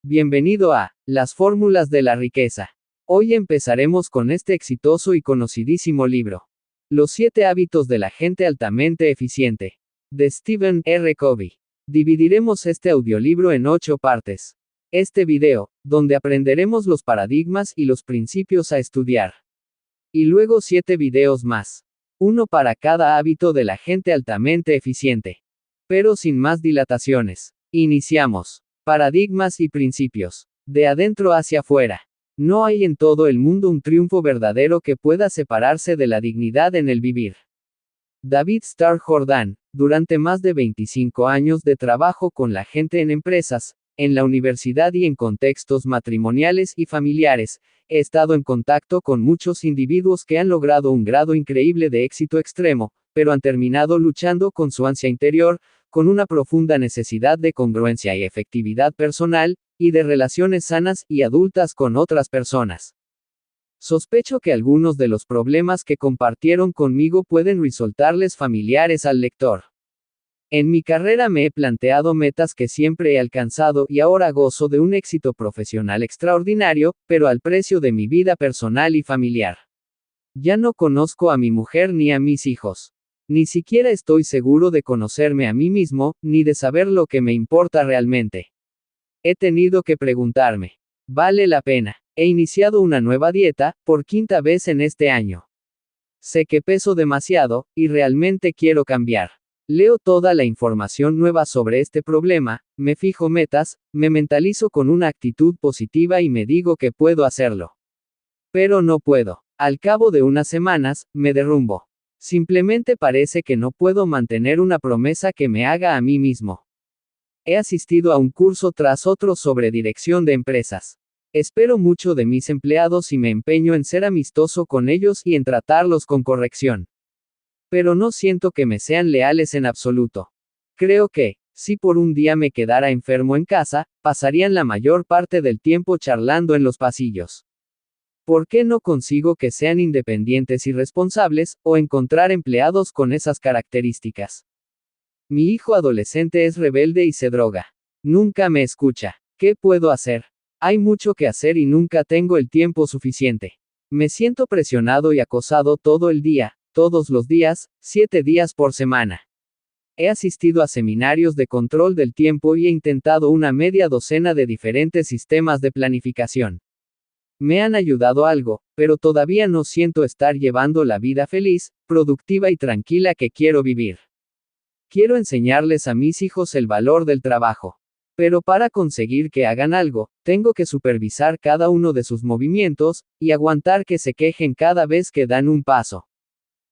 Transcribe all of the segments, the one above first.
Bienvenido a Las fórmulas de la riqueza. Hoy empezaremos con este exitoso y conocidísimo libro. Los 7 hábitos de la gente altamente eficiente. De Stephen R. Covey. Dividiremos este audiolibro en 8 partes. Este video, donde aprenderemos los paradigmas y los principios a estudiar. Y luego 7 videos más. Uno para cada hábito de la gente altamente eficiente. Pero sin más dilataciones. Iniciamos. Paradigmas y principios. De adentro hacia afuera. No hay en todo el mundo un triunfo verdadero que pueda separarse de la dignidad en el vivir. David Starr Jordan, durante más de 25 años de trabajo con la gente en empresas, en la universidad y en contextos matrimoniales y familiares, he estado en contacto con muchos individuos que han logrado un grado increíble de éxito extremo, pero han terminado luchando con su ansia interior, con una profunda necesidad de congruencia y efectividad personal, y de relaciones sanas y adultas con otras personas. Sospecho que algunos de los problemas que compartieron conmigo pueden resultarles familiares al lector. En mi carrera me he planteado metas que siempre he alcanzado y ahora gozo de un éxito profesional extraordinario, pero al precio de mi vida personal y familiar. Ya no conozco a mi mujer ni a mis hijos. Ni siquiera estoy seguro de conocerme a mí mismo, ni de saber lo que me importa realmente. He tenido que preguntarme, ¿vale la pena? He iniciado una nueva dieta, por 5ª vez en este año. Sé que peso demasiado, y realmente quiero cambiar. Leo toda la información nueva sobre este problema, me fijo metas, me mentalizo con una actitud positiva y me digo que puedo hacerlo. Pero no puedo. Al cabo de unas semanas, me derrumbo. Simplemente parece que no puedo mantener una promesa que me haga a mí mismo. He asistido a un curso tras otro sobre dirección de empresas. Espero mucho de mis empleados y me empeño en ser amistoso con ellos y en tratarlos con corrección. Pero no siento que me sean leales en absoluto. Creo que, si por un día me quedara enfermo en casa, pasarían la mayor parte del tiempo charlando en los pasillos. ¿Por qué no consigo que sean independientes y responsables, o encontrar empleados con esas características? Mi hijo adolescente es rebelde y se droga. Nunca me escucha. ¿Qué puedo hacer? Hay mucho que hacer y nunca tengo el tiempo suficiente. Me siento presionado y acosado todo el día, todos los días, 7 días por semana. He asistido a seminarios de control del tiempo y he intentado una media docena de diferentes sistemas de planificación. Me han ayudado algo, pero todavía no siento estar llevando la vida feliz, productiva y tranquila que quiero vivir. Quiero enseñarles a mis hijos el valor del trabajo. Pero para conseguir que hagan algo, tengo que supervisar cada uno de sus movimientos, y aguantar que se quejen cada vez que dan un paso.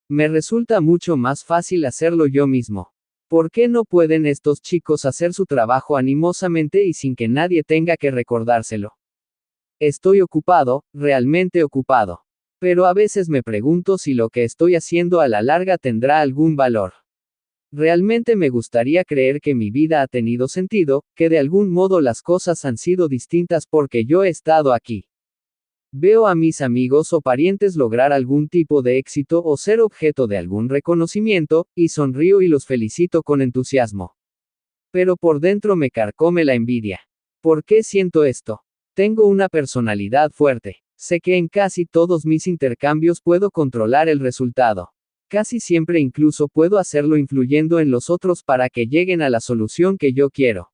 Me resulta mucho más fácil hacerlo yo mismo. ¿Por qué no pueden estos chicos hacer su trabajo animosamente y sin que nadie tenga que recordárselo? Estoy ocupado, realmente ocupado. Pero a veces me pregunto si lo que estoy haciendo a la larga tendrá algún valor. Realmente me gustaría creer que mi vida ha tenido sentido, que de algún modo las cosas han sido distintas porque yo he estado aquí. Veo a mis amigos o parientes lograr algún tipo de éxito o ser objeto de algún reconocimiento, y sonrío y los felicito con entusiasmo. Pero por dentro me carcome la envidia. ¿Por qué siento esto? Tengo una personalidad fuerte. Sé que en casi todos mis intercambios puedo controlar el resultado. Casi siempre incluso puedo hacerlo influyendo en los otros para que lleguen a la solución que yo quiero.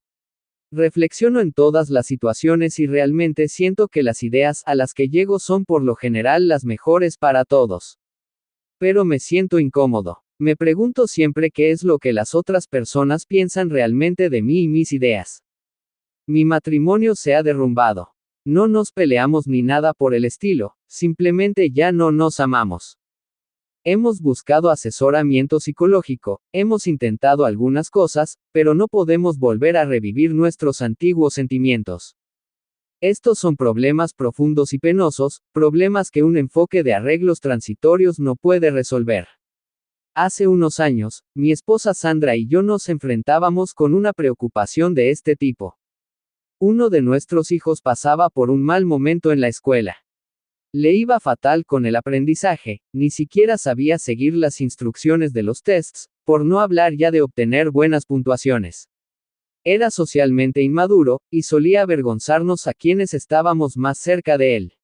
Reflexiono en todas las situaciones y realmente siento que las ideas a las que llego son por lo general las mejores para todos. Pero me siento incómodo. Me pregunto siempre qué es lo que las otras personas piensan realmente de mí y mis ideas. Mi matrimonio se ha derrumbado. No nos peleamos ni nada por el estilo, simplemente ya no nos amamos. Hemos buscado asesoramiento psicológico, hemos intentado algunas cosas, pero no podemos volver a revivir nuestros antiguos sentimientos. Estos son problemas profundos y penosos, problemas que un enfoque de arreglos transitorios no puede resolver. Hace unos años, mi esposa Sandra y yo nos enfrentábamos con una preocupación de este tipo. Uno de nuestros hijos pasaba por un mal momento en la escuela. Le iba fatal con el aprendizaje, ni siquiera sabía seguir las instrucciones de los tests, por no hablar ya de obtener buenas puntuaciones. Era socialmente inmaduro, y solía avergonzarnos a quienes estábamos más cerca de él.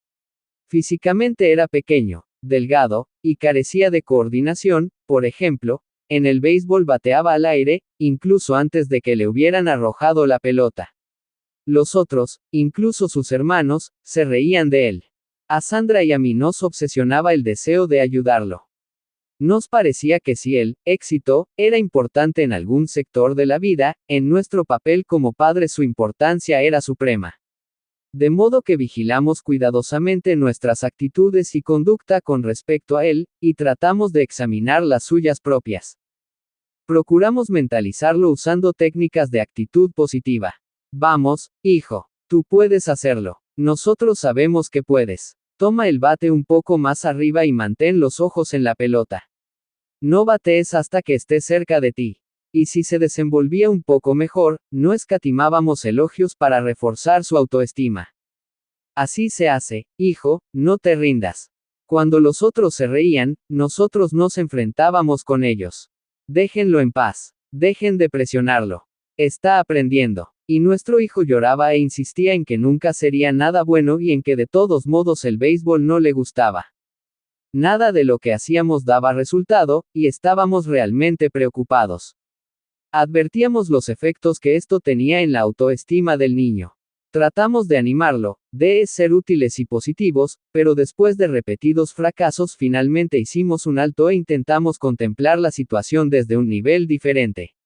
Físicamente era pequeño, delgado, y carecía de coordinación. Por ejemplo, en el béisbol bateaba al aire, incluso antes de que le hubieran arrojado la pelota. Los otros, incluso sus hermanos, se reían de él. A Sandra y a mí nos obsesionaba el deseo de ayudarlo. Nos parecía que si el éxito era importante en algún sector de la vida, en nuestro papel como padres su importancia era suprema. De modo que vigilamos cuidadosamente nuestras actitudes y conducta con respecto a él, y tratamos de examinar las suyas propias. Procuramos mentalizarlo usando técnicas de actitud positiva. Vamos, hijo, tú puedes hacerlo. Nosotros sabemos que puedes. Toma el bate un poco más arriba y mantén los ojos en la pelota. No batees hasta que esté cerca de ti. Y si se desenvolvía un poco mejor, no escatimábamos elogios para reforzar su autoestima. Así se hace, hijo, no te rindas. Cuando los otros se reían, nosotros nos enfrentábamos con ellos. Déjenlo en paz. Dejen de presionarlo. Está aprendiendo. Y nuestro hijo lloraba e insistía en que nunca sería nada bueno y en que de todos modos el béisbol no le gustaba. Nada de lo que hacíamos daba resultado, y estábamos realmente preocupados. Advertíamos los efectos que esto tenía en la autoestima del niño. Tratamos de animarlo, de ser útiles y positivos, pero después de repetidos fracasos finalmente hicimos un alto e intentamos contemplar la situación desde un nivel diferente.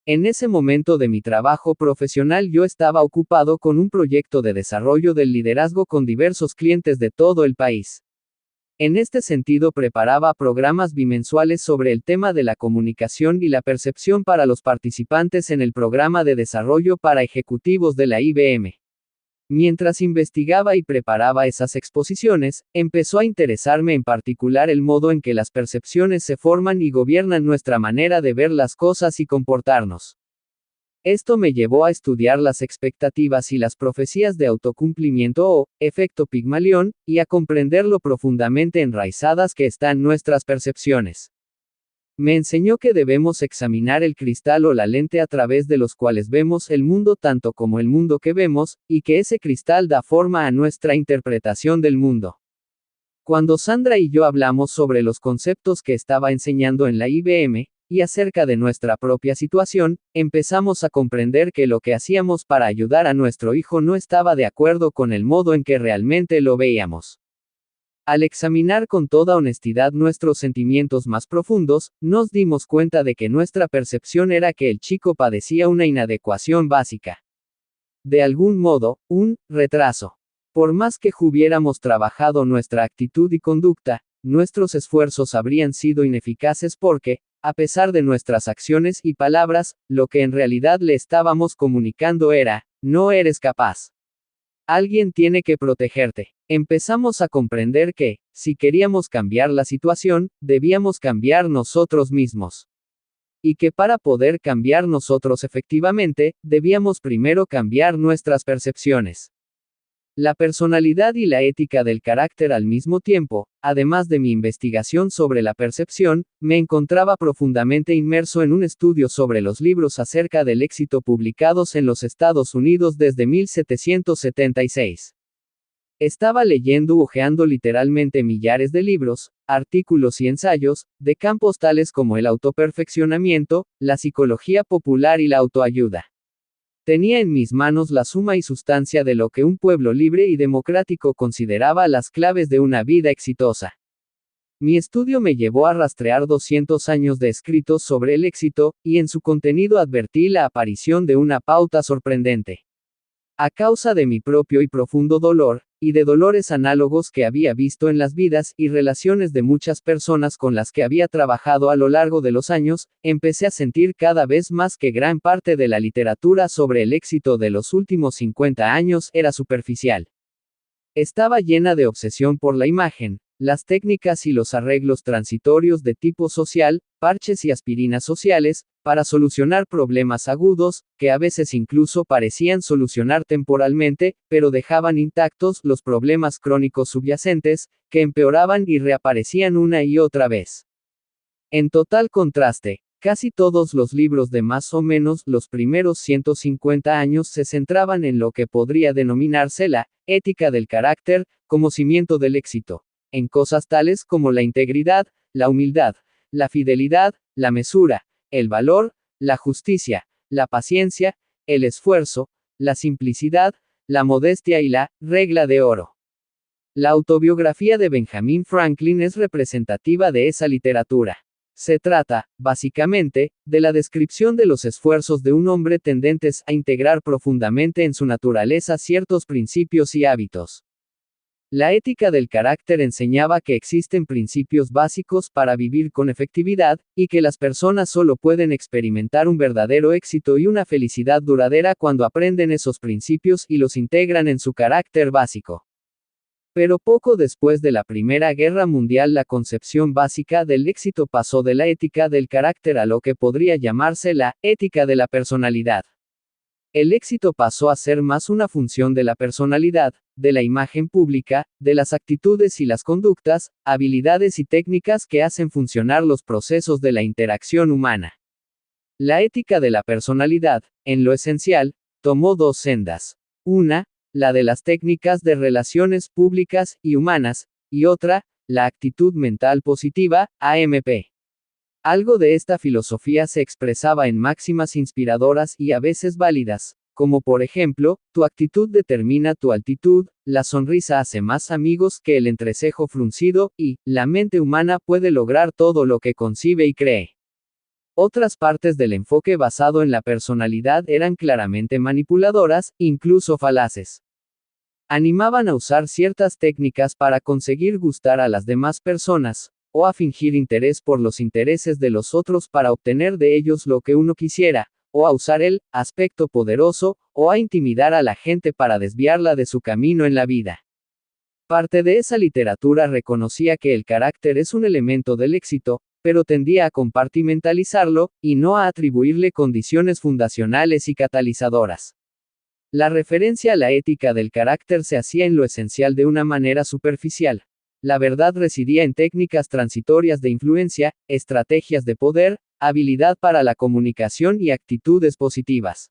En ese momento de mi trabajo profesional yo estaba ocupado con un proyecto de desarrollo del liderazgo con diversos clientes de todo el país. En este sentido preparaba programas bimensuales sobre el tema de la comunicación y la percepción para los participantes en el programa de desarrollo para ejecutivos de la IBM. Mientras investigaba y preparaba esas exposiciones, empezó a interesarme en particular el modo en que las percepciones se forman y gobiernan nuestra manera de ver las cosas y comportarnos. Esto me llevó a estudiar las expectativas y las profecías de autocumplimiento o efecto Pigmalión, y a comprender lo profundamente enraizadas que están nuestras percepciones. Me enseñó que debemos examinar el cristal o la lente a través de los cuales vemos el mundo tanto como el mundo que vemos, y que ese cristal da forma a nuestra interpretación del mundo. Cuando Sandra y yo hablamos sobre los conceptos que estaba enseñando en la IBM, y acerca de nuestra propia situación, empezamos a comprender que lo que hacíamos para ayudar a nuestro hijo no estaba de acuerdo con el modo en que realmente lo veíamos. Al examinar con toda honestidad nuestros sentimientos más profundos, nos dimos cuenta de que nuestra percepción era que el chico padecía una inadecuación básica. De algún modo, un retraso. Por más que hubiéramos trabajado nuestra actitud y conducta, nuestros esfuerzos habrían sido ineficaces porque, a pesar de nuestras acciones y palabras, lo que en realidad le estábamos comunicando era, no eres capaz. Alguien tiene que protegerte. Empezamos a comprender que, si queríamos cambiar la situación, debíamos cambiar nosotros mismos. Y que para poder cambiar nosotros efectivamente, debíamos primero cambiar nuestras percepciones. La personalidad y la ética del carácter al mismo tiempo, además de mi investigación sobre la percepción, me encontraba profundamente inmerso en un estudio sobre los libros acerca del éxito publicados en los Estados Unidos desde 1776. Estaba leyendo hojeando literalmente millares de libros, artículos y ensayos, de campos tales como el autoperfeccionamiento, la psicología popular y la autoayuda. Tenía en mis manos la suma y sustancia de lo que un pueblo libre y democrático consideraba las claves de una vida exitosa. Mi estudio me llevó a rastrear 200 años de escritos sobre el éxito, y en su contenido advertí la aparición de una pauta sorprendente. A causa de mi propio y profundo dolor, y de dolores análogos que había visto en las vidas y relaciones de muchas personas con las que había trabajado a lo largo de los años, empecé a sentir cada vez más que gran parte de la literatura sobre el éxito de los últimos 50 años era superficial. Estaba llena de obsesión por la imagen, las técnicas y los arreglos transitorios de tipo social, parches y aspirinas sociales, para solucionar problemas agudos, que a veces incluso parecían solucionar temporalmente, pero dejaban intactos los problemas crónicos subyacentes, que empeoraban y reaparecían una y otra vez. En total contraste, Casi todos los libros de más o menos los primeros 150 años se centraban en lo que podría denominarse la ética del carácter, como cimiento del éxito, en cosas tales como la integridad, la humildad, la fidelidad, la mesura, el valor, la justicia, la paciencia, el esfuerzo, la simplicidad, la modestia y la regla de oro. La autobiografía de Benjamin Franklin es representativa de esa literatura. Se trata, básicamente, de la descripción de los esfuerzos de un hombre tendentes a integrar profundamente en su naturaleza ciertos principios y hábitos. La ética del carácter enseñaba que existen principios básicos para vivir con efectividad, y que las personas solo pueden experimentar un verdadero éxito y una felicidad duradera cuando aprenden esos principios y los integran en su carácter básico. Pero poco después de la Primera Guerra Mundial la concepción básica del éxito pasó de la ética del carácter a lo que podría llamarse la ética de la personalidad. El éxito pasó a ser más una función de la personalidad, de la imagen pública, de las actitudes y las conductas, habilidades y técnicas que hacen funcionar los procesos de la interacción humana. La ética de la personalidad, en lo esencial, tomó dos sendas. Una, la de las técnicas de relaciones públicas y humanas, y otra, la actitud mental positiva, AMP. Algo de esta filosofía se expresaba en máximas inspiradoras y a veces válidas, como por ejemplo, tu actitud determina tu altitud, la sonrisa hace más amigos que el entrecejo fruncido, y la mente humana puede lograr todo lo que concibe y cree. Otras partes del enfoque basado en la personalidad eran claramente manipuladoras, incluso falaces. Animaban a usar ciertas técnicas para conseguir gustar a las demás personas, o a fingir interés por los intereses de los otros para obtener de ellos lo que uno quisiera, o a usar el aspecto poderoso, o a intimidar a la gente para desviarla de su camino en la vida. Parte de esa literatura reconocía que el carácter es un elemento del éxito, pero tendía a compartimentalizarlo, y no a atribuirle condiciones fundacionales y catalizadoras. La referencia a la ética del carácter se hacía en lo esencial de una manera superficial. La verdad residía en técnicas transitorias de influencia, estrategias de poder, habilidad para la comunicación y actitudes positivas.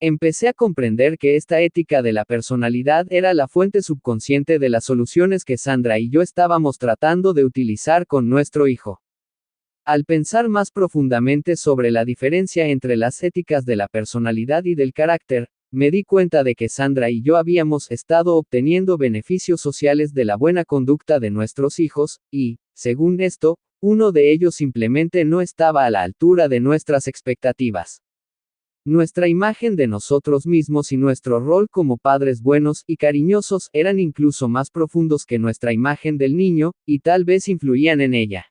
Empecé a comprender que esta ética de la personalidad era la fuente subconsciente de las soluciones que Sandra y yo estábamos tratando de utilizar con nuestro hijo. Al pensar más profundamente sobre la diferencia entre las éticas de la personalidad y del carácter, me di cuenta de que Sandra y yo habíamos estado obteniendo beneficios sociales de la buena conducta de nuestros hijos, y, según esto, uno de ellos simplemente no estaba a la altura de nuestras expectativas. Nuestra imagen de nosotros mismos y nuestro rol como padres buenos y cariñosos eran incluso más profundos que nuestra imagen del niño, y tal vez influían en ella.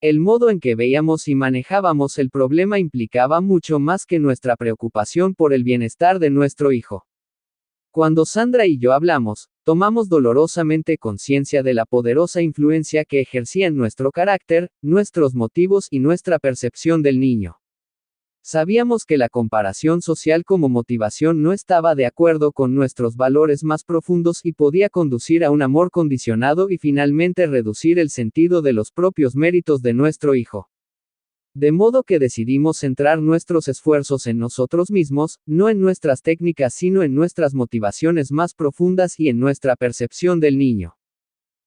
El modo en que veíamos y manejábamos el problema implicaba mucho más que nuestra preocupación por el bienestar de nuestro hijo. Cuando Sandra y yo hablamos, tomamos dolorosamente conciencia de la poderosa influencia que ejercían nuestro carácter, nuestros motivos y nuestra percepción del niño. Sabíamos que la comparación social como motivación no estaba de acuerdo con nuestros valores más profundos y podía conducir a un amor condicionado y finalmente reducir el sentido de los propios méritos de nuestro hijo. De modo que decidimos centrar nuestros esfuerzos en nosotros mismos, no en nuestras técnicas sino en nuestras motivaciones más profundas y en nuestra percepción del niño.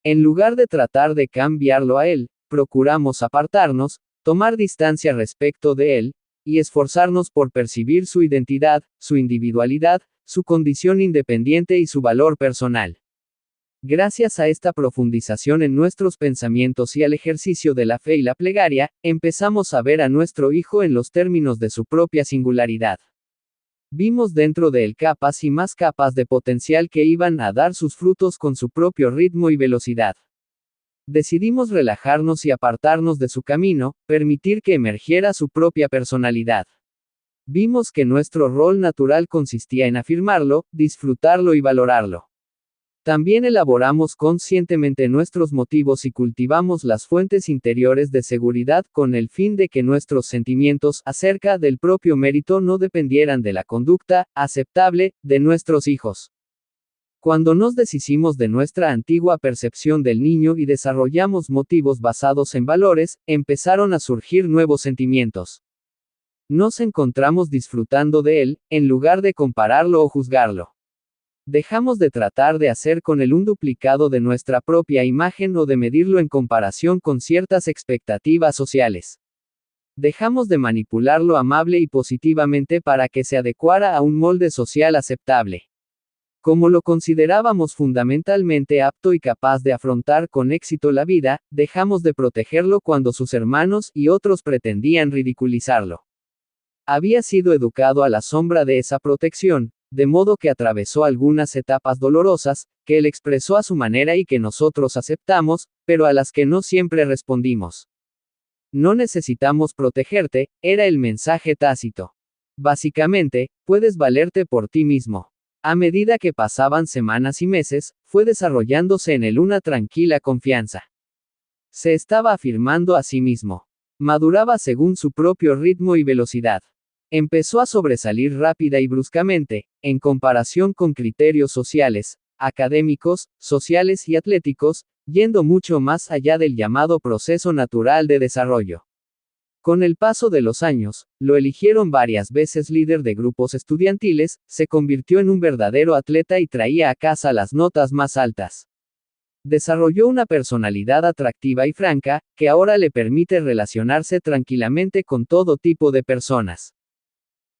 En lugar de tratar de cambiarlo a él, procuramos apartarnos, tomar distancia respecto de él, y esforzarnos por percibir su identidad, su individualidad, su condición independiente y su valor personal. Gracias a esta profundización en nuestros pensamientos y al ejercicio de la fe y la plegaria, empezamos a ver a nuestro hijo en los términos de su propia singularidad. Vimos dentro de él capas y más capas de potencial que iban a dar sus frutos con su propio ritmo y velocidad. Decidimos relajarnos y apartarnos de su camino, permitir que emergiera su propia personalidad. Vimos que nuestro rol natural consistía en afirmarlo, disfrutarlo y valorarlo. También elaboramos conscientemente nuestros motivos y cultivamos las fuentes interiores de seguridad con el fin de que nuestros sentimientos acerca del propio mérito no dependieran de la conducta aceptable de nuestros hijos. Cuando nos deshicimos de nuestra antigua percepción del niño y desarrollamos motivos basados en valores, empezaron a surgir nuevos sentimientos. Nos encontramos disfrutando de él, en lugar de compararlo o juzgarlo. Dejamos de tratar de hacer con él un duplicado de nuestra propia imagen o de medirlo en comparación con ciertas expectativas sociales. Dejamos de manipularlo amable y positivamente para que se adecuara a un molde social aceptable. Como lo considerábamos fundamentalmente apto y capaz de afrontar con éxito la vida, dejamos de protegerlo cuando sus hermanos y otros pretendían ridiculizarlo. Había sido educado a la sombra de esa protección, de modo que atravesó algunas etapas dolorosas, que él expresó a su manera y que nosotros aceptamos, pero a las que no siempre respondimos. No necesitamos protegerte, era el mensaje tácito. Básicamente, puedes valerte por ti mismo. A medida que pasaban semanas y meses, fue desarrollándose en él una tranquila confianza. Se estaba afirmando a sí mismo. Maduraba según su propio ritmo y velocidad. Empezó a sobresalir rápida y bruscamente, en comparación con criterios sociales, académicos, sociales y atléticos, yendo mucho más allá del llamado proceso natural de desarrollo. Con el paso de los años, lo eligieron varias veces líder de grupos estudiantiles, se convirtió en un verdadero atleta y traía a casa las notas más altas. Desarrolló una personalidad atractiva y franca, que ahora le permite relacionarse tranquilamente con todo tipo de personas.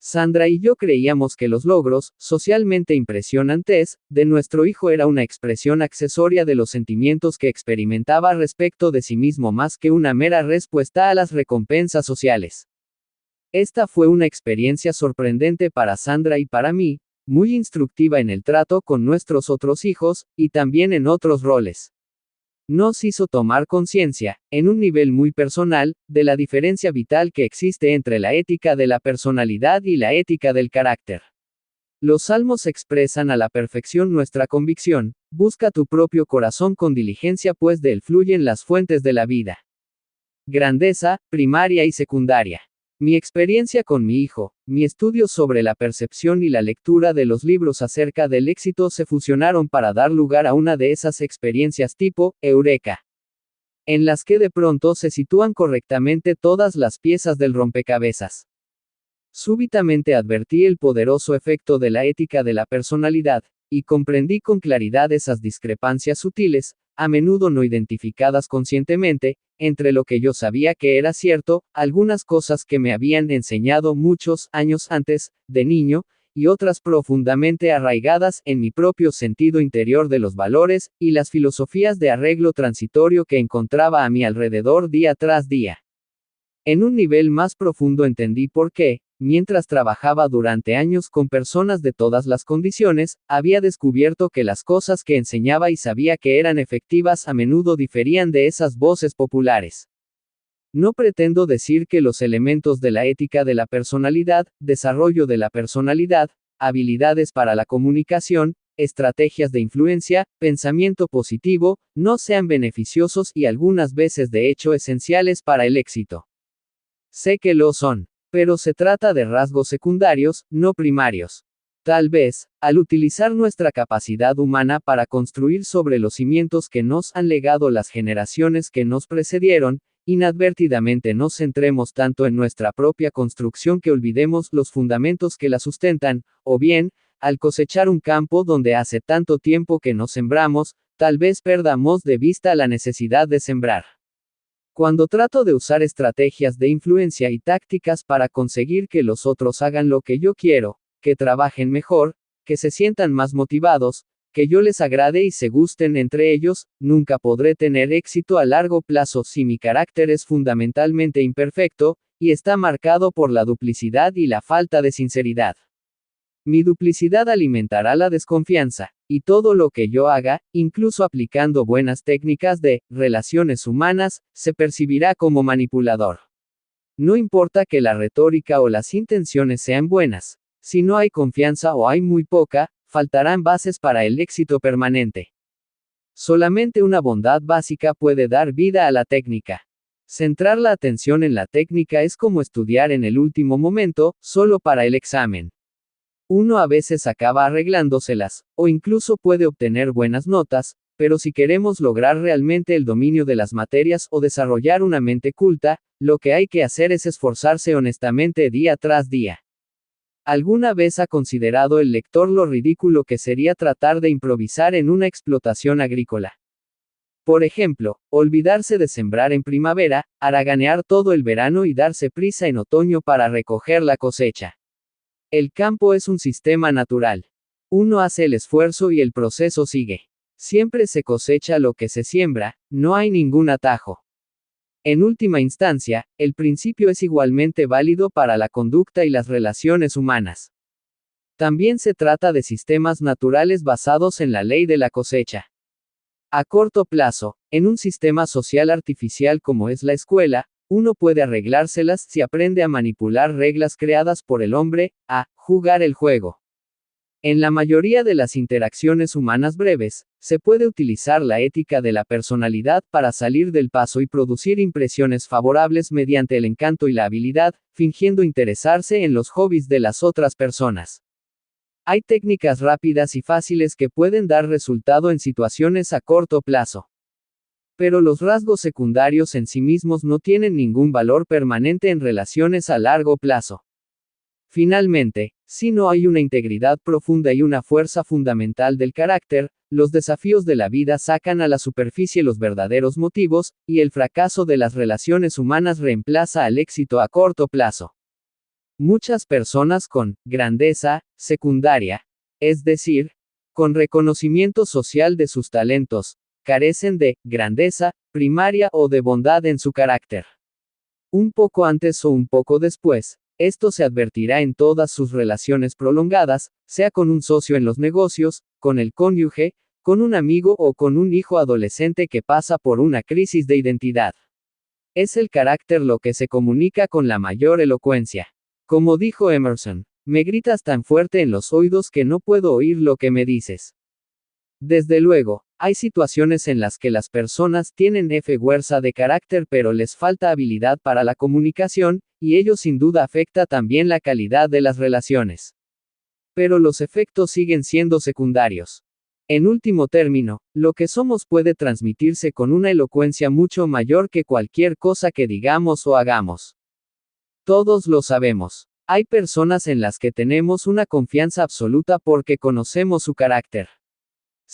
Sandra y yo creíamos que los logros, socialmente impresionantes, de nuestro hijo era una expresión accesoria de los sentimientos que experimentaba respecto de sí mismo más que una mera respuesta a las recompensas sociales. Esta fue una experiencia sorprendente para Sandra y para mí, muy instructiva en el trato con nuestros otros hijos, y también en otros roles. Nos hizo tomar conciencia, en un nivel muy personal, de la diferencia vital que existe entre la ética de la personalidad y la ética del carácter. Los salmos expresan a la perfección nuestra convicción: busca tu propio corazón con diligencia, pues de él fluyen las fuentes de la vida. Grandeza, primaria y secundaria. Mi experiencia con mi hijo, mi estudio sobre la percepción y la lectura de los libros acerca del éxito se fusionaron para dar lugar a una de esas experiencias tipo eureka, en las que de pronto se sitúan correctamente todas las piezas del rompecabezas. Súbitamente advertí el poderoso efecto de la ética de la personalidad, y comprendí con claridad esas discrepancias sutiles, a menudo no identificadas conscientemente, entre lo que yo sabía que era cierto, algunas cosas que me habían enseñado muchos años antes, de niño, y otras profundamente arraigadas en mi propio sentido interior de los valores, y las filosofías de arreglo transitorio que encontraba a mi alrededor día tras día. En un nivel más profundo entendí por qué, mientras trabajaba durante años con personas de todas las condiciones, había descubierto que las cosas que enseñaba y sabía que eran efectivas a menudo diferían de esas voces populares. No pretendo decir que los elementos de la ética de la personalidad, desarrollo de la personalidad, habilidades para la comunicación, estrategias de influencia, pensamiento positivo, no sean beneficiosos y algunas veces de hecho esenciales para el éxito. Sé que lo son. Pero se trata de rasgos secundarios, no primarios. Tal vez, al utilizar nuestra capacidad humana para construir sobre los cimientos que nos han legado las generaciones que nos precedieron, inadvertidamente nos centremos tanto en nuestra propia construcción que olvidemos los fundamentos que la sustentan, o bien, al cosechar un campo donde hace tanto tiempo que no sembramos, tal vez perdamos de vista la necesidad de sembrar. Cuando trato de usar estrategias de influencia y tácticas para conseguir que los otros hagan lo que yo quiero, que trabajen mejor, que se sientan más motivados, que yo les agrade y se gusten entre ellos, nunca podré tener éxito a largo plazo si mi carácter es fundamentalmente imperfecto, y está marcado por la duplicidad y la falta de sinceridad. Mi duplicidad alimentará la desconfianza, y todo lo que yo haga, incluso aplicando buenas técnicas de relaciones humanas, se percibirá como manipulador. No importa que la retórica o las intenciones sean buenas, si no hay confianza o hay muy poca, faltarán bases para el éxito permanente. Solamente una bondad básica puede dar vida a la técnica. Centrar la atención en la técnica es como estudiar en el último momento, solo para el examen. Uno a veces acaba arreglándoselas, o incluso puede obtener buenas notas, pero si queremos lograr realmente el dominio de las materias o desarrollar una mente culta, lo que hay que hacer es esforzarse honestamente día tras día. ¿Alguna vez ha considerado el lector lo ridículo que sería tratar de improvisar en una explotación agrícola? Por ejemplo, olvidarse de sembrar en primavera, haraganear todo el verano y darse prisa en otoño para recoger la cosecha. El campo es un sistema natural. Uno hace el esfuerzo y el proceso sigue. Siempre se cosecha lo que se siembra, no hay ningún atajo. En última instancia, el principio es igualmente válido para la conducta y las relaciones humanas. También se trata de sistemas naturales basados en la ley de la cosecha. A corto plazo, en un sistema social artificial como es la escuela, uno puede arreglárselas si aprende a manipular reglas creadas por el hombre, a jugar el juego. En la mayoría de las interacciones humanas breves, se puede utilizar la ética de la personalidad para salir del paso y producir impresiones favorables mediante el encanto y la habilidad, fingiendo interesarse en los hobbies de las otras personas. Hay técnicas rápidas y fáciles que pueden dar resultado en situaciones a corto plazo. Pero los rasgos secundarios en sí mismos no tienen ningún valor permanente en relaciones a largo plazo. Finalmente, si no hay una integridad profunda y una fuerza fundamental del carácter, los desafíos de la vida sacan a la superficie los verdaderos motivos, y el fracaso de las relaciones humanas reemplaza al éxito a corto plazo. Muchas personas con grandeza secundaria, es decir, con reconocimiento social de sus talentos, carecen de grandeza primaria o de bondad en su carácter. Un poco antes o un poco después, esto se advertirá en todas sus relaciones prolongadas, sea con un socio en los negocios, con el cónyuge, con un amigo o con un hijo adolescente que pasa por una crisis de identidad. Es el carácter lo que se comunica con la mayor elocuencia. Como dijo Emerson, me gritas tan fuerte en los oídos que no puedo oír lo que me dices. Desde luego, hay situaciones en las que las personas tienen fuerza de carácter pero les falta habilidad para la comunicación, y ello sin duda afecta también la calidad de las relaciones. Pero los efectos siguen siendo secundarios. En último término, lo que somos puede transmitirse con una elocuencia mucho mayor que cualquier cosa que digamos o hagamos. Todos lo sabemos. Hay personas en las que tenemos una confianza absoluta porque conocemos su carácter.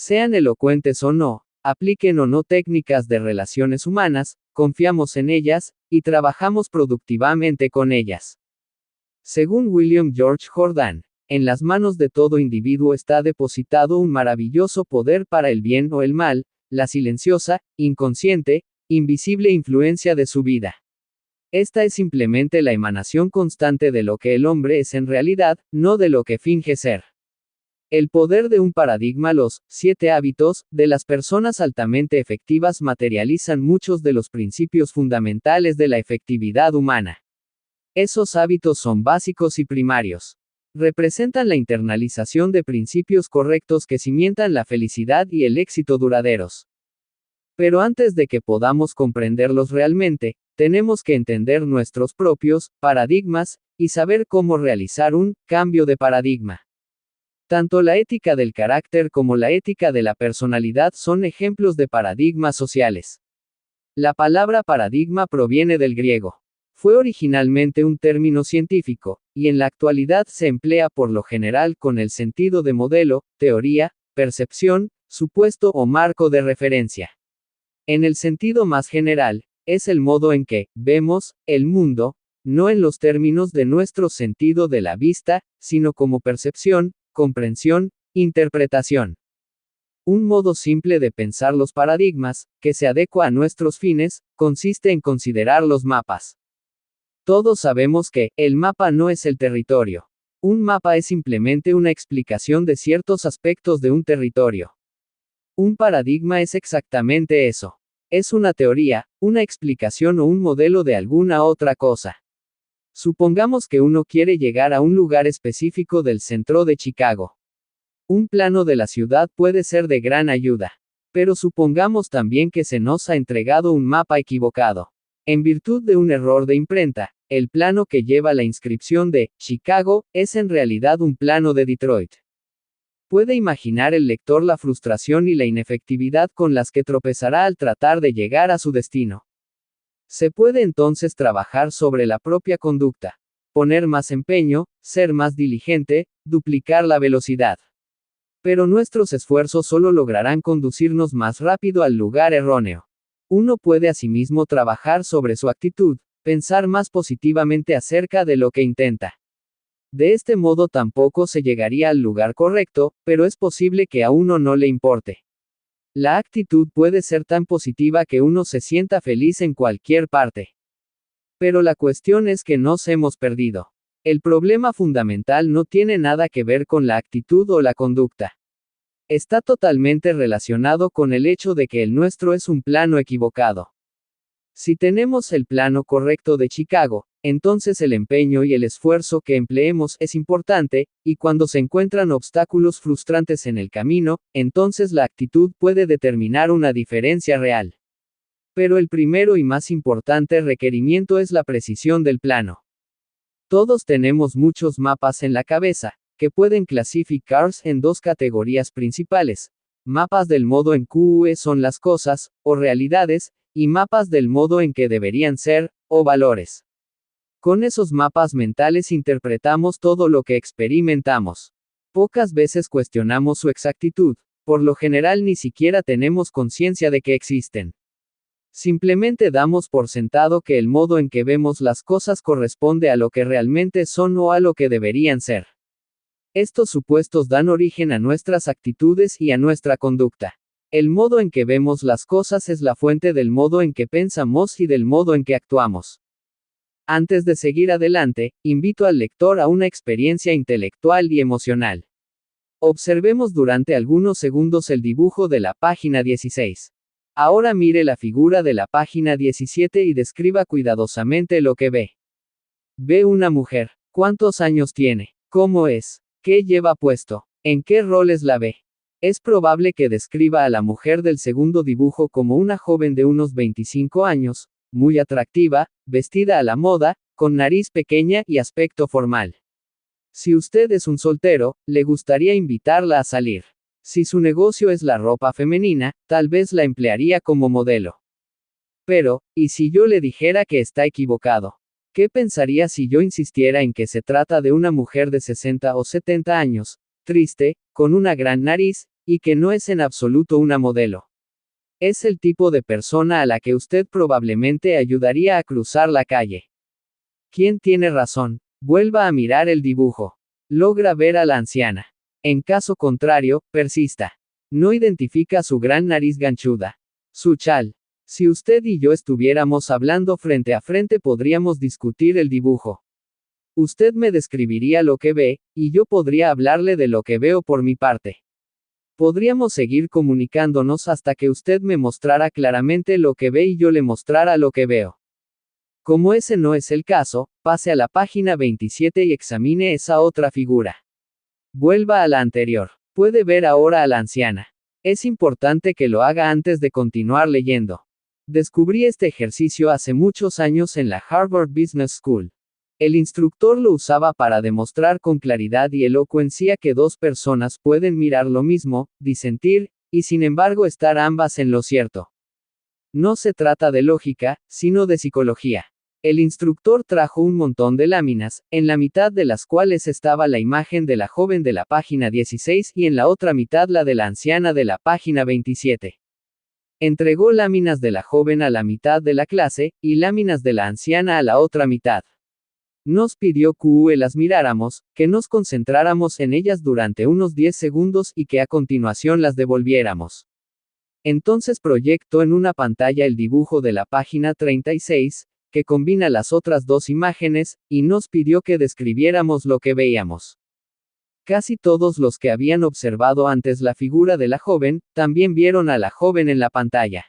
Sean elocuentes o no, apliquen o no técnicas de relaciones humanas, confiamos en ellas, y trabajamos productivamente con ellas. Según William George Jordan, en las manos de todo individuo está depositado un maravilloso poder para el bien o el mal, la silenciosa, inconsciente, invisible influencia de su vida. Esta es simplemente la emanación constante de lo que el hombre es en realidad, no de lo que finge ser. El poder de un paradigma. Los 7 hábitos de las personas altamente efectivas materializan muchos de los principios fundamentales de la efectividad humana. Esos hábitos son básicos y primarios. Representan la internalización de principios correctos que cimentan la felicidad y el éxito duraderos. Pero antes de que podamos comprenderlos realmente, tenemos que entender nuestros propios paradigmas y saber cómo realizar un cambio de paradigma. Tanto la ética del carácter como la ética de la personalidad son ejemplos de paradigmas sociales. La palabra paradigma proviene del griego. Fue originalmente un término científico, y en la actualidad se emplea por lo general con el sentido de modelo, teoría, percepción, supuesto o marco de referencia. En el sentido más general, es el modo en que vemos el mundo, no en los términos de nuestro sentido de la vista, sino como percepción, comprensión, interpretación. Un modo simple de pensar los paradigmas, que se adecua a nuestros fines, consiste en considerar los mapas. Todos sabemos que el mapa no es el territorio. Un mapa es simplemente una explicación de ciertos aspectos de un territorio. Un paradigma es exactamente eso. Es una teoría, una explicación o un modelo de alguna otra cosa. Supongamos que uno quiere llegar a un lugar específico del centro de Chicago. Un plano de la ciudad puede ser de gran ayuda. Pero supongamos también que se nos ha entregado un mapa equivocado. En virtud de un error de imprenta, El plano que lleva la inscripción de Chicago es en realidad un plano de Detroit. Puede imaginar el lector la frustración y la inefectividad con las que tropezará al tratar de llegar a su destino. Se puede entonces trabajar sobre la propia conducta, poner más empeño, ser más diligente, duplicar la velocidad. Pero nuestros esfuerzos solo lograrán conducirnos más rápido al lugar erróneo. Uno puede asimismo trabajar sobre su actitud, pensar más positivamente acerca de lo que intenta. De este modo tampoco se llegaría al lugar correcto, pero es posible que a uno no le importe. La actitud puede ser tan positiva que uno se sienta feliz en cualquier parte. Pero la cuestión es que nos hemos perdido. El problema fundamental no tiene nada que ver con la actitud o la conducta. Está totalmente relacionado con el hecho de que el nuestro es un plano equivocado. Si tenemos el plano correcto de Chicago, entonces el empeño y el esfuerzo que empleemos es importante, y cuando se encuentran obstáculos frustrantes en el camino, entonces la actitud puede determinar una diferencia real. Pero el primero y más importante requerimiento es la precisión del plano. Todos tenemos muchos mapas en la cabeza, que pueden clasificarse en dos categorías principales: mapas del modo en que son las cosas, o realidades, y mapas del modo en que deberían ser, o valores. Con esos mapas mentales interpretamos todo lo que experimentamos. Pocas veces cuestionamos su exactitud, por lo general ni siquiera tenemos conciencia de que existen. Simplemente damos por sentado que el modo en que vemos las cosas corresponde a lo que realmente son o a lo que deberían ser. Estos supuestos dan origen a nuestras actitudes y a nuestra conducta. El modo en que vemos las cosas es la fuente del modo en que pensamos y del modo en que actuamos. Antes de seguir adelante, invito al lector a una experiencia intelectual y emocional. Observemos durante algunos segundos el dibujo de la página 16. Ahora mire la figura de la página 17 y describa cuidadosamente lo que ve. Ve una mujer. ¿Cuántos años tiene? ¿Cómo es? ¿Qué lleva puesto? ¿En qué roles la ve? Es probable que describa a la mujer del segundo dibujo como una joven de unos 25 años, muy atractiva, vestida a la moda, con nariz pequeña y aspecto formal. Si usted es un soltero, le gustaría invitarla a salir. Si su negocio es la ropa femenina, tal vez la emplearía como modelo. Pero, ¿y si yo le dijera que está equivocado? ¿Qué pensaría si yo insistiera en que se trata de una mujer de 60 o 70 años, triste, con una gran nariz, y que no es en absoluto una modelo? Es el tipo de persona a la que usted probablemente ayudaría a cruzar la calle. ¿Quién tiene razón? Vuelva a mirar el dibujo. Logra ver a la anciana. En caso contrario, persista. No identifica su gran nariz ganchuda. Su chal. Si usted y yo estuviéramos hablando frente a frente podríamos discutir el dibujo. Usted me describiría lo que ve, y yo podría hablarle de lo que veo por mi parte. Podríamos seguir comunicándonos hasta que usted me mostrara claramente lo que ve y yo le mostrara lo que veo. Como ese no es el caso, pase a la página 27 y examine esa otra figura. Vuelva a la anterior. Puede ver ahora a la anciana. Es importante que lo haga antes de continuar leyendo. Descubrí este ejercicio hace muchos años en la Harvard Business School. El instructor lo usaba para demostrar con claridad y elocuencia que dos personas pueden mirar lo mismo, disentir, y sin embargo estar ambas en lo cierto. No se trata de lógica, sino de psicología. El instructor trajo un montón de láminas, en la mitad de las cuales estaba la imagen de la joven de la página 16 y en la otra mitad la de la anciana de la página 27. Entregó láminas de la joven a la mitad de la clase, y láminas de la anciana a la otra mitad. Nos pidió que las miráramos, que nos concentráramos en ellas durante unos 10 segundos y que a continuación las devolviéramos. Entonces proyectó en una pantalla el dibujo de la página 36, que combina las otras dos imágenes, y nos pidió que describiéramos lo que veíamos. Casi todos los que habían observado antes la figura de la joven, también vieron a la joven en la pantalla.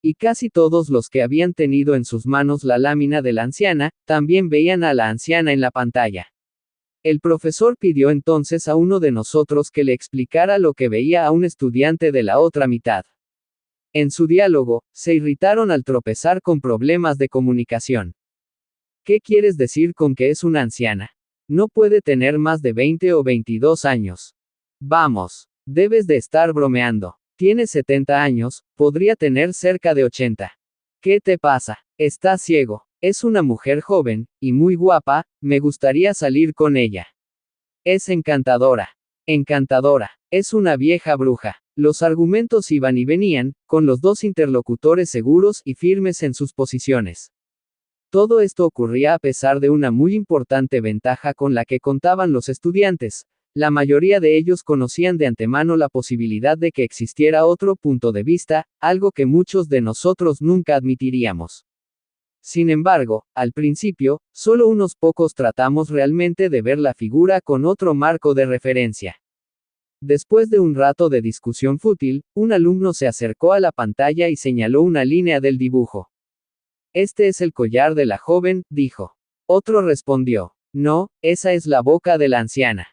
Y casi todos los que habían tenido en sus manos la lámina de la anciana, también veían a la anciana en la pantalla. El profesor pidió entonces a uno de nosotros que le explicara lo que veía a un estudiante de la otra mitad. En su diálogo, se irritaron al tropezar con problemas de comunicación. ¿Qué quieres decir con que es una anciana? No puede tener más de 20 o 22 años. Vamos, debes de estar bromeando. Tiene 70 años, podría tener cerca de 80. ¿Qué te pasa? Estás ciego. Es una mujer joven, y muy guapa, me gustaría salir con ella. Es encantadora. Encantadora. Es una vieja bruja. Los argumentos iban y venían, con los dos interlocutores seguros y firmes en sus posiciones. Todo esto ocurría a pesar de una muy importante ventaja con la que contaban los estudiantes. La mayoría de ellos conocían de antemano la posibilidad de que existiera otro punto de vista, algo que muchos de nosotros nunca admitiríamos. Sin embargo, al principio, solo unos pocos tratamos realmente de ver la figura con otro marco de referencia. Después de un rato de discusión fútil, un alumno se acercó a la pantalla y señaló una línea del dibujo. Este es el collar de la joven, dijo. Otro respondió. No, esa es la boca de la anciana.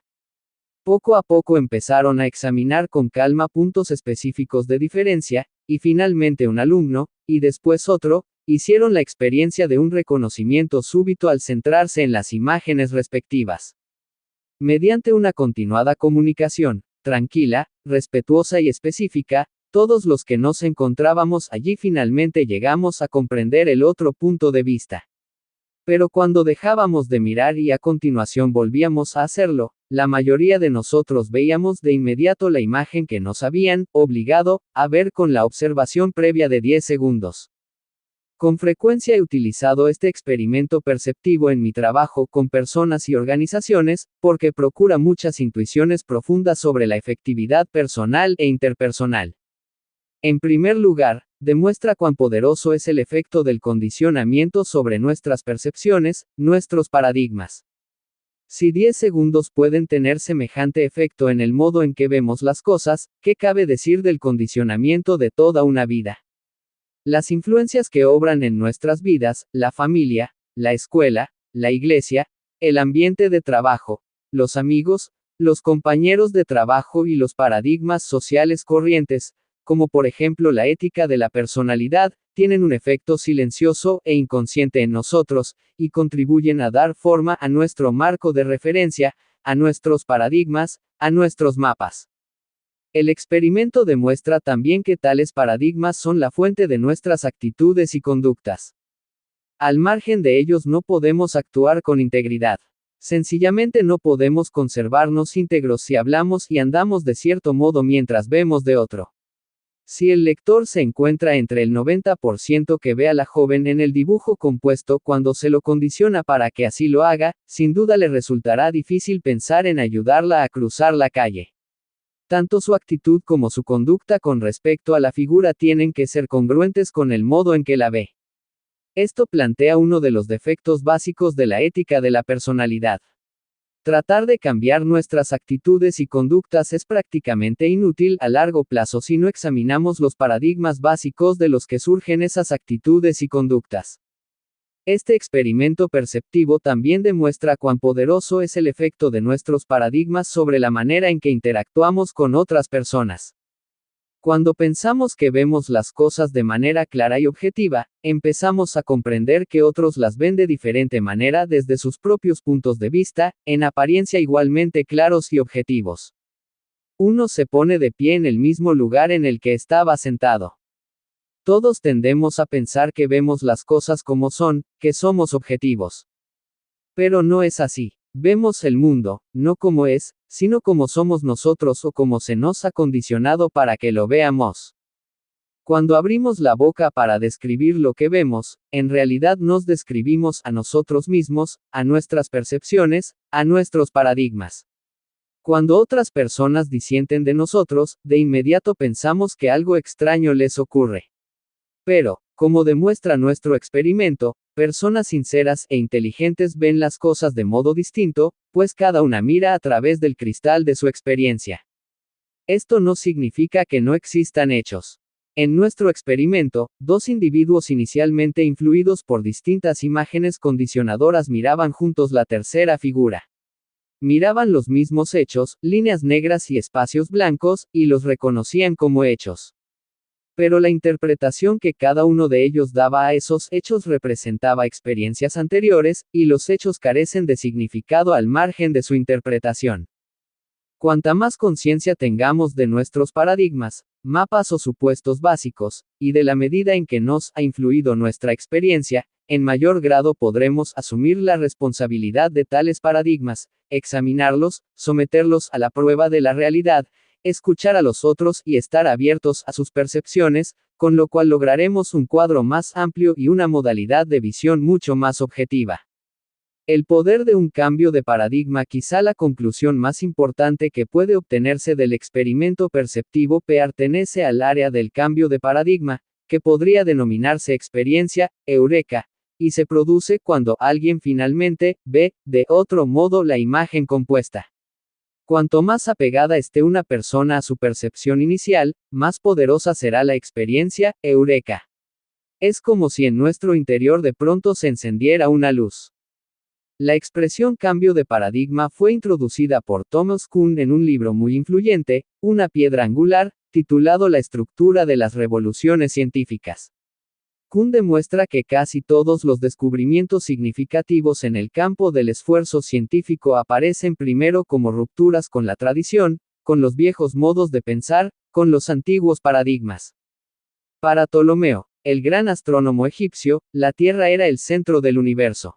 Poco a poco empezaron a examinar con calma puntos específicos de diferencia, y finalmente un alumno, y después otro, hicieron la experiencia de un reconocimiento súbito al centrarse en las imágenes respectivas. Mediante una continuada comunicación, tranquila, respetuosa y específica, todos los que nos encontrábamos allí finalmente llegamos a comprender el otro punto de vista. Pero cuando dejábamos de mirar y a continuación volvíamos a hacerlo, la mayoría de nosotros veíamos de inmediato la imagen que nos habían obligado a ver con la observación previa de 10 segundos. Con frecuencia he utilizado este experimento perceptivo en mi trabajo con personas y organizaciones, porque procura muchas intuiciones profundas sobre la efectividad personal e interpersonal. En primer lugar, demuestra cuán poderoso es el efecto del condicionamiento sobre nuestras percepciones, nuestros paradigmas. Si 10 segundos pueden tener semejante efecto en el modo en que vemos las cosas, ¿qué cabe decir del condicionamiento de toda una vida? Las influencias que obran en nuestras vidas, la familia, la escuela, la iglesia, el ambiente de trabajo, los amigos, los compañeros de trabajo y los paradigmas sociales corrientes, como por ejemplo la ética de la personalidad, tienen un efecto silencioso e inconsciente en nosotros, y contribuyen a dar forma a nuestro marco de referencia, a nuestros paradigmas, a nuestros mapas. El experimento demuestra también que tales paradigmas son la fuente de nuestras actitudes y conductas. Al margen de ellos no podemos actuar con integridad. Sencillamente no podemos conservarnos íntegros si hablamos y andamos de cierto modo mientras vemos de otro. Si el lector se encuentra entre el 90% que ve a la joven en el dibujo compuesto cuando se lo condiciona para que así lo haga, sin duda le resultará difícil pensar en ayudarla a cruzar la calle. Tanto su actitud como su conducta con respecto a la figura tienen que ser congruentes con el modo en que la ve. Esto plantea uno de los defectos básicos de la ética de la personalidad. Tratar de cambiar nuestras actitudes y conductas es prácticamente inútil a largo plazo si no examinamos los paradigmas básicos de los que surgen esas actitudes y conductas. Este experimento perceptivo también demuestra cuán poderoso es el efecto de nuestros paradigmas sobre la manera en que interactuamos con otras personas. Cuando pensamos que vemos las cosas de manera clara y objetiva, empezamos a comprender que otros las ven de diferente manera desde sus propios puntos de vista, en apariencia igualmente claros y objetivos. Uno se pone de pie en el mismo lugar en el que estaba sentado. Todos tendemos a pensar que vemos las cosas como son, que somos objetivos. Pero no es así. Vemos el mundo, no como es, sino como somos nosotros o como se nos ha condicionado para que lo veamos. Cuando abrimos la boca para describir lo que vemos, en realidad nos describimos a nosotros mismos, a nuestras percepciones, a nuestros paradigmas. Cuando otras personas disienten de nosotros, de inmediato pensamos que algo extraño les ocurre. Pero, como demuestra nuestro experimento, personas sinceras e inteligentes ven las cosas de modo distinto, pues cada una mira a través del cristal de su experiencia. Esto no significa que no existan hechos. En nuestro experimento, dos individuos inicialmente influidos por distintas imágenes condicionadoras miraban juntos la tercera figura. Miraban los mismos hechos, líneas negras y espacios blancos, y los reconocían como hechos. Pero la interpretación que cada uno de ellos daba a esos hechos representaba experiencias anteriores, y los hechos carecen de significado al margen de su interpretación. Cuanta más conciencia tengamos de nuestros paradigmas, mapas o supuestos básicos, y de la medida en que nos ha influido nuestra experiencia, en mayor grado podremos asumir la responsabilidad de tales paradigmas, examinarlos, someterlos a la prueba de la realidad, escuchar a los otros y estar abiertos a sus percepciones, con lo cual lograremos un cuadro más amplio y una modalidad de visión mucho más objetiva. El poder de un cambio de paradigma. Quizá la conclusión más importante que puede obtenerse del experimento perceptivo pertenece al área del cambio de paradigma, que podría denominarse experiencia, eureka, y se produce cuando alguien finalmente ve, de otro modo, la imagen compuesta. Cuanto más apegada esté una persona a su percepción inicial, más poderosa será la experiencia, eureka. Es como si en nuestro interior de pronto se encendiera una luz. La expresión cambio de paradigma fue introducida por Thomas Kuhn en un libro muy influyente, Una piedra angular, titulado La estructura de las revoluciones científicas. Kuhn demuestra que casi todos los descubrimientos significativos en el campo del esfuerzo científico aparecen primero como rupturas con la tradición, con los viejos modos de pensar, con los antiguos paradigmas. Para Ptolomeo, el gran astrónomo egipcio, la Tierra era el centro del universo.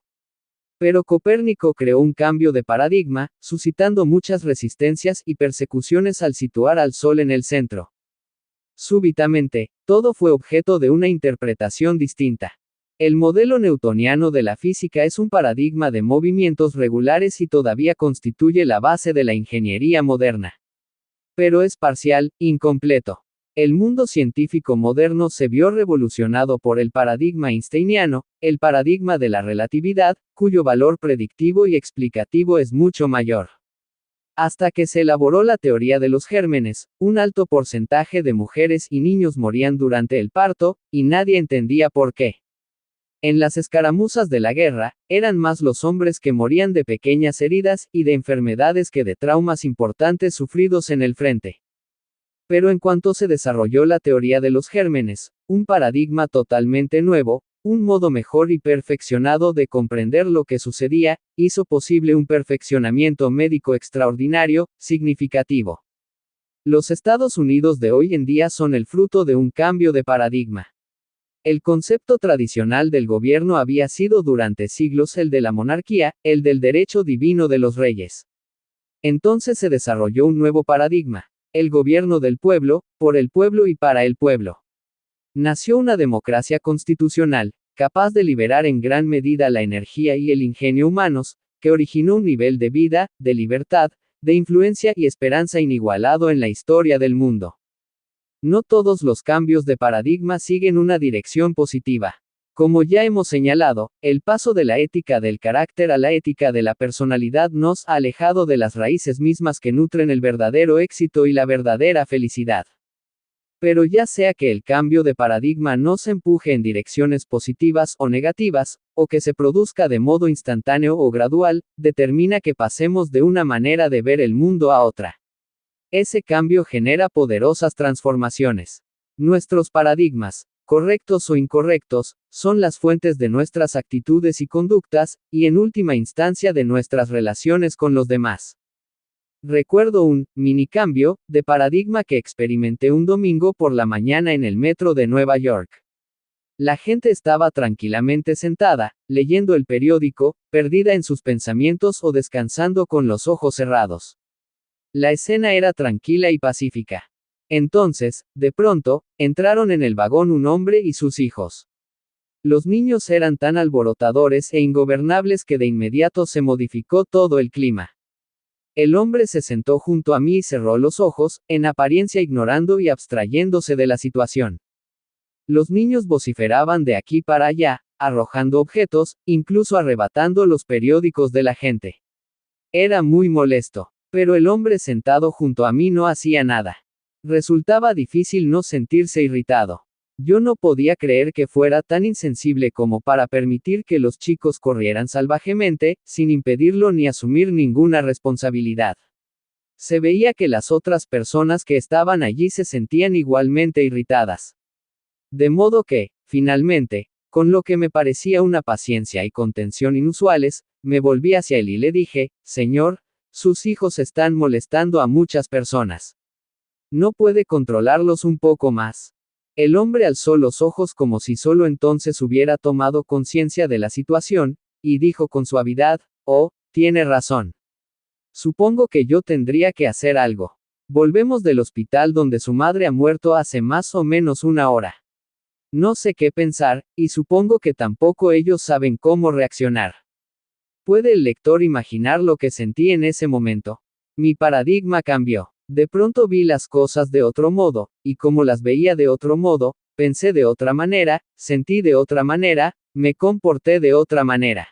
Pero Copérnico creó un cambio de paradigma, suscitando muchas resistencias y persecuciones al situar al Sol en el centro. Súbitamente, todo fue objeto de una interpretación distinta. El modelo newtoniano de la física es un paradigma de movimientos regulares y todavía constituye la base de la ingeniería moderna. Pero es parcial, incompleto. El mundo científico moderno se vio revolucionado por el paradigma einsteiniano, el paradigma de la relatividad, cuyo valor predictivo y explicativo es mucho mayor. Hasta que se elaboró la teoría de los gérmenes, un alto porcentaje de mujeres y niños morían durante el parto, y nadie entendía por qué. En las escaramuzas de la guerra, eran más los hombres que morían de pequeñas heridas y de enfermedades que de traumas importantes sufridos en el frente. Pero en cuanto se desarrolló la teoría de los gérmenes, un paradigma totalmente nuevo, un modo mejor y perfeccionado de comprender lo que sucedía, hizo posible un perfeccionamiento médico extraordinario, significativo. Los Estados Unidos de hoy en día son el fruto de un cambio de paradigma. El concepto tradicional del gobierno había sido durante siglos el de la monarquía, el del derecho divino de los reyes. Entonces se desarrolló un nuevo paradigma, el gobierno del pueblo, por el pueblo y para el pueblo. Nació una democracia constitucional, capaz de liberar en gran medida la energía y el ingenio humanos, que originó un nivel de vida, de libertad, de influencia y esperanza inigualado en la historia del mundo. No todos los cambios de paradigma siguen una dirección positiva. Como ya hemos señalado, el paso de la ética del carácter a la ética de la personalidad nos ha alejado de las raíces mismas que nutren el verdadero éxito y la verdadera felicidad. Pero ya sea que el cambio de paradigma nos empuje en direcciones positivas o negativas, o que se produzca de modo instantáneo o gradual, determina que pasemos de una manera de ver el mundo a otra. Ese cambio genera poderosas transformaciones. Nuestros paradigmas, correctos o incorrectos, son las fuentes de nuestras actitudes y conductas, y en última instancia de nuestras relaciones con los demás. Recuerdo un mini cambio de paradigma que experimenté un domingo por la mañana en el metro de Nueva York. La gente estaba tranquilamente sentada, leyendo el periódico, perdida en sus pensamientos o descansando con los ojos cerrados. La escena era tranquila y pacífica. Entonces, de pronto, entraron en el vagón un hombre y sus hijos. Los niños eran tan alborotadores e ingobernables que de inmediato se modificó todo el clima. El hombre se sentó junto a mí y cerró los ojos, en apariencia ignorando y abstrayéndose de la situación. Los niños vociferaban de aquí para allá, arrojando objetos, incluso arrebatando los periódicos de la gente. Era muy molesto. Pero el hombre sentado junto a mí no hacía nada. Resultaba difícil no sentirse irritado. Yo no podía creer que fuera tan insensible como para permitir que los chicos corrieran salvajemente, sin impedirlo ni asumir ninguna responsabilidad. Se veía que las otras personas que estaban allí se sentían igualmente irritadas. De modo que, finalmente, con lo que me parecía una paciencia y contención inusuales, me volví hacia él y le dije, Señor, sus hijos están molestando a muchas personas. ¿No puede controlarlos un poco más? El hombre alzó los ojos como si solo entonces hubiera tomado conciencia de la situación, y dijo con suavidad, oh, tiene razón. Supongo que yo tendría que hacer algo. Volvemos del hospital donde su madre ha muerto hace más o menos una hora. No sé qué pensar, y supongo que tampoco ellos saben cómo reaccionar. ¿Puede el lector imaginar lo que sentí en ese momento? Mi paradigma cambió. De pronto vi las cosas de otro modo, y como las veía de otro modo, pensé de otra manera, sentí de otra manera, me comporté de otra manera.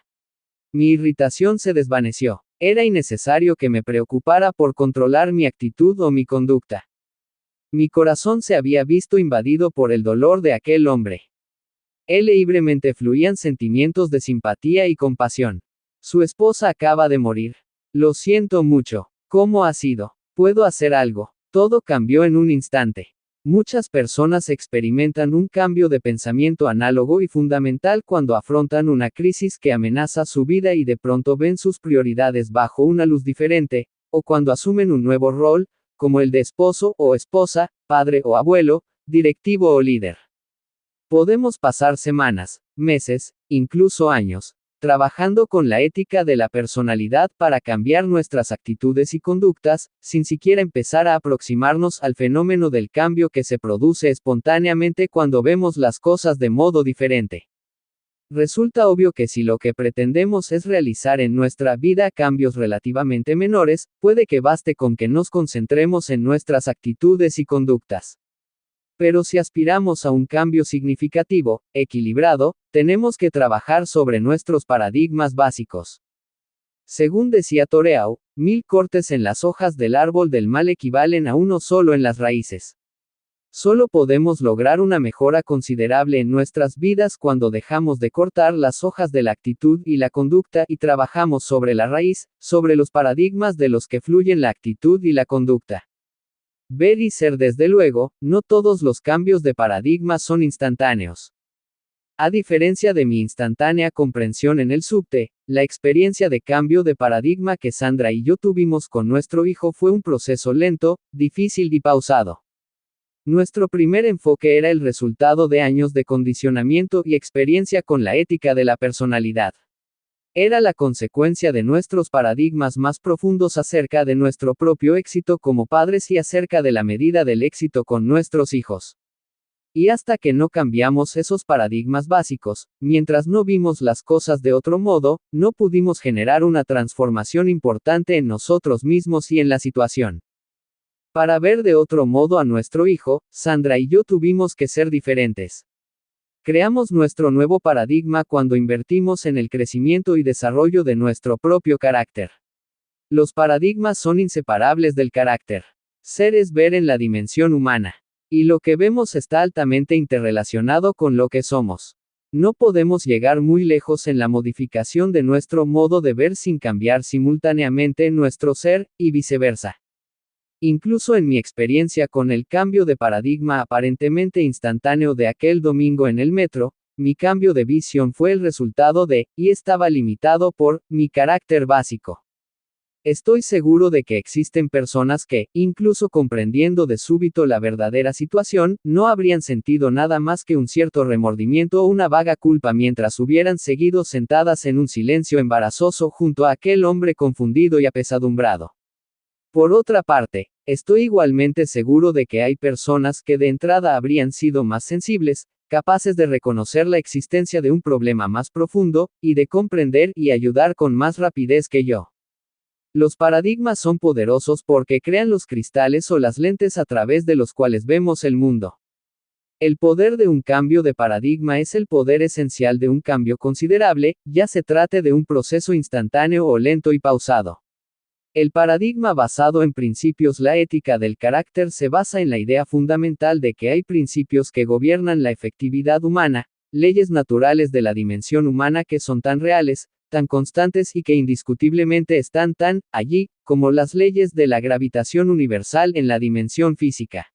Mi irritación se desvaneció. Era innecesario que me preocupara por controlar mi actitud o mi conducta. Mi corazón se había visto invadido por el dolor de aquel hombre. Libremente fluían sentimientos de simpatía y compasión. Su esposa acaba de morir. Lo siento mucho. ¿Cómo ha sido? ¿Puedo hacer algo? Todo cambió en un instante. Muchas personas experimentan un cambio de pensamiento análogo y fundamental cuando afrontan una crisis que amenaza su vida y de pronto ven sus prioridades bajo una luz diferente, o cuando asumen un nuevo rol, como el de esposo o esposa, padre o abuelo, directivo o líder. Podemos pasar semanas, meses, incluso años, trabajando con la ética de la personalidad para cambiar nuestras actitudes y conductas, sin siquiera empezar a aproximarnos al fenómeno del cambio que se produce espontáneamente cuando vemos las cosas de modo diferente. Resulta obvio que si lo que pretendemos es realizar en nuestra vida cambios relativamente menores, puede que baste con que nos concentremos en nuestras actitudes y conductas. Pero si aspiramos a un cambio significativo, equilibrado, tenemos que trabajar sobre nuestros paradigmas básicos. Según decía Thoreau, 1000 cortes en las hojas del árbol del mal equivalen a uno solo en las raíces. Solo podemos lograr una mejora considerable en nuestras vidas cuando dejamos de cortar las hojas de la actitud y la conducta y trabajamos sobre la raíz, sobre los paradigmas de los que fluyen la actitud y la conducta. Ver y ser desde luego, no todos los cambios de paradigma son instantáneos. A diferencia de mi instantánea comprensión en el subte, la experiencia de cambio de paradigma que Sandra y yo tuvimos con nuestro hijo fue un proceso lento, difícil y pausado. Nuestro primer enfoque era el resultado de años de condicionamiento y experiencia con la ética de la personalidad. Era la consecuencia de nuestros paradigmas más profundos acerca de nuestro propio éxito como padres y acerca de la medida del éxito con nuestros hijos. Y hasta que no cambiamos esos paradigmas básicos, mientras no vimos las cosas de otro modo, no pudimos generar una transformación importante en nosotros mismos y en la situación. Para ver de otro modo a nuestro hijo, Sandra y yo tuvimos que ser diferentes. Creamos nuestro nuevo paradigma cuando invertimos en el crecimiento y desarrollo de nuestro propio carácter. Los paradigmas son inseparables del carácter. Ser es ver en la dimensión humana. Y lo que vemos está altamente interrelacionado con lo que somos. No podemos llegar muy lejos en la modificación de nuestro modo de ver sin cambiar simultáneamente nuestro ser, y viceversa. Incluso en mi experiencia con el cambio de paradigma aparentemente instantáneo de aquel domingo en el metro, mi cambio de visión fue el resultado de, y estaba limitado por, mi carácter básico. Estoy seguro de que existen personas que, incluso comprendiendo de súbito la verdadera situación, no habrían sentido nada más que un cierto remordimiento o una vaga culpa mientras hubieran seguido sentadas en un silencio embarazoso junto a aquel hombre confundido y apesadumbrado. Por otra parte, estoy igualmente seguro de que hay personas que de entrada habrían sido más sensibles, capaces de reconocer la existencia de un problema más profundo, y de comprender y ayudar con más rapidez que yo. Los paradigmas son poderosos porque crean los cristales o las lentes a través de los cuales vemos el mundo. El poder de un cambio de paradigma es el poder esencial de un cambio considerable, ya se trate de un proceso instantáneo o lento y pausado. El paradigma basado en principios. La ética del carácter se basa en la idea fundamental de que hay principios que gobiernan la efectividad humana, leyes naturales de la dimensión humana que son tan reales, tan constantes y que indiscutiblemente están tan allí, como las leyes de la gravitación universal en la dimensión física.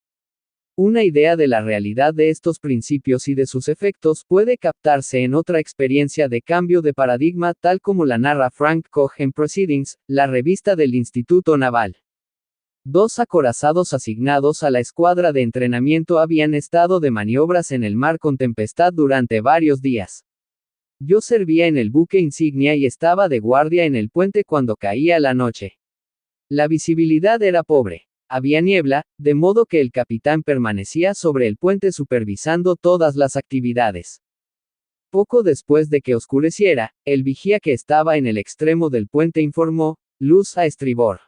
Una idea de la realidad de estos principios y de sus efectos puede captarse en otra experiencia de cambio de paradigma tal como la narra Frank Koch en Proceedings, la revista del Instituto Naval. 2 acorazados asignados a la escuadra de entrenamiento habían estado de maniobras en el mar con tempestad durante varios días. Yo servía en el buque insignia y estaba de guardia en el puente cuando caía la noche. La visibilidad era pobre. Había niebla, de modo que el capitán permanecía sobre el puente supervisando todas las actividades. Poco después de que oscureciera, el vigía que estaba en el extremo del puente informó: luz a estribor.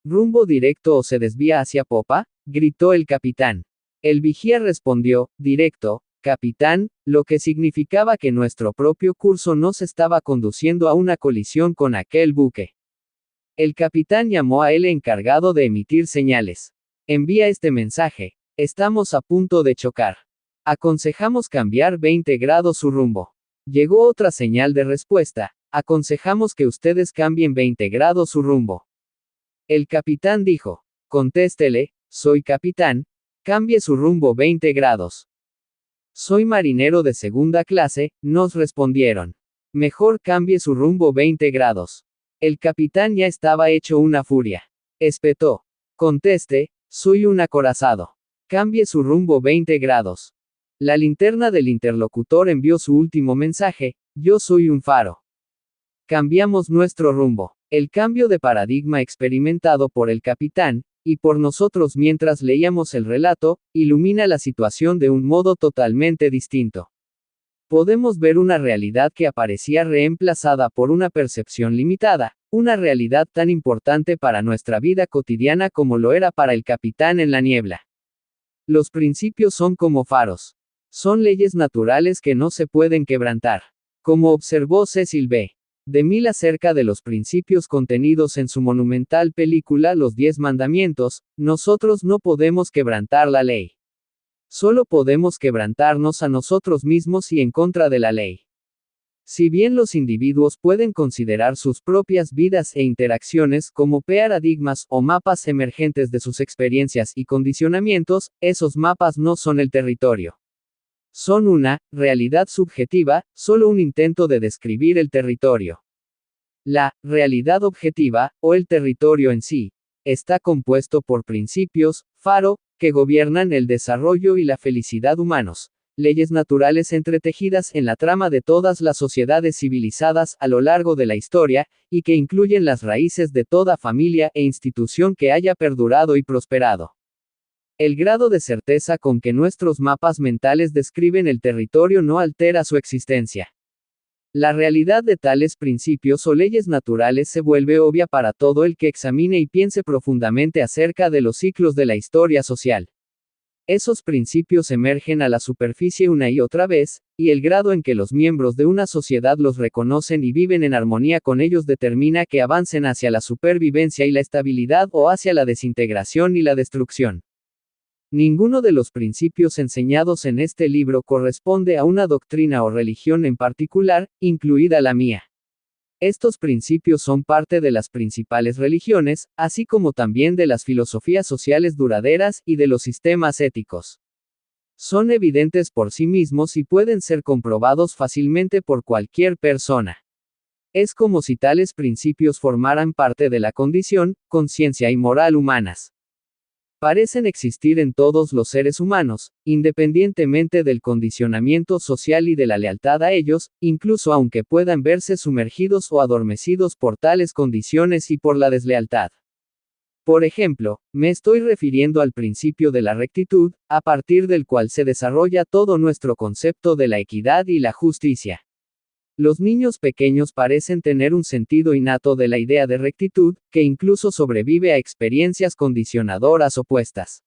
¿Rumbo directo o se desvía hacia popa?, gritó el capitán. El vigía respondió: directo, capitán, lo que significaba que nuestro propio curso nos estaba conduciendo a una colisión con aquel buque. El capitán llamó al encargado de emitir señales. Envía este mensaje: estamos a punto de chocar. Aconsejamos cambiar 20 grados su rumbo. Llegó otra señal de respuesta: aconsejamos que ustedes cambien 20 grados su rumbo. El capitán dijo: contéstele, soy capitán, cambie su rumbo 20 grados. Soy marinero de segunda clase, nos respondieron. Mejor cambie su rumbo 20 grados. El capitán ya estaba hecho una furia. Espetó: conteste, soy un acorazado. Cambie su rumbo 20 grados. La linterna del interlocutor envió su último mensaje: yo soy un faro. Cambiamos nuestro rumbo. El cambio de paradigma experimentado por el capitán, y por nosotros mientras leíamos el relato, ilumina la situación de un modo totalmente distinto. Podemos ver una realidad que aparecía reemplazada por una percepción limitada, una realidad tan importante para nuestra vida cotidiana como lo era para el capitán en la niebla. Los principios son como faros. Son leyes naturales que no se pueden quebrantar. Como observó Cecil B. DeMille acerca de los principios contenidos en su monumental película Los 10 Mandamientos, nosotros no podemos quebrantar la ley. Solo podemos quebrantarnos a nosotros mismos y en contra de la ley. Si bien los individuos pueden considerar sus propias vidas e interacciones como paradigmas o mapas emergentes de sus experiencias y condicionamientos, esos mapas no son el territorio. Son una realidad subjetiva, solo un intento de describir el territorio. La realidad objetiva, o el territorio en sí, está compuesto por principios, faro, que gobiernan el desarrollo y la felicidad humanos, leyes naturales entretejidas en la trama de todas las sociedades civilizadas a lo largo de la historia, y que incluyen las raíces de toda familia e institución que haya perdurado y prosperado. El grado de certeza con que nuestros mapas mentales describen el territorio no altera su existencia. La realidad de tales principios o leyes naturales se vuelve obvia para todo el que examine y piense profundamente acerca de los ciclos de la historia social. Esos principios emergen a la superficie una y otra vez, y el grado en que los miembros de una sociedad los reconocen y viven en armonía con ellos determina que avancen hacia la supervivencia y la estabilidad o hacia la desintegración y la destrucción. Ninguno de los principios enseñados en este libro corresponde a una doctrina o religión en particular, incluida la mía. Estos principios son parte de las principales religiones, así como también de las filosofías sociales duraderas y de los sistemas éticos. Son evidentes por sí mismos y pueden ser comprobados fácilmente por cualquier persona. Es como si tales principios formaran parte de la condición, conciencia y moral humanas. Parecen existir en todos los seres humanos, independientemente del condicionamiento social y de la lealtad a ellos, incluso aunque puedan verse sumergidos o adormecidos por tales condiciones y por la deslealtad. Por ejemplo, me estoy refiriendo al principio de la rectitud, a partir del cual se desarrolla todo nuestro concepto de la equidad y la justicia. Los niños pequeños parecen tener un sentido innato de la idea de rectitud, que incluso sobrevive a experiencias condicionadoras opuestas.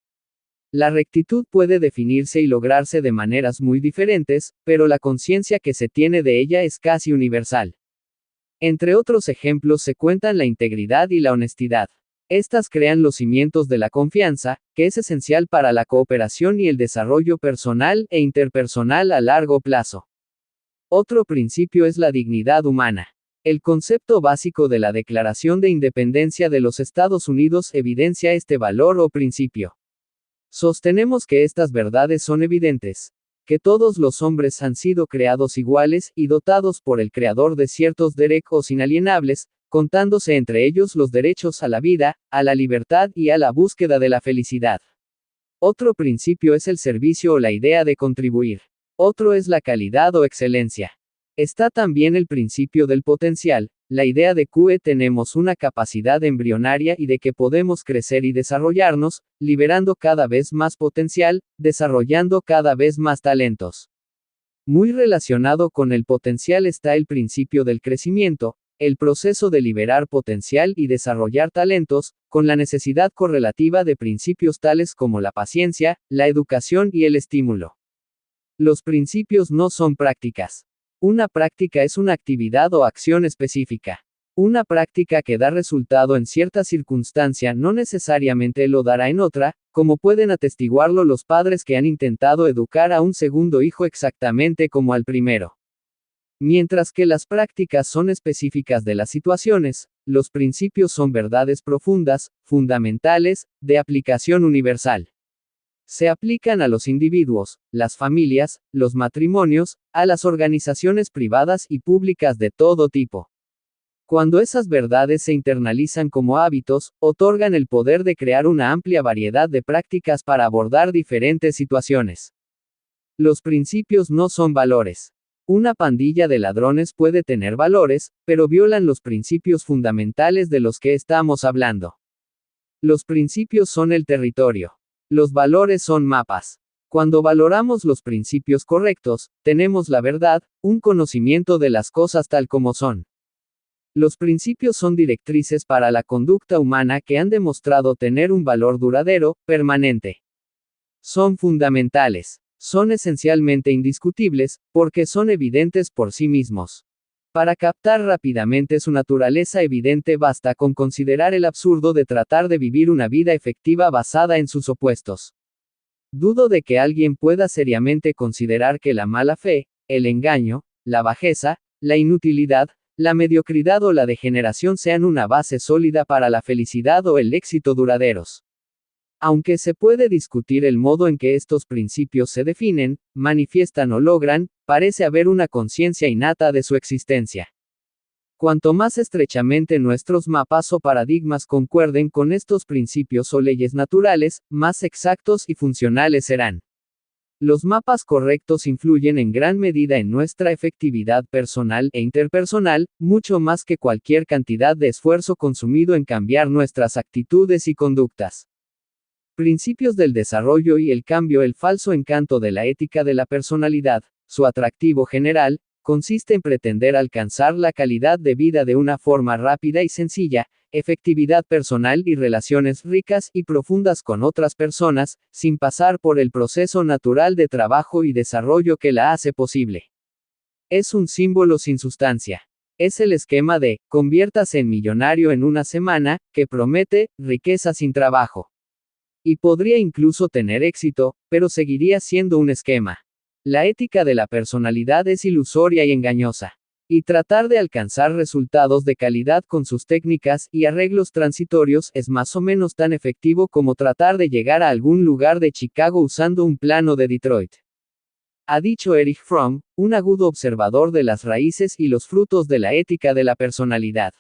La rectitud puede definirse y lograrse de maneras muy diferentes, pero la conciencia que se tiene de ella es casi universal. Entre otros ejemplos se cuentan la integridad y la honestidad. Estas crean los cimientos de la confianza, que es esencial para la cooperación y el desarrollo personal e interpersonal a largo plazo. Otro principio es la dignidad humana. El concepto básico de la Declaración de Independencia de los Estados Unidos evidencia este valor o principio. Sostenemos que estas verdades son evidentes, que todos los hombres han sido creados iguales y dotados por el Creador de ciertos derechos inalienables, contándose entre ellos los derechos a la vida, a la libertad y a la búsqueda de la felicidad. Otro principio es el servicio o la idea de contribuir. Otro es la calidad o excelencia. Está también el principio del potencial, la idea de que tenemos una capacidad embrionaria y de que podemos crecer y desarrollarnos, liberando cada vez más potencial, desarrollando cada vez más talentos. Muy relacionado con el potencial está el principio del crecimiento, el proceso de liberar potencial y desarrollar talentos, con la necesidad correlativa de principios tales como la paciencia, la educación y el estímulo. Los principios no son prácticas. Una práctica es una actividad o acción específica. Una práctica que da resultado en cierta circunstancia no necesariamente lo dará en otra, como pueden atestiguarlo los padres que han intentado educar a un segundo hijo exactamente como al primero. Mientras que las prácticas son específicas de las situaciones, los principios son verdades profundas, fundamentales, de aplicación universal. Se aplican a los individuos, las familias, los matrimonios, a las organizaciones privadas y públicas de todo tipo. Cuando esas verdades se internalizan como hábitos, otorgan el poder de crear una amplia variedad de prácticas para abordar diferentes situaciones. Los principios no son valores. Una pandilla de ladrones puede tener valores, pero violan los principios fundamentales de los que estamos hablando. Los principios son el territorio. Los valores son mapas. Cuando valoramos los principios correctos, tenemos la verdad, un conocimiento de las cosas tal como son. Los principios son directrices para la conducta humana que han demostrado tener un valor duradero, permanente. Son fundamentales. Son esencialmente indiscutibles, porque son evidentes por sí mismos. Para captar rápidamente su naturaleza evidente basta con considerar el absurdo de tratar de vivir una vida efectiva basada en sus opuestos. Dudo de que alguien pueda seriamente considerar que la mala fe, el engaño, la bajeza, la inutilidad, la mediocridad o la degeneración sean una base sólida para la felicidad o el éxito duraderos. Aunque se puede discutir el modo en que estos principios se definen, manifiestan o logran, parece haber una conciencia innata de su existencia. Cuanto más estrechamente nuestros mapas o paradigmas concuerden con estos principios o leyes naturales, más exactos y funcionales serán. Los mapas correctos influyen en gran medida en nuestra efectividad personal e interpersonal, mucho más que cualquier cantidad de esfuerzo consumido en cambiar nuestras actitudes y conductas. Principios del desarrollo y el cambio. El falso encanto de la ética de la personalidad, su atractivo general, consiste en pretender alcanzar la calidad de vida de una forma rápida y sencilla, efectividad personal y relaciones ricas y profundas con otras personas, sin pasar por el proceso natural de trabajo y desarrollo que la hace posible. Es un símbolo sin sustancia. Es el esquema de, conviértase en millonario en una semana, que promete, riqueza sin trabajo. Y podría incluso tener éxito, pero seguiría siendo un esquema. La ética de la personalidad es ilusoria y engañosa. Y tratar de alcanzar resultados de calidad con sus técnicas y arreglos transitorios es más o menos tan efectivo como tratar de llegar a algún lugar de Chicago usando un plano de Detroit. Ha dicho Erich Fromm, un agudo observador de las raíces y los frutos de la ética de la personalidad.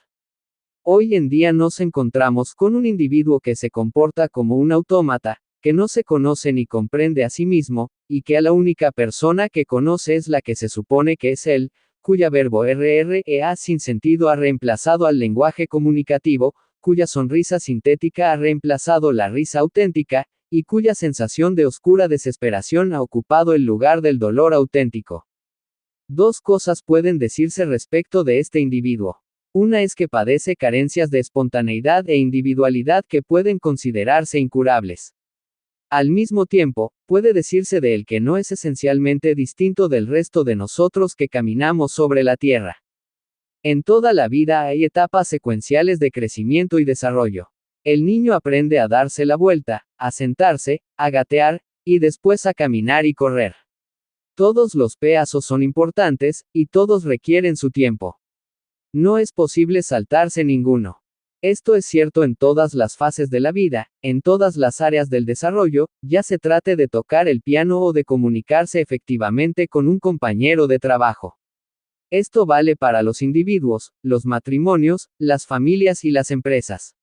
Hoy en día nos encontramos con un individuo que se comporta como un autómata, que no se conoce ni comprende a sí mismo, y que a la única persona que conoce es la que se supone que es él, cuya verbo RREA sin sentido ha reemplazado al lenguaje comunicativo, cuya sonrisa sintética ha reemplazado la risa auténtica, y cuya sensación de oscura desesperación ha ocupado el lugar del dolor auténtico. Dos cosas pueden decirse respecto de este individuo. Una es que padece carencias de espontaneidad e individualidad que pueden considerarse incurables. Al mismo tiempo, puede decirse de él que no es esencialmente distinto del resto de nosotros que caminamos sobre la tierra. En toda la vida hay etapas secuenciales de crecimiento y desarrollo. El niño aprende a darse la vuelta, a sentarse, a gatear, y después a caminar y correr. Todos los pasos son importantes, y todos requieren su tiempo. No es posible saltarse ninguno. Esto es cierto en todas las fases de la vida, en todas las áreas del desarrollo, ya se trate de tocar el piano o de comunicarse efectivamente con un compañero de trabajo. Esto vale para los individuos, los matrimonios, las familias y las empresas.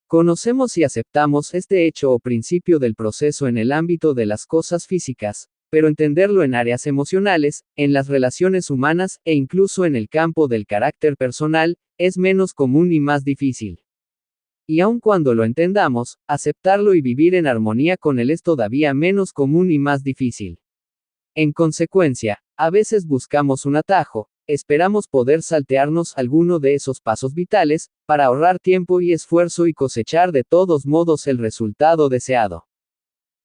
Conocemos y aceptamos este hecho o principio del proceso en el ámbito de las cosas físicas, pero entenderlo en áreas emocionales, en las relaciones humanas, e incluso en el campo del carácter personal, es menos común y más difícil. Y aun cuando lo entendamos, aceptarlo y vivir en armonía con él es todavía menos común y más difícil. En consecuencia, a veces buscamos un atajo, esperamos poder saltearnos alguno de esos pasos vitales, para ahorrar tiempo y esfuerzo y cosechar de todos modos el resultado deseado.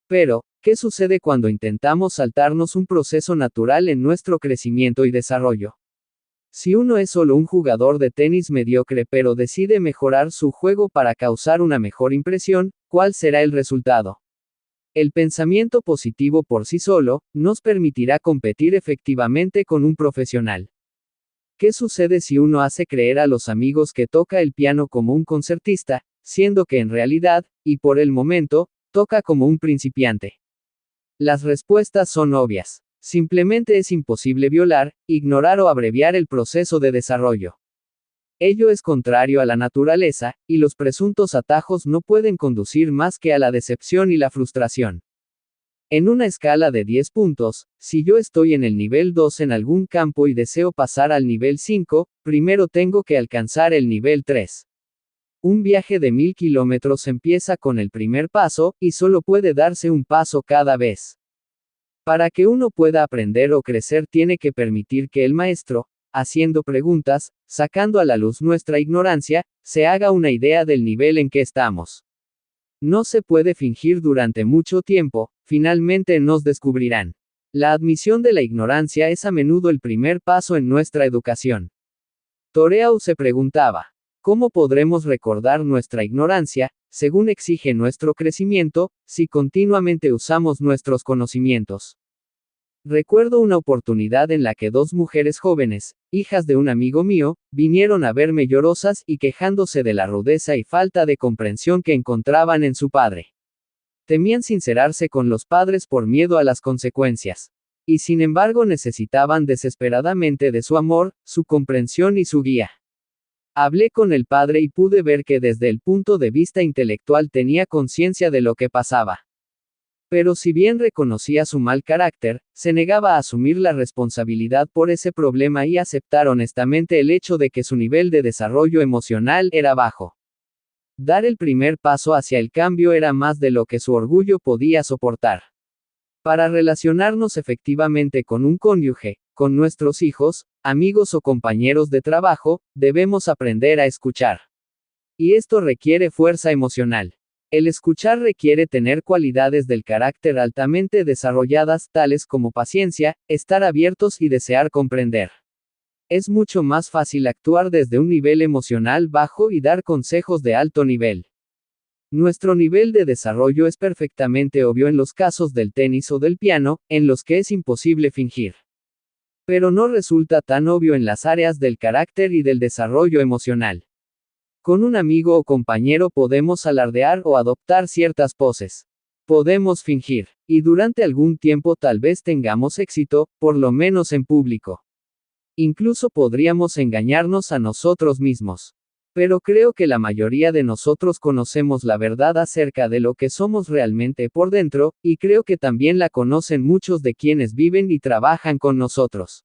Pero, ¿qué sucede cuando intentamos saltarnos un proceso natural en nuestro crecimiento y desarrollo? Si uno es solo un jugador de tenis mediocre pero decide mejorar su juego para causar una mejor impresión, ¿cuál será el resultado? El pensamiento positivo por sí solo, nos permitirá competir efectivamente con un profesional. ¿Qué sucede si uno hace creer a los amigos que toca el piano como un concertista, siendo que en realidad, y por el momento, toca como un principiante? Las respuestas son obvias. Simplemente es imposible violar, ignorar o abreviar el proceso de desarrollo. Ello es contrario a la naturaleza, y los presuntos atajos no pueden conducir más que a la decepción y la frustración. En una escala de 10 puntos, si yo estoy en el nivel 2 en algún campo y deseo pasar al nivel 5, primero tengo que alcanzar el nivel 3. Un viaje de 1000 kilómetros empieza con el primer paso, y solo puede darse un paso cada vez. Para que uno pueda aprender o crecer tiene que permitir que el maestro, haciendo preguntas, sacando a la luz nuestra ignorancia, se haga una idea del nivel en que estamos. No se puede fingir durante mucho tiempo, finalmente nos descubrirán. La admisión de la ignorancia es a menudo el primer paso en nuestra educación. Thoreau se preguntaba, ¿cómo podremos recordar nuestra ignorancia, según exige nuestro crecimiento, si continuamente usamos nuestros conocimientos? Recuerdo una oportunidad en la que dos mujeres jóvenes, hijas de un amigo mío, vinieron a verme llorosas y quejándose de la rudeza y falta de comprensión que encontraban en su padre. Temían sincerarse con los padres por miedo a las consecuencias. Y sin embargo necesitaban desesperadamente de su amor, su comprensión y su guía. Hablé con el padre y pude ver que desde el punto de vista intelectual tenía conciencia de lo que pasaba. Pero si bien reconocía su mal carácter, se negaba a asumir la responsabilidad por ese problema y aceptar honestamente el hecho de que su nivel de desarrollo emocional era bajo. Dar el primer paso hacia el cambio era más de lo que su orgullo podía soportar. Para relacionarnos efectivamente con un cónyuge, con nuestros hijos, amigos o compañeros de trabajo, debemos aprender a escuchar. Y esto requiere fuerza emocional. El escuchar requiere tener cualidades del carácter altamente desarrolladas, tales como paciencia, estar abiertos y desear comprender. Es mucho más fácil actuar desde un nivel emocional bajo y dar consejos de alto nivel. Nuestro nivel de desarrollo es perfectamente obvio en los casos del tenis o del piano, en los que es imposible fingir. Pero no resulta tan obvio en las áreas del carácter y del desarrollo emocional. Con un amigo o compañero podemos alardear o adoptar ciertas poses. Podemos fingir, y durante algún tiempo tal vez tengamos éxito, por lo menos en público. Incluso podríamos engañarnos a nosotros mismos. Pero creo que la mayoría de nosotros conocemos la verdad acerca de lo que somos realmente por dentro, y creo que también la conocen muchos de quienes viven y trabajan con nosotros.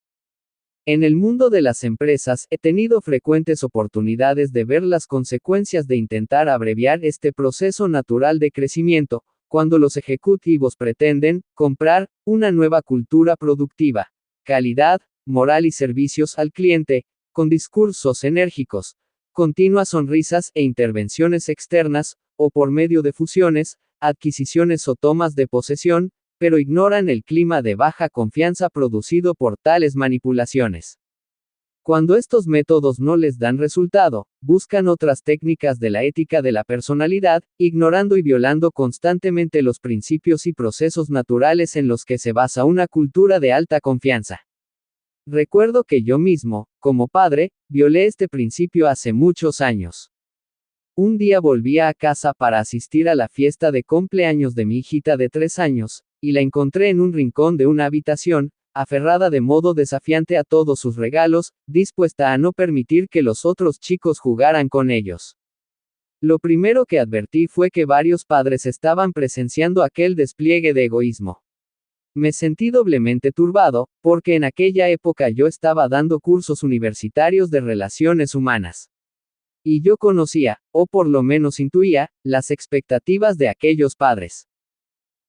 En el mundo de las empresas, he tenido frecuentes oportunidades de ver las consecuencias de intentar abreviar este proceso natural de crecimiento, cuando los ejecutivos pretenden comprar una nueva cultura productiva, calidad, moral y servicios al cliente, con discursos enérgicos, continuas sonrisas e intervenciones externas, o por medio de fusiones, adquisiciones o tomas de posesión, pero ignoran el clima de baja confianza producido por tales manipulaciones. Cuando estos métodos no les dan resultado, buscan otras técnicas de la ética de la personalidad, ignorando y violando constantemente los principios y procesos naturales en los que se basa una cultura de alta confianza. Recuerdo que yo mismo, como padre, violé este principio hace muchos años. Un día volvía a casa para asistir a la fiesta de cumpleaños de mi hijita de 3 años, y la encontré en un rincón de una habitación, aferrada de modo desafiante a todos sus regalos, dispuesta a no permitir que los otros chicos jugaran con ellos. Lo primero que advertí fue que varios padres estaban presenciando aquel despliegue de egoísmo. Me sentí doblemente turbado, porque en aquella época yo estaba dando cursos universitarios de relaciones humanas. Y yo conocía, o por lo menos intuía, las expectativas de aquellos padres.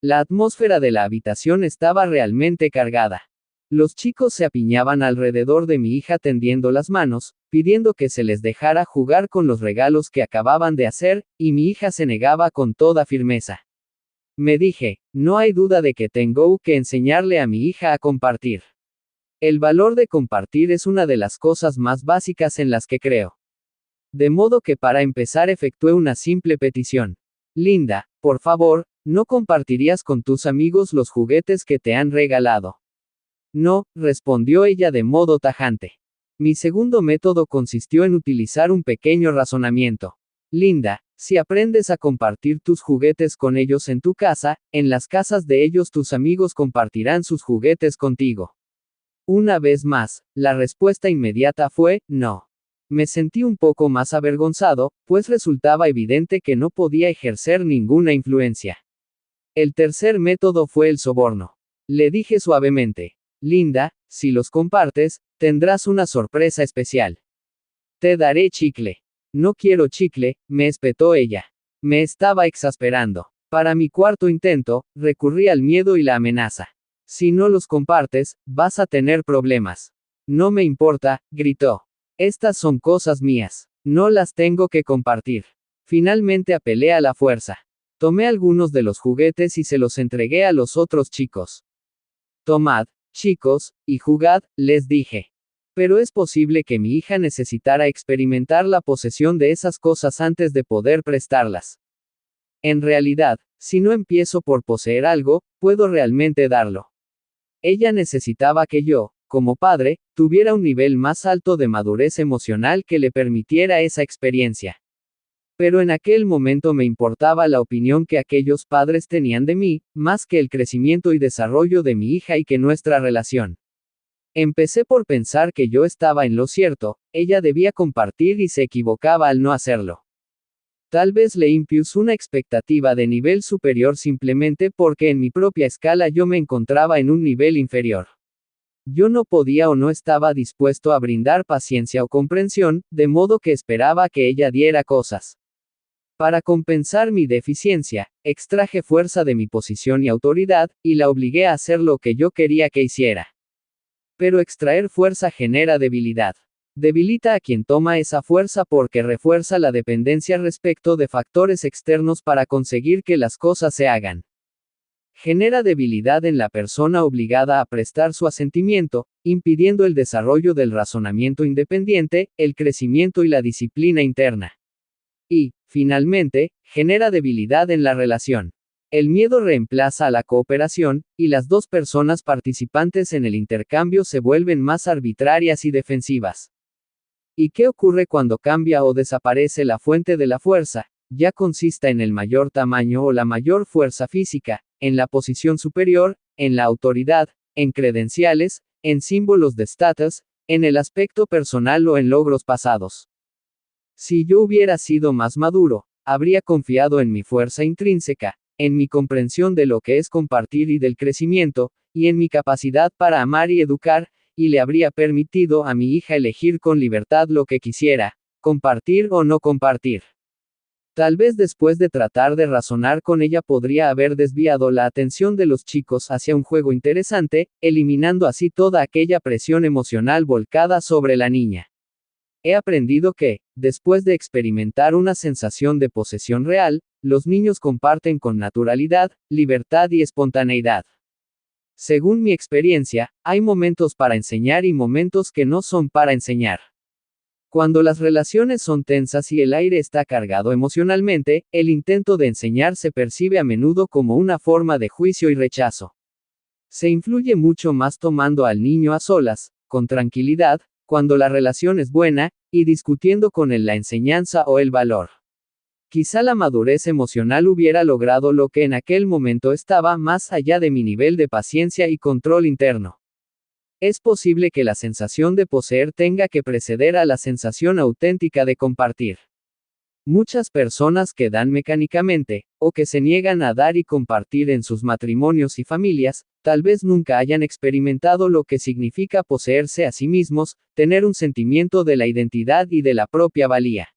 La atmósfera de la habitación estaba realmente cargada. Los chicos se apiñaban alrededor de mi hija tendiendo las manos, pidiendo que se les dejara jugar con los regalos que acababan de hacer, y mi hija se negaba con toda firmeza. Me dije, no hay duda de que tengo que enseñarle a mi hija a compartir. El valor de compartir es una de las cosas más básicas en las que creo. De modo que para empezar efectué una simple petición. Linda, por favor, ¿no compartirías con tus amigos los juguetes que te han regalado? No, respondió ella de modo tajante. Mi segundo método consistió en utilizar un pequeño razonamiento. Linda, si aprendes a compartir tus juguetes con ellos en tu casa, en las casas de ellos tus amigos compartirán sus juguetes contigo. Una vez más, la respuesta inmediata fue, no. Me sentí un poco más avergonzado, pues resultaba evidente que no podía ejercer ninguna influencia. El tercer método fue el soborno. Le dije suavemente, Linda, si los compartes, tendrás una sorpresa especial. Te daré chicle. No quiero chicle, me espetó ella. Me estaba exasperando. Para mi cuarto intento, recurrí al miedo y la amenaza. Si no los compartes, vas a tener problemas. No me importa, gritó. Estas son cosas mías. No las tengo que compartir. Finalmente apelé a la fuerza. Tomé algunos de los juguetes y se los entregué a los otros chicos. Tomad, chicos, y jugad, les dije. Pero es posible que mi hija necesitara experimentar la posesión de esas cosas antes de poder prestarlas. En realidad, si no empiezo por poseer algo, puedo realmente darlo. Ella necesitaba que yo, como padre, tuviera un nivel más alto de madurez emocional que le permitiera esa experiencia. Pero en aquel momento me importaba la opinión que aquellos padres tenían de mí, más que el crecimiento y desarrollo de mi hija y que nuestra relación. Empecé por pensar que yo estaba en lo cierto, ella debía compartir y se equivocaba al no hacerlo. Tal vez le impuse una expectativa de nivel superior simplemente porque en mi propia escala yo me encontraba en un nivel inferior. Yo no podía o no estaba dispuesto a brindar paciencia o comprensión, de modo que esperaba que ella diera cosas. Para compensar mi deficiencia, extraje fuerza de mi posición y autoridad, y la obligué a hacer lo que yo quería que hiciera. Pero extraer fuerza genera debilidad. Debilita a quien toma esa fuerza porque refuerza la dependencia respecto de factores externos para conseguir que las cosas se hagan. Genera debilidad en la persona obligada a prestar su asentimiento, impidiendo el desarrollo del razonamiento independiente, el crecimiento y la disciplina interna. Y, finalmente, genera debilidad en la relación. El miedo reemplaza a la cooperación, y las dos personas participantes en el intercambio se vuelven más arbitrarias y defensivas. ¿Y qué ocurre cuando cambia o desaparece la fuente de la fuerza, ya consista en el mayor tamaño o la mayor fuerza física, en la posición superior, en la autoridad, en credenciales, en símbolos de estatus, en el aspecto personal o en logros pasados? Si yo hubiera sido más maduro, habría confiado en mi fuerza intrínseca, en mi comprensión de lo que es compartir y del crecimiento, y en mi capacidad para amar y educar, y le habría permitido a mi hija elegir con libertad lo que quisiera, compartir o no compartir. Tal vez después de tratar de razonar con ella podría haber desviado la atención de los chicos hacia un juego interesante, eliminando así toda aquella presión emocional volcada sobre la niña. He aprendido que, después de experimentar una sensación de posesión real, los niños comparten con naturalidad, libertad y espontaneidad. Según mi experiencia, hay momentos para enseñar y momentos que no son para enseñar. Cuando las relaciones son tensas y el aire está cargado emocionalmente, el intento de enseñar se percibe a menudo como una forma de juicio y rechazo. Se influye mucho más tomando al niño a solas, con tranquilidad, cuando la relación es buena, y discutiendo con él la enseñanza o el valor. Quizá la madurez emocional hubiera logrado lo que en aquel momento estaba más allá de mi nivel de paciencia y control interno. Es posible que la sensación de poseer tenga que preceder a la sensación auténtica de compartir. Muchas personas que dan mecánicamente, o que se niegan a dar y compartir en sus matrimonios y familias, tal vez nunca hayan experimentado lo que significa poseerse a sí mismos, tener un sentimiento de la identidad y de la propia valía.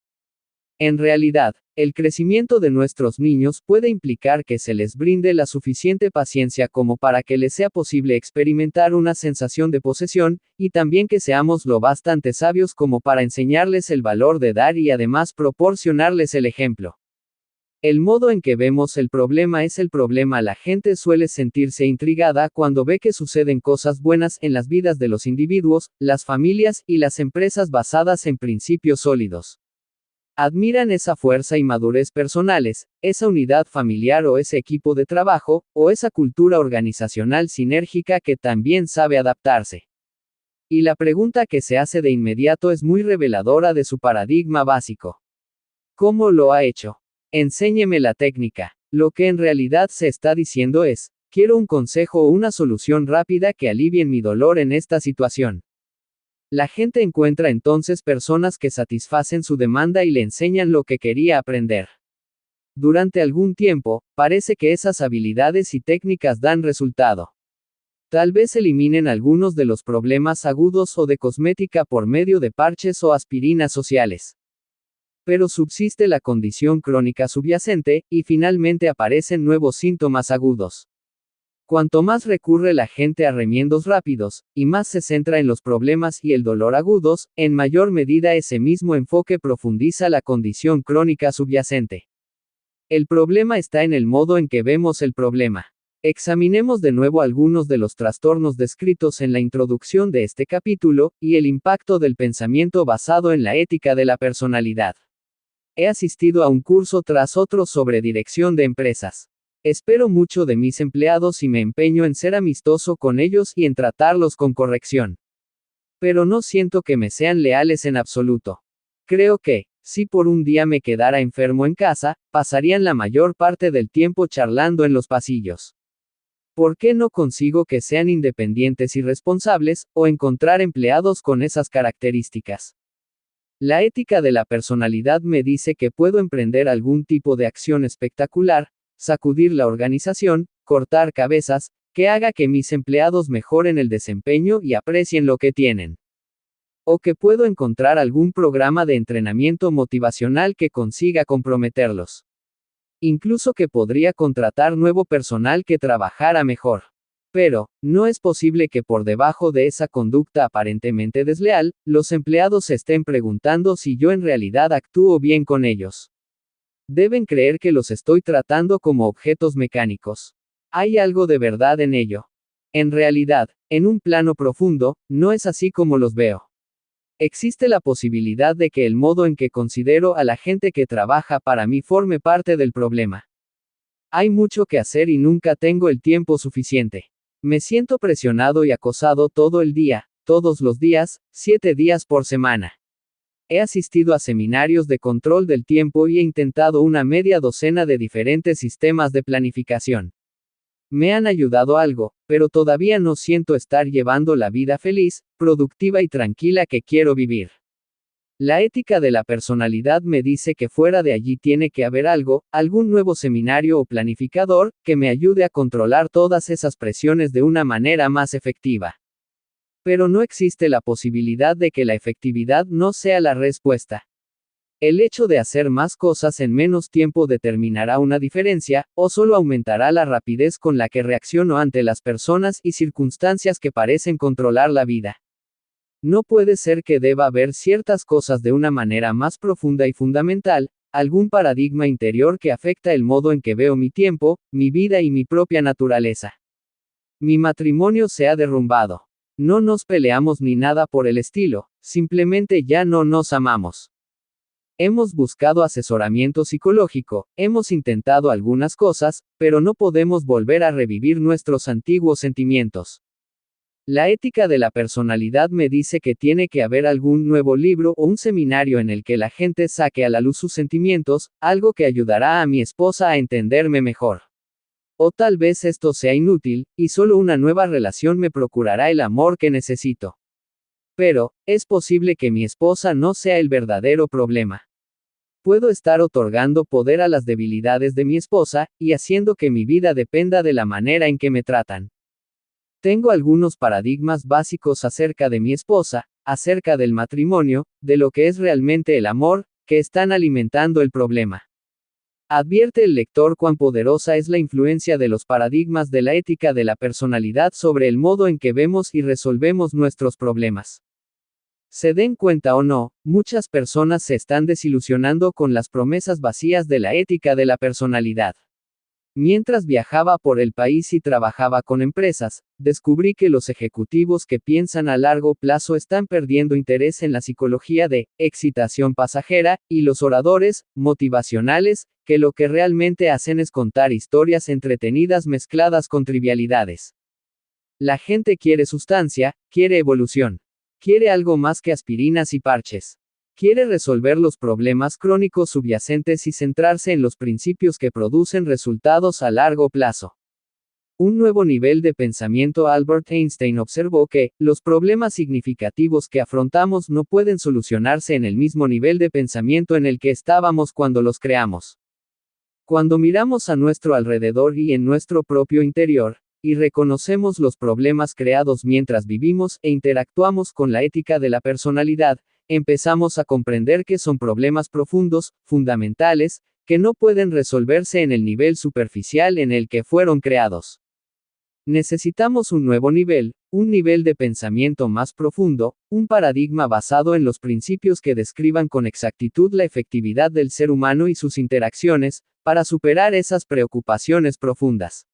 En realidad, el crecimiento de nuestros niños puede implicar que se les brinde la suficiente paciencia como para que les sea posible experimentar una sensación de posesión, y también que seamos lo bastante sabios como para enseñarles el valor de dar y además proporcionarles el ejemplo. El modo en que vemos el problema es el problema. La gente suele sentirse intrigada cuando ve que suceden cosas buenas en las vidas de los individuos, las familias y las empresas basadas en principios sólidos. Admiran esa fuerza y madurez personales, esa unidad familiar o ese equipo de trabajo, o esa cultura organizacional sinérgica que también sabe adaptarse. Y la pregunta que se hace de inmediato es muy reveladora de su paradigma básico. ¿Cómo lo ha hecho? Enséñeme la técnica. Lo que en realidad se está diciendo es, quiero un consejo o una solución rápida que alivien mi dolor en esta situación. La gente encuentra entonces personas que satisfacen su demanda y le enseñan lo que quería aprender. Durante algún tiempo, parece que esas habilidades y técnicas dan resultado. Tal vez eliminen algunos de los problemas agudos o de cosmética por medio de parches o aspirinas sociales. Pero subsiste la condición crónica subyacente, y finalmente aparecen nuevos síntomas agudos. Cuanto más recurre la gente a remiendos rápidos, y más se centra en los problemas y el dolor agudos, en mayor medida ese mismo enfoque profundiza la condición crónica subyacente. El problema está en el modo en que vemos el problema. Examinemos de nuevo algunos de los trastornos descritos en la introducción de este capítulo, y el impacto del pensamiento basado en la ética de la personalidad. He asistido a un curso tras otro sobre dirección de empresas. Espero mucho de mis empleados y me empeño en ser amistoso con ellos y en tratarlos con corrección. Pero no siento que me sean leales en absoluto. Creo que, si por un día me quedara enfermo en casa, pasarían la mayor parte del tiempo charlando en los pasillos. ¿Por qué no consigo que sean independientes y responsables, o encontrar empleados con esas características? La ética de la personalidad me dice que puedo emprender algún tipo de acción espectacular, sacudir la organización, cortar cabezas, que haga que mis empleados mejoren el desempeño y aprecien lo que tienen. O que puedo encontrar algún programa de entrenamiento motivacional que consiga comprometerlos. Incluso que podría contratar nuevo personal que trabajara mejor. Pero, no es posible que por debajo de esa conducta aparentemente desleal, los empleados se estén preguntando si yo en realidad actúo bien con ellos. Deben creer que los estoy tratando como objetos mecánicos. ¿Hay algo de verdad en ello? En realidad, en un plano profundo, no es así como los veo. Existe la posibilidad de que el modo en que considero a la gente que trabaja para mí forme parte del problema. Hay mucho que hacer y nunca tengo el tiempo suficiente. Me siento presionado y acosado todo el día, todos los días, 7 días por semana. He asistido a seminarios de control del tiempo y he intentado una media docena de diferentes sistemas de planificación. Me han ayudado algo, pero todavía no siento estar llevando la vida feliz, productiva y tranquila que quiero vivir. La ética de la personalidad me dice que fuera de allí tiene que haber algo, algún nuevo seminario o planificador, que me ayude a controlar todas esas presiones de una manera más efectiva. Pero no existe la posibilidad de que la efectividad no sea la respuesta. El hecho de hacer más cosas en menos tiempo determinará una diferencia, o solo aumentará la rapidez con la que reacciono ante las personas y circunstancias que parecen controlar la vida. No puede ser que deba ver ciertas cosas de una manera más profunda y fundamental, algún paradigma interior que afecta el modo en que veo mi tiempo, mi vida y mi propia naturaleza. Mi matrimonio se ha derrumbado. No nos peleamos ni nada por el estilo, simplemente ya no nos amamos. Hemos buscado asesoramiento psicológico, hemos intentado algunas cosas, pero no podemos volver a revivir nuestros antiguos sentimientos. La ética de la personalidad me dice que tiene que haber algún nuevo libro o un seminario en el que la gente saque a la luz sus sentimientos, algo que ayudará a mi esposa a entenderme mejor. O tal vez esto sea inútil, y solo una nueva relación me procurará el amor que necesito. Pero, es posible que mi esposa no sea el verdadero problema. Puedo estar otorgando poder a las debilidades de mi esposa, y haciendo que mi vida dependa de la manera en que me tratan. Tengo algunos paradigmas básicos acerca de mi esposa, acerca del matrimonio, de lo que es realmente el amor, que están alimentando el problema. Advierte el lector cuán poderosa es la influencia de los paradigmas de la ética de la personalidad sobre el modo en que vemos y resolvemos nuestros problemas. Se den cuenta o no, muchas personas se están desilusionando con las promesas vacías de la ética de la personalidad. Mientras viajaba por el país y trabajaba con empresas, descubrí que los ejecutivos que piensan a largo plazo están perdiendo interés en la psicología de excitación pasajera, y los oradores motivacionales, que lo que realmente hacen es contar historias entretenidas mezcladas con trivialidades. La gente quiere sustancia, quiere evolución. Quiere algo más que aspirinas y parches. Quiere resolver los problemas crónicos subyacentes y centrarse en los principios que producen resultados a largo plazo. Un nuevo nivel de pensamiento. Albert Einstein observó que, los problemas significativos que afrontamos no pueden solucionarse en el mismo nivel de pensamiento en el que estábamos cuando los creamos. Cuando miramos a nuestro alrededor y en nuestro propio interior, y reconocemos los problemas creados mientras vivimos e interactuamos con la ética de la personalidad, empezamos a comprender que son problemas profundos, fundamentales, que no pueden resolverse en el nivel superficial en el que fueron creados. Necesitamos un nuevo nivel, un nivel de pensamiento más profundo, un paradigma basado en los principios que describan con exactitud la efectividad del ser humano y sus interacciones, para superar esas preocupaciones profundas.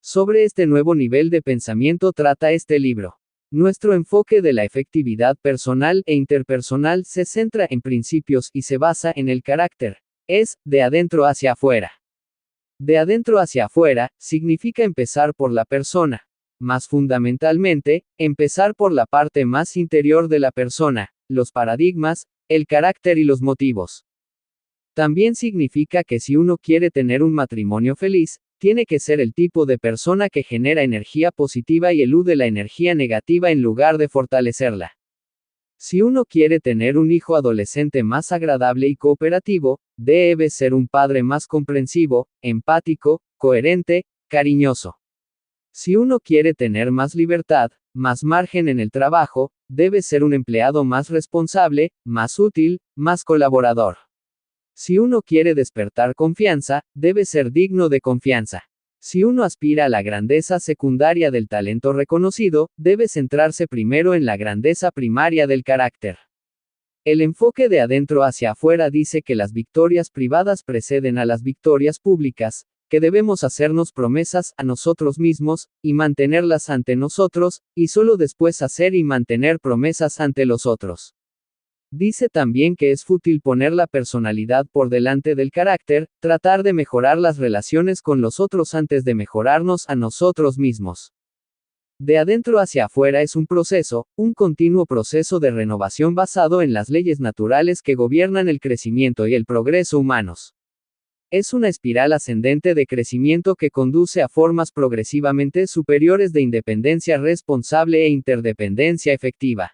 Sobre este nuevo nivel de pensamiento trata este libro. Nuestro enfoque de la efectividad personal e interpersonal se centra en principios y se basa en el carácter. Es, de adentro hacia afuera. De adentro hacia afuera, significa empezar por la persona. Más fundamentalmente, empezar por la parte más interior de la persona, los paradigmas, el carácter y los motivos. También significa que si uno quiere tener un matrimonio feliz, tiene que ser el tipo de persona que genera energía positiva y elude la energía negativa en lugar de fortalecerla. Si uno quiere tener un hijo adolescente más agradable y cooperativo, debe ser un padre más comprensivo, empático, coherente, cariñoso. Si uno quiere tener más libertad, más margen en el trabajo, debe ser un empleado más responsable, más útil, más colaborador. Si uno quiere despertar confianza, debe ser digno de confianza. Si uno aspira a la grandeza secundaria del talento reconocido, debe centrarse primero en la grandeza primaria del carácter. El enfoque de adentro hacia afuera dice que las victorias privadas preceden a las victorias públicas, que debemos hacernos promesas a nosotros mismos, y mantenerlas ante nosotros, y solo después hacer y mantener promesas ante los otros. Dice también que es fútil poner la personalidad por delante del carácter, tratar de mejorar las relaciones con los otros antes de mejorarnos a nosotros mismos. De adentro hacia afuera es un proceso, un continuo proceso de renovación basado en las leyes naturales que gobiernan el crecimiento y el progreso humanos. Es una espiral ascendente de crecimiento que conduce a formas progresivamente superiores de independencia responsable e interdependencia efectiva.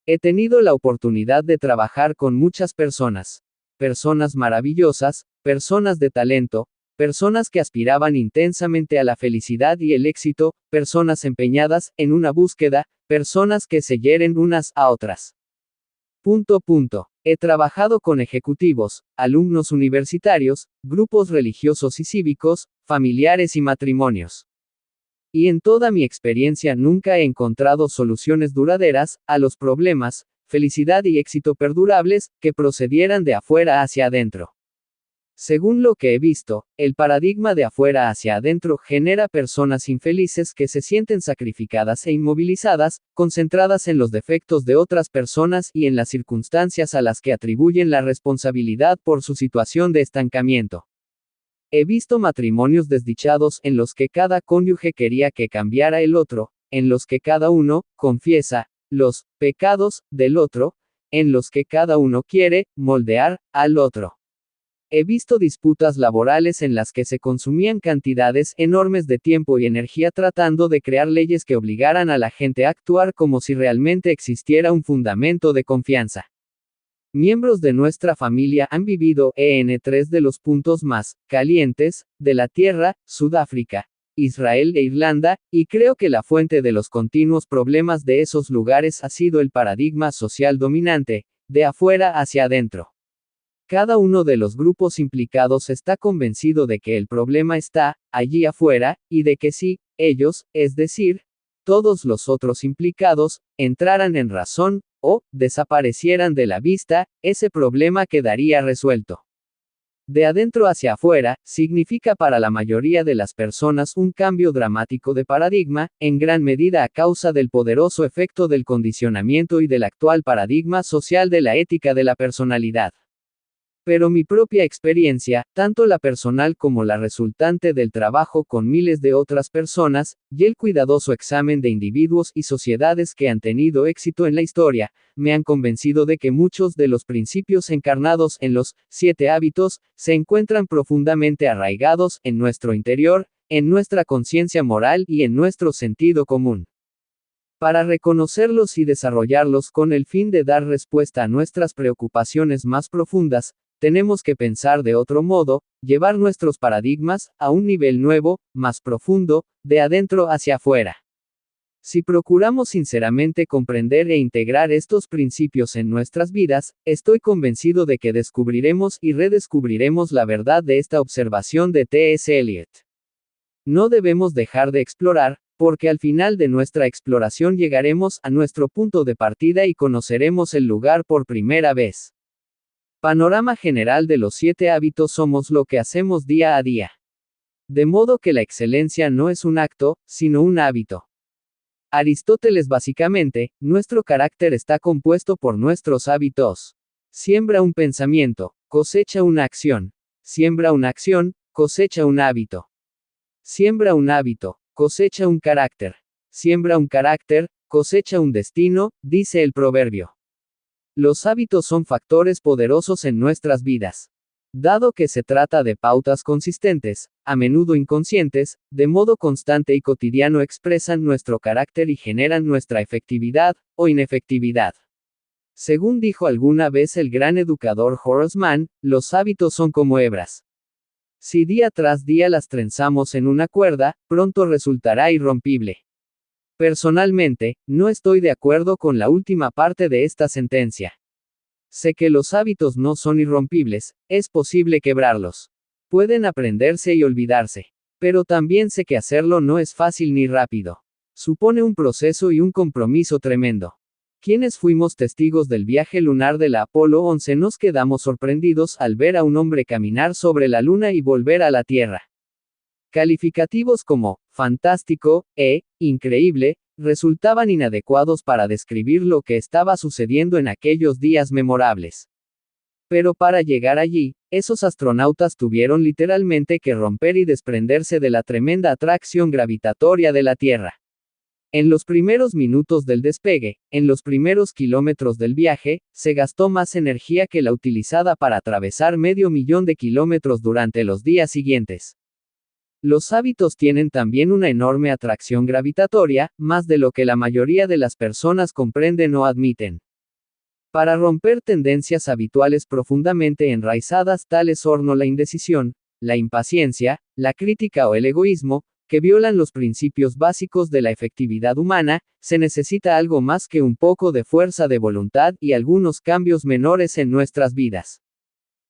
He tenido la oportunidad de trabajar con muchas personas. Personas maravillosas, personas de talento, personas que aspiraban intensamente a la felicidad y el éxito, personas empeñadas en una búsqueda, personas que se hieren unas a otras. He trabajado con ejecutivos, alumnos universitarios, grupos religiosos y cívicos, familiares y matrimonios. Y en toda mi experiencia nunca he encontrado soluciones duraderas a los problemas, felicidad y éxito perdurables, que procedieran de afuera hacia adentro. Según lo que he visto, el paradigma de afuera hacia adentro genera personas infelices que se sienten sacrificadas e inmovilizadas, concentradas en los defectos de otras personas y en las circunstancias a las que atribuyen la responsabilidad por su situación de estancamiento. He visto matrimonios desdichados en los que cada cónyuge quería que cambiara el otro, en los que cada uno confiesa los pecados del otro, en los que cada uno quiere moldear al otro. He visto disputas laborales en las que se consumían cantidades enormes de tiempo y energía tratando de crear leyes que obligaran a la gente a actuar como si realmente existiera un fundamento de confianza. Miembros de nuestra familia han vivido en tres de los puntos más calientes de la Tierra, Sudáfrica, Israel e Irlanda, y creo que la fuente de los continuos problemas de esos lugares ha sido el paradigma social dominante, de afuera hacia adentro. Cada uno de los grupos implicados está convencido de que el problema está allí afuera, y de que si ellos, es decir, todos los otros implicados, entraran en razón, o desaparecieran de la vista, ese problema quedaría resuelto. De adentro hacia afuera, significa para la mayoría de las personas un cambio dramático de paradigma, en gran medida a causa del poderoso efecto del condicionamiento y del actual paradigma social de la ética de la personalidad. Pero mi propia experiencia, tanto la personal como la resultante del trabajo con miles de otras personas, y el cuidadoso examen de individuos y sociedades que han tenido éxito en la historia, me han convencido de que muchos de los principios encarnados en los 7 hábitos, se encuentran profundamente arraigados en nuestro interior, en nuestra conciencia moral y en nuestro sentido común. Para reconocerlos y desarrollarlos con el fin de dar respuesta a nuestras preocupaciones más profundas, tenemos que pensar de otro modo, llevar nuestros paradigmas a un nivel nuevo, más profundo, de adentro hacia afuera. Si procuramos sinceramente comprender e integrar estos principios en nuestras vidas, estoy convencido de que descubriremos y redescubriremos la verdad de esta observación de T.S. Eliot. No debemos dejar de explorar, porque al final de nuestra exploración llegaremos a nuestro punto de partida y conoceremos el lugar por primera vez. Panorama general de los 7 hábitos: somos lo que hacemos día a día. De modo que la excelencia no es un acto, sino un hábito. Aristóteles: básicamente, nuestro carácter está compuesto por nuestros hábitos. Siembra un pensamiento, cosecha una acción. Siembra una acción, cosecha un hábito. Siembra un hábito, cosecha un carácter. Siembra un carácter, cosecha un destino, dice el proverbio. Los hábitos son factores poderosos en nuestras vidas. Dado que se trata de pautas consistentes, a menudo inconscientes, de modo constante y cotidiano expresan nuestro carácter y generan nuestra efectividad, o inefectividad. Según dijo alguna vez el gran educador Horace Mann, los hábitos son como hebras. Si día tras día las trenzamos en una cuerda, pronto resultará irrompible. Personalmente, no estoy de acuerdo con la última parte de esta sentencia. Sé que los hábitos no son irrompibles, es posible quebrarlos. Pueden aprenderse y olvidarse. Pero también sé que hacerlo no es fácil ni rápido. Supone un proceso y un compromiso tremendo. Quienes fuimos testigos del viaje lunar de la Apolo 11 nos quedamos sorprendidos al ver a un hombre caminar sobre la Luna y volver a la Tierra. Calificativos como fantástico e increíble resultaban inadecuados para describir lo que estaba sucediendo en aquellos días memorables. Pero para llegar allí, esos astronautas tuvieron literalmente que romper y desprenderse de la tremenda atracción gravitatoria de la Tierra. En los primeros minutos del despegue, en los primeros kilómetros del viaje, se gastó más energía que la utilizada para atravesar 500.000 de kilómetros durante los días siguientes. Los hábitos tienen también una enorme atracción gravitatoria, más de lo que la mayoría de las personas comprenden o admiten. Para romper tendencias habituales profundamente enraizadas tales como la indecisión, la impaciencia, la crítica o el egoísmo, que violan los principios básicos de la efectividad humana, se necesita algo más que un poco de fuerza de voluntad y algunos cambios menores en nuestras vidas.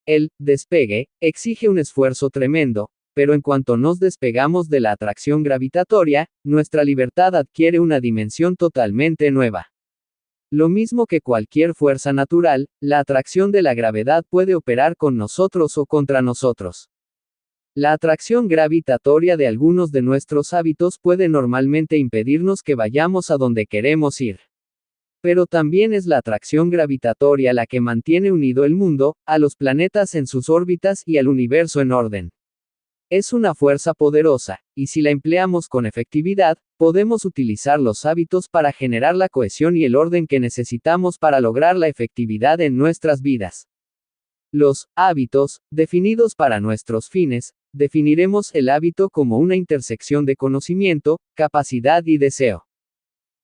El despegue exige un esfuerzo tremendo, pero en cuanto nos despegamos de la atracción gravitatoria, nuestra libertad adquiere una dimensión totalmente nueva. Lo mismo que cualquier fuerza natural, la atracción de la gravedad puede operar con nosotros o contra nosotros. La atracción gravitatoria de algunos de nuestros hábitos puede normalmente impedirnos que vayamos a donde queremos ir. Pero también es la atracción gravitatoria la que mantiene unido el mundo, a los planetas en sus órbitas y al universo en orden. Es una fuerza poderosa, y si la empleamos con efectividad, podemos utilizar los hábitos para generar la cohesión y el orden que necesitamos para lograr la efectividad en nuestras vidas. Los hábitos, definidos para nuestros fines, definiremos el hábito como una intersección de conocimiento, capacidad y deseo.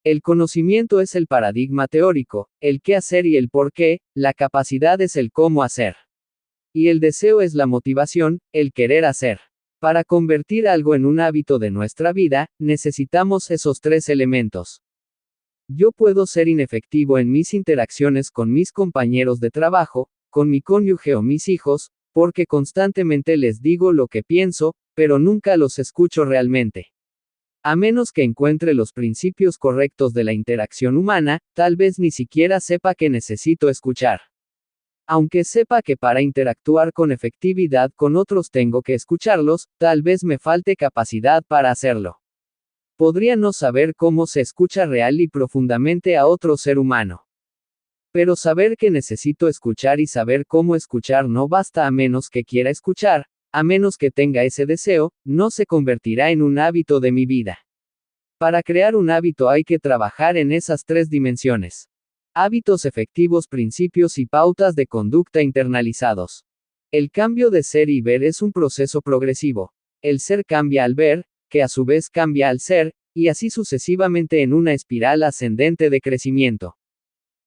El conocimiento es el paradigma teórico, el qué hacer y el por qué, la capacidad es el cómo hacer. Y el deseo es la motivación, el querer hacer. Para convertir algo en un hábito de nuestra vida, necesitamos esos tres elementos. Yo puedo ser inefectivo en mis interacciones con mis compañeros de trabajo, con mi cónyuge o mis hijos, porque constantemente les digo lo que pienso, pero nunca los escucho realmente. A menos que encuentre los principios correctos de la interacción humana, tal vez ni siquiera sepa que necesito escuchar. Aunque sepa que para interactuar con efectividad con otros tengo que escucharlos, tal vez me falte capacidad para hacerlo. Podría no saber cómo se escucha real y profundamente a otro ser humano. Pero saber que necesito escuchar y saber cómo escuchar no basta a menos que quiera escuchar, a menos que tenga ese deseo, no se convertirá en un hábito de mi vida. Para crear un hábito hay que trabajar en esas tres dimensiones. Hábitos efectivos, principios y pautas de conducta internalizados. El cambio de ser y ver es un proceso progresivo. El ser cambia al ver, que a su vez cambia al ser, y así sucesivamente en una espiral ascendente de crecimiento.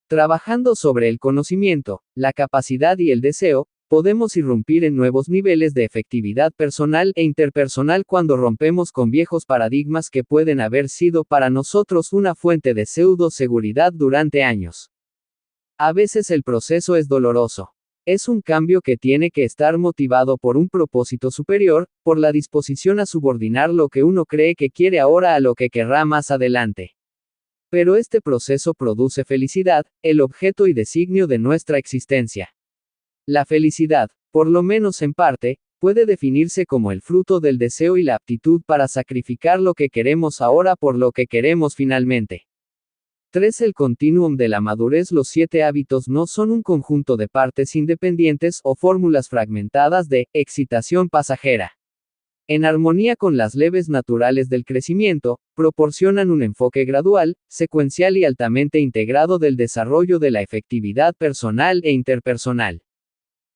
Trabajando sobre el conocimiento, la capacidad y el deseo, podemos irrumpir en nuevos niveles de efectividad personal e interpersonal cuando rompemos con viejos paradigmas que pueden haber sido para nosotros una fuente de pseudo-seguridad durante años. A veces el proceso es doloroso. Es un cambio que tiene que estar motivado por un propósito superior, por la disposición a subordinar lo que uno cree que quiere ahora a lo que querrá más adelante. Pero este proceso produce felicidad, el objeto y designio de nuestra existencia. La felicidad, por lo menos en parte, puede definirse como el fruto del deseo y la aptitud para sacrificar lo que queremos ahora por lo que queremos finalmente. 3. El continuum de la madurez. Los 7 hábitos no son un conjunto de partes independientes o fórmulas fragmentadas de excitación pasajera. En armonía con las leyes naturales del crecimiento, proporcionan un enfoque gradual, secuencial y altamente integrado del desarrollo de la efectividad personal e interpersonal.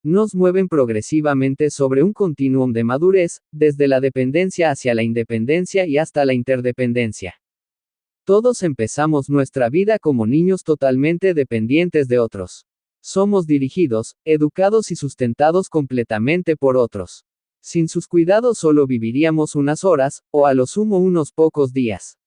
Nos mueven progresivamente sobre un continuum de madurez, desde la dependencia hacia la independencia y hasta la interdependencia. Todos empezamos nuestra vida como niños totalmente dependientes de otros. Somos dirigidos, educados y sustentados completamente por otros. Sin sus cuidados solo viviríamos unas horas, o a lo sumo unos pocos días.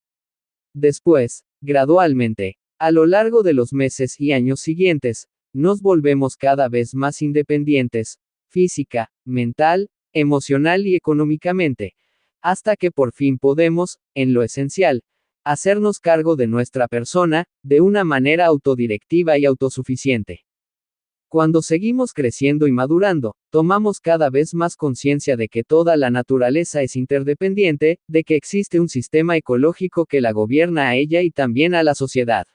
Después, gradualmente, a lo largo de los meses y años siguientes, nos volvemos cada vez más independientes, física, mental, emocional y económicamente, hasta que por fin podemos, en lo esencial, hacernos cargo de nuestra persona, de una manera autodirectiva y autosuficiente. Cuando seguimos creciendo y madurando, tomamos cada vez más conciencia de que toda la naturaleza es interdependiente, de que existe un sistema ecológico que la gobierna a ella y también a la sociedad.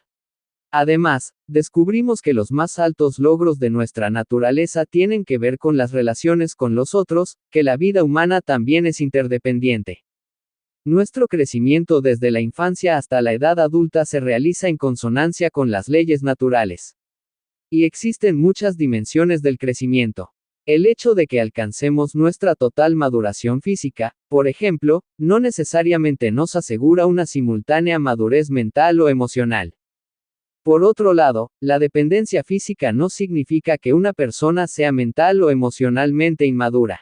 Además, descubrimos que los más altos logros de nuestra naturaleza tienen que ver con las relaciones con los otros, que la vida humana también es interdependiente. Nuestro crecimiento desde la infancia hasta la edad adulta se realiza en consonancia con las leyes naturales. Y existen muchas dimensiones del crecimiento. El hecho de que alcancemos nuestra total maduración física, por ejemplo, no necesariamente nos asegura una simultánea madurez mental o emocional. Por otro lado, la dependencia física no significa que una persona sea mental o emocionalmente inmadura.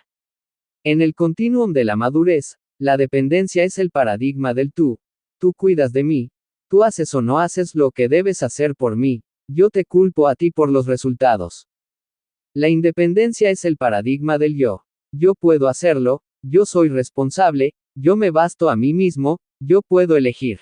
En el continuum de la madurez, la dependencia es el paradigma del tú. Tú cuidas de mí, tú haces o no haces lo que debes hacer por mí, yo te culpo a ti por los resultados. La independencia es el paradigma del yo. Yo puedo hacerlo, yo soy responsable, yo me basto a mí mismo, yo puedo elegir.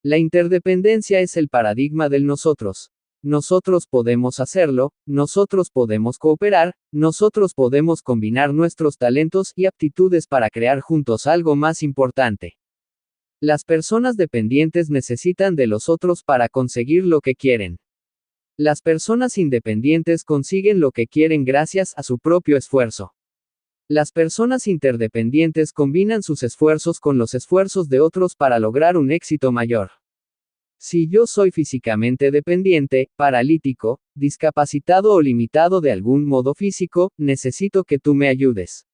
La interdependencia es el paradigma del nosotros. Nosotros podemos hacerlo, nosotros podemos cooperar, nosotros podemos combinar nuestros talentos y aptitudes para crear juntos algo más importante. Las personas dependientes necesitan de los otros para conseguir lo que quieren. Las personas independientes consiguen lo que quieren gracias a su propio esfuerzo. Las personas interdependientes combinan sus esfuerzos con los esfuerzos de otros para lograr un éxito mayor. Si yo soy físicamente dependiente, paralítico, discapacitado o limitado de algún modo físico, necesito que tú me ayudes.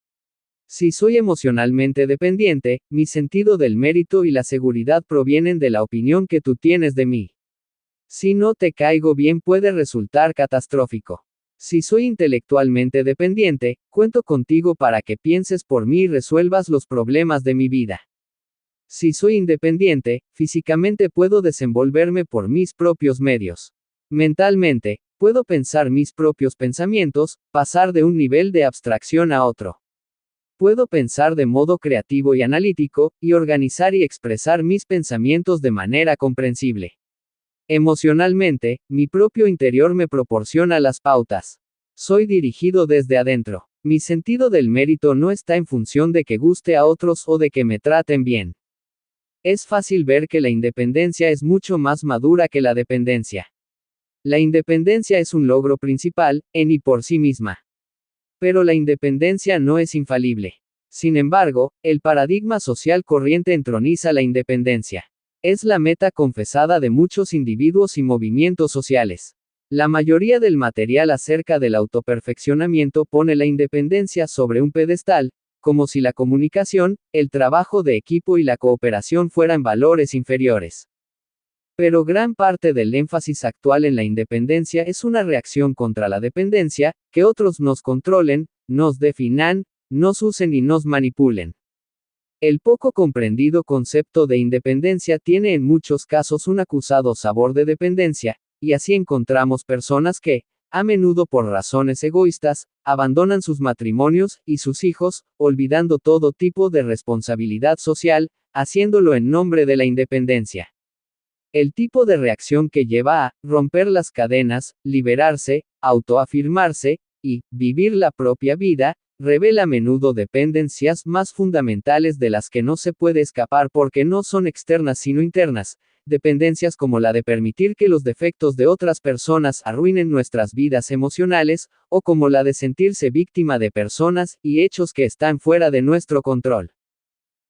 Si soy emocionalmente dependiente, mi sentido del mérito y la seguridad provienen de la opinión que tú tienes de mí. Si no te caigo bien puede resultar catastrófico. Si soy intelectualmente dependiente, cuento contigo para que pienses por mí y resuelvas los problemas de mi vida. Si soy independiente, físicamente puedo desenvolverme por mis propios medios. Mentalmente, puedo pensar mis propios pensamientos, pasar de un nivel de abstracción a otro. Puedo pensar de modo creativo y analítico, y organizar y expresar mis pensamientos de manera comprensible. Emocionalmente, mi propio interior me proporciona las pautas. Soy dirigido desde adentro. Mi sentido del mérito no está en función de que guste a otros o de que me traten bien. Es fácil ver que la independencia es mucho más madura que la dependencia. La independencia es un logro principal, en y por sí misma. Pero la independencia no es infalible. Sin embargo, el paradigma social corriente entroniza la independencia. Es la meta confesada de muchos individuos y movimientos sociales. La mayoría del material acerca del autoperfeccionamiento pone la independencia sobre un pedestal, como si la comunicación, el trabajo de equipo y la cooperación fueran valores inferiores. Pero gran parte del énfasis actual en la independencia es una reacción contra la dependencia, que otros nos controlen, nos definan, nos usen y nos manipulen. El poco comprendido concepto de independencia tiene en muchos casos un acusado sabor de dependencia, y así encontramos personas que, a menudo por razones egoístas, abandonan sus matrimonios y sus hijos, olvidando todo tipo de responsabilidad social, haciéndolo en nombre de la independencia. El tipo de reacción que lleva a romper las cadenas, liberarse, autoafirmarse, y vivir la propia vida, revela a menudo dependencias más fundamentales de las que no se puede escapar porque no son externas sino internas, dependencias como la de permitir que los defectos de otras personas arruinen nuestras vidas emocionales, o como la de sentirse víctima de personas y hechos que están fuera de nuestro control.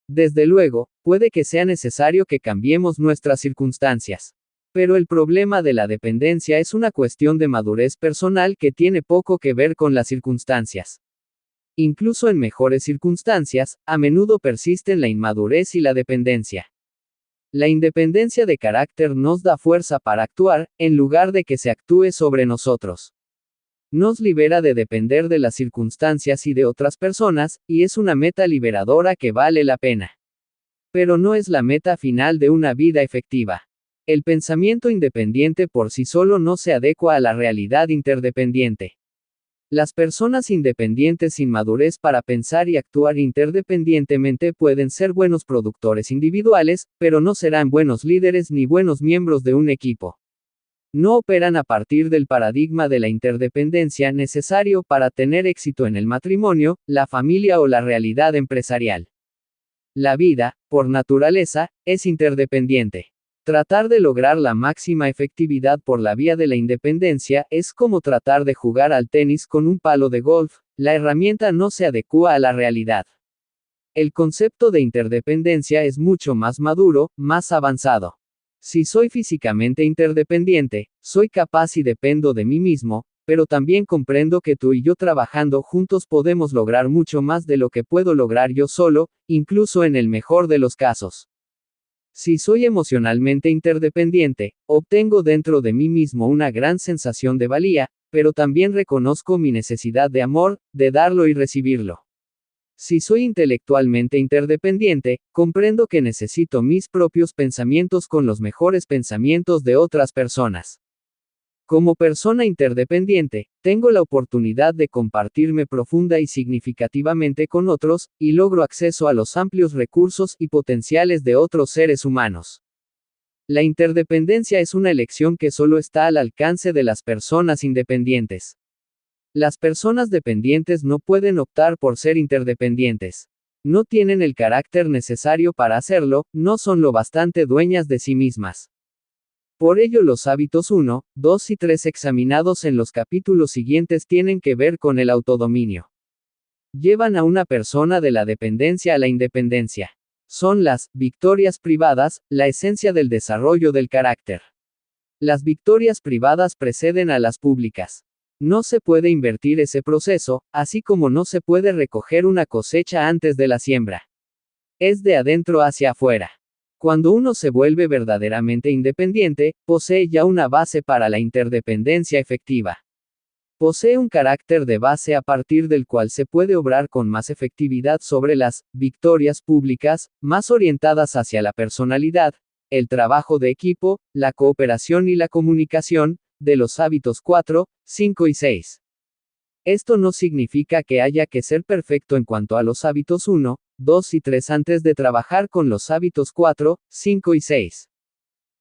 Desde luego, puede que sea necesario que cambiemos nuestras circunstancias. Pero el problema de la dependencia es una cuestión de madurez personal que tiene poco que ver con las circunstancias. Incluso en mejores circunstancias, a menudo persisten la inmadurez y la dependencia. La independencia de carácter nos da fuerza para actuar, en lugar de que se actúe sobre nosotros. Nos libera de depender de las circunstancias y de otras personas, y es una meta liberadora que vale la pena. Pero no es la meta final de una vida efectiva. El pensamiento independiente por sí solo no se adecua a la realidad interdependiente. Las personas independientes sin madurez para pensar y actuar interdependientemente pueden ser buenos productores individuales, pero no serán buenos líderes ni buenos miembros de un equipo. No operan a partir del paradigma de la interdependencia necesario para tener éxito en el matrimonio, la familia o la realidad empresarial. La vida, por naturaleza, es interdependiente. Tratar de lograr la máxima efectividad por la vía de la independencia es como tratar de jugar al tenis con un palo de golf, la herramienta no se adecúa a la realidad. El concepto de interdependencia es mucho más maduro, más avanzado. Si soy físicamente interdependiente, soy capaz y dependo de mí mismo, pero también comprendo que tú y yo trabajando juntos podemos lograr mucho más de lo que puedo lograr yo solo, incluso en el mejor de los casos. Si soy emocionalmente interdependiente, obtengo dentro de mí mismo una gran sensación de valía, pero también reconozco mi necesidad de amor, de darlo y recibirlo. Si soy intelectualmente interdependiente, comprendo que necesito mis propios pensamientos con los mejores pensamientos de otras personas. Como persona interdependiente, tengo la oportunidad de compartirme profunda y significativamente con otros, y logro acceso a los amplios recursos y potenciales de otros seres humanos. La interdependencia es una elección que solo está al alcance de las personas independientes. Las personas dependientes no pueden optar por ser interdependientes. No tienen el carácter necesario para hacerlo, no son lo bastante dueñas de sí mismas. Por ello los hábitos 1, 2 y 3 examinados en los capítulos siguientes tienen que ver con el autodominio. llevan a una persona de la dependencia a la independencia. Son las victorias privadas, la esencia del desarrollo del carácter. Las victorias privadas preceden a las públicas. No se puede invertir ese proceso, así como no se puede recoger una cosecha antes de la siembra. Es de adentro hacia afuera. Cuando uno se vuelve verdaderamente independiente, posee ya una base para la interdependencia efectiva. Posee un carácter de base a partir del cual se puede obrar con más efectividad sobre las victorias públicas, más orientadas hacia la personalidad, el trabajo de equipo, la cooperación y la comunicación, de los hábitos 4, 5 y 6. Esto no significa que haya que ser perfecto en cuanto a los hábitos 1, 2 y 3 antes de trabajar con los hábitos 4, 5 y 6.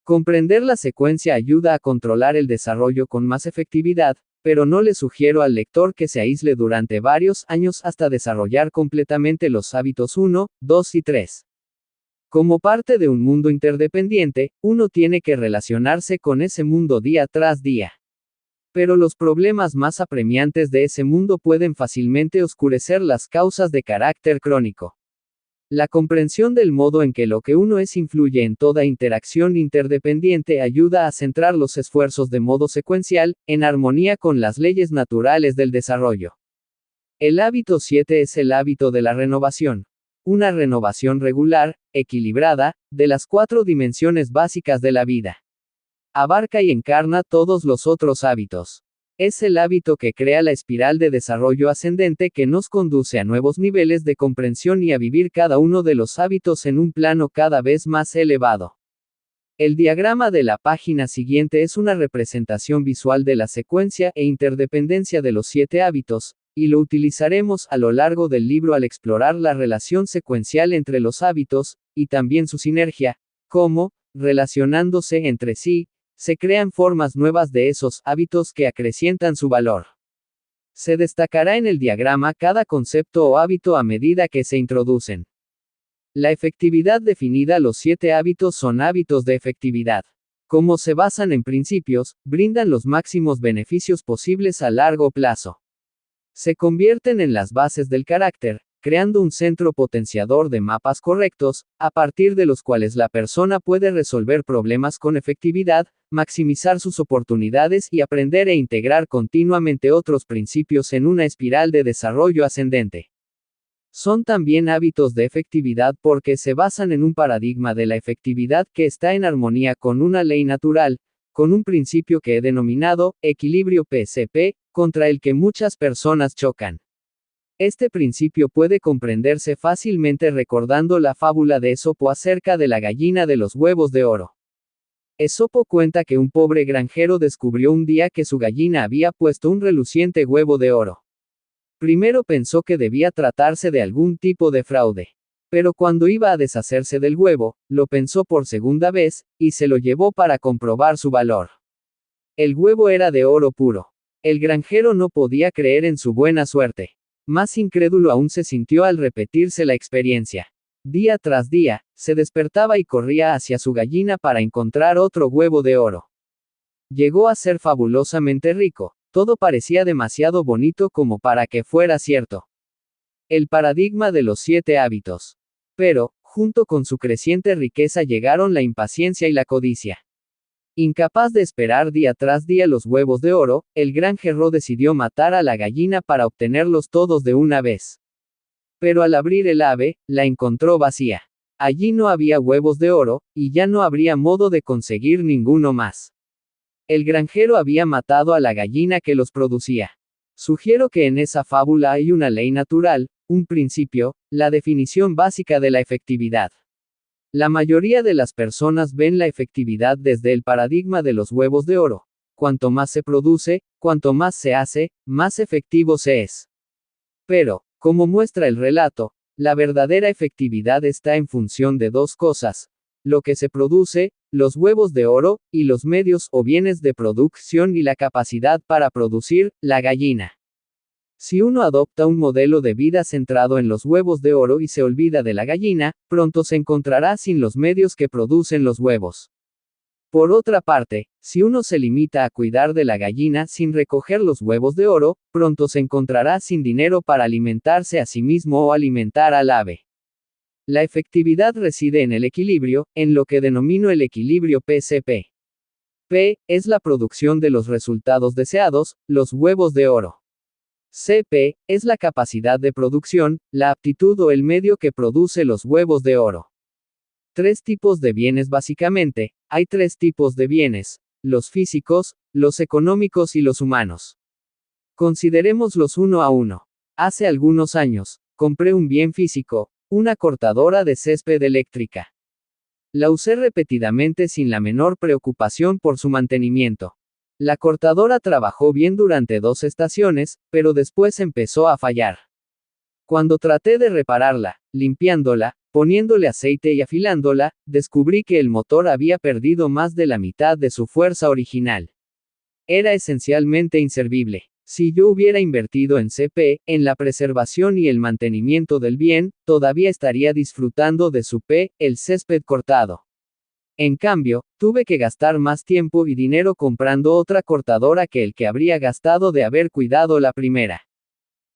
Comprender la secuencia ayuda a controlar el desarrollo con más efectividad, pero no le sugiero al lector que se aísle durante varios años hasta desarrollar completamente los hábitos 1, 2 y 3. Como parte de un mundo interdependiente, uno tiene que relacionarse con ese mundo día tras día. Pero los problemas más apremiantes de ese mundo pueden fácilmente oscurecer las causas de carácter crónico. La comprensión del modo en que lo que uno es influye en toda interacción interdependiente ayuda a centrar los esfuerzos de modo secuencial, en armonía con las leyes naturales del desarrollo. El hábito 7 es el hábito de la renovación. Una renovación regular, equilibrada, de las 4 dimensiones básicas de la vida. Abarca y encarna todos los otros hábitos. Es el hábito que crea la espiral de desarrollo ascendente que nos conduce a nuevos niveles de comprensión y a vivir cada uno de los hábitos en un plano cada vez más elevado. El diagrama de la página siguiente es una representación visual de la secuencia e interdependencia de los 7 hábitos, y lo utilizaremos a lo largo del libro al explorar la relación secuencial entre los hábitos, y también su sinergia, cómo, relacionándose entre sí, se crean formas nuevas de esos hábitos que acrecientan su valor. Se destacará en el diagrama cada concepto o hábito a medida que se introducen. La efectividad definida. Los 7 hábitos son hábitos de efectividad. Como se basan en principios, brindan los máximos beneficios posibles a largo plazo. Se convierten en las bases del carácter, creando un centro potenciador de mapas correctos, a partir de los cuales la persona puede resolver problemas con efectividad, maximizar sus oportunidades y aprender e integrar continuamente otros principios en una espiral de desarrollo ascendente. Son también hábitos de efectividad porque se basan en un paradigma de la efectividad que está en armonía con una ley natural, con un principio que he denominado equilibrio PCP, contra el que muchas personas chocan. Este principio puede comprenderse fácilmente recordando la fábula de Esopo acerca de la gallina de los huevos de oro. Esopo cuenta que un pobre granjero descubrió un día que su gallina había puesto un reluciente huevo de oro. Primero pensó que debía tratarse de algún tipo de fraude. Pero cuando iba a deshacerse del huevo, lo pensó por segunda vez, y se lo llevó para comprobar su valor. El huevo era de oro puro. El granjero no podía creer en su buena suerte. Más incrédulo aún se sintió al repetirse la experiencia. Día tras día, se despertaba y corría hacia su gallina para encontrar otro huevo de oro. Llegó a ser fabulosamente rico. Todo parecía demasiado bonito como para que fuera cierto. El paradigma de los 7 hábitos. Pero, junto con su creciente riqueza llegaron la impaciencia y la codicia. Incapaz de esperar día tras día los huevos de oro, el granjero decidió matar a la gallina para obtenerlos todos de una vez. Pero al abrir el ave, la encontró vacía. Allí no había huevos de oro, y ya no habría modo de conseguir ninguno más. El granjero había matado a la gallina que los producía. Sugiero que en esa fábula hay una ley natural, un principio, la definición básica de la efectividad. La mayoría de las personas ven la efectividad desde el paradigma de los huevos de oro. Cuanto más se produce, cuanto más se hace, más efectivo se es. Pero, como muestra el relato, la verdadera efectividad está en función de 2 cosas: lo que se produce, los huevos de oro, y los medios o bienes de producción y la capacidad para producir, la gallina. Si uno adopta un modelo de vida centrado en los huevos de oro y se olvida de la gallina, pronto se encontrará sin los medios que producen los huevos. Por otra parte, si uno se limita a cuidar de la gallina sin recoger los huevos de oro, pronto se encontrará sin dinero para alimentarse a sí mismo o alimentar al ave. La efectividad reside en el equilibrio, en lo que denomino el equilibrio PCP. P es la producción de los resultados deseados, los huevos de oro. CP es la capacidad de producción, la aptitud o el medio que produce los huevos de oro. Tres tipos de bienes básicamente, hay tres tipos de bienes, los físicos, los económicos y los humanos. Considerémoslos uno a uno. Hace algunos años, compré un bien físico, una cortadora de césped eléctrica. La usé repetidamente sin la menor preocupación por su mantenimiento. La cortadora trabajó bien durante 2 estaciones, pero después empezó a fallar. Cuando traté de repararla, limpiándola, poniéndole aceite y afilándola, descubrí que el motor había perdido más de la mitad de su fuerza original. Era esencialmente inservible. Si yo hubiera invertido en CP, en la preservación y el mantenimiento del bien, todavía estaría disfrutando de su P, el césped cortado. En cambio, tuve que gastar más tiempo y dinero comprando otra cortadora que el que habría gastado de haber cuidado la primera.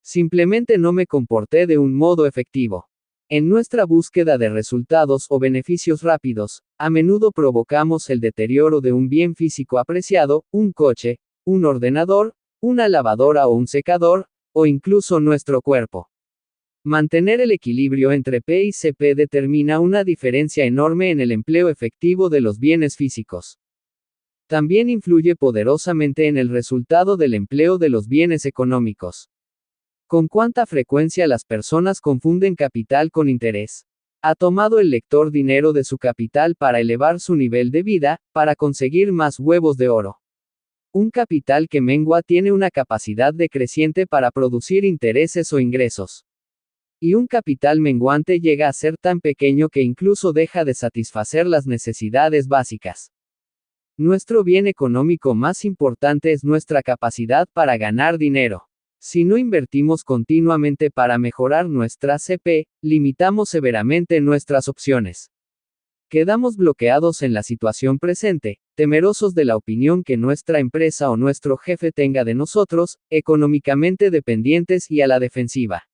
Simplemente no me comporté de un modo efectivo. En nuestra búsqueda de resultados o beneficios rápidos, a menudo provocamos el deterioro de un bien físico apreciado, un coche, un ordenador, una lavadora o un secador, o incluso nuestro cuerpo. Mantener el equilibrio entre P y CP determina una diferencia enorme en el empleo efectivo de los bienes físicos. También influye poderosamente en el resultado del empleo de los bienes económicos. ¿Con cuánta frecuencia las personas confunden capital con interés? ¿Ha tomado el lector dinero de su capital para elevar su nivel de vida, para conseguir más huevos de oro? Un capital que mengua tiene una capacidad decreciente para producir intereses o ingresos. Y un capital menguante llega a ser tan pequeño que incluso deja de satisfacer las necesidades básicas. Nuestro bien económico más importante es nuestra capacidad para ganar dinero. Si no invertimos continuamente para mejorar nuestra CP, limitamos severamente nuestras opciones. Quedamos bloqueados en la situación presente, temerosos de la opinión que nuestra empresa o nuestro jefe tenga de nosotros, económicamente dependientes y a la defensiva.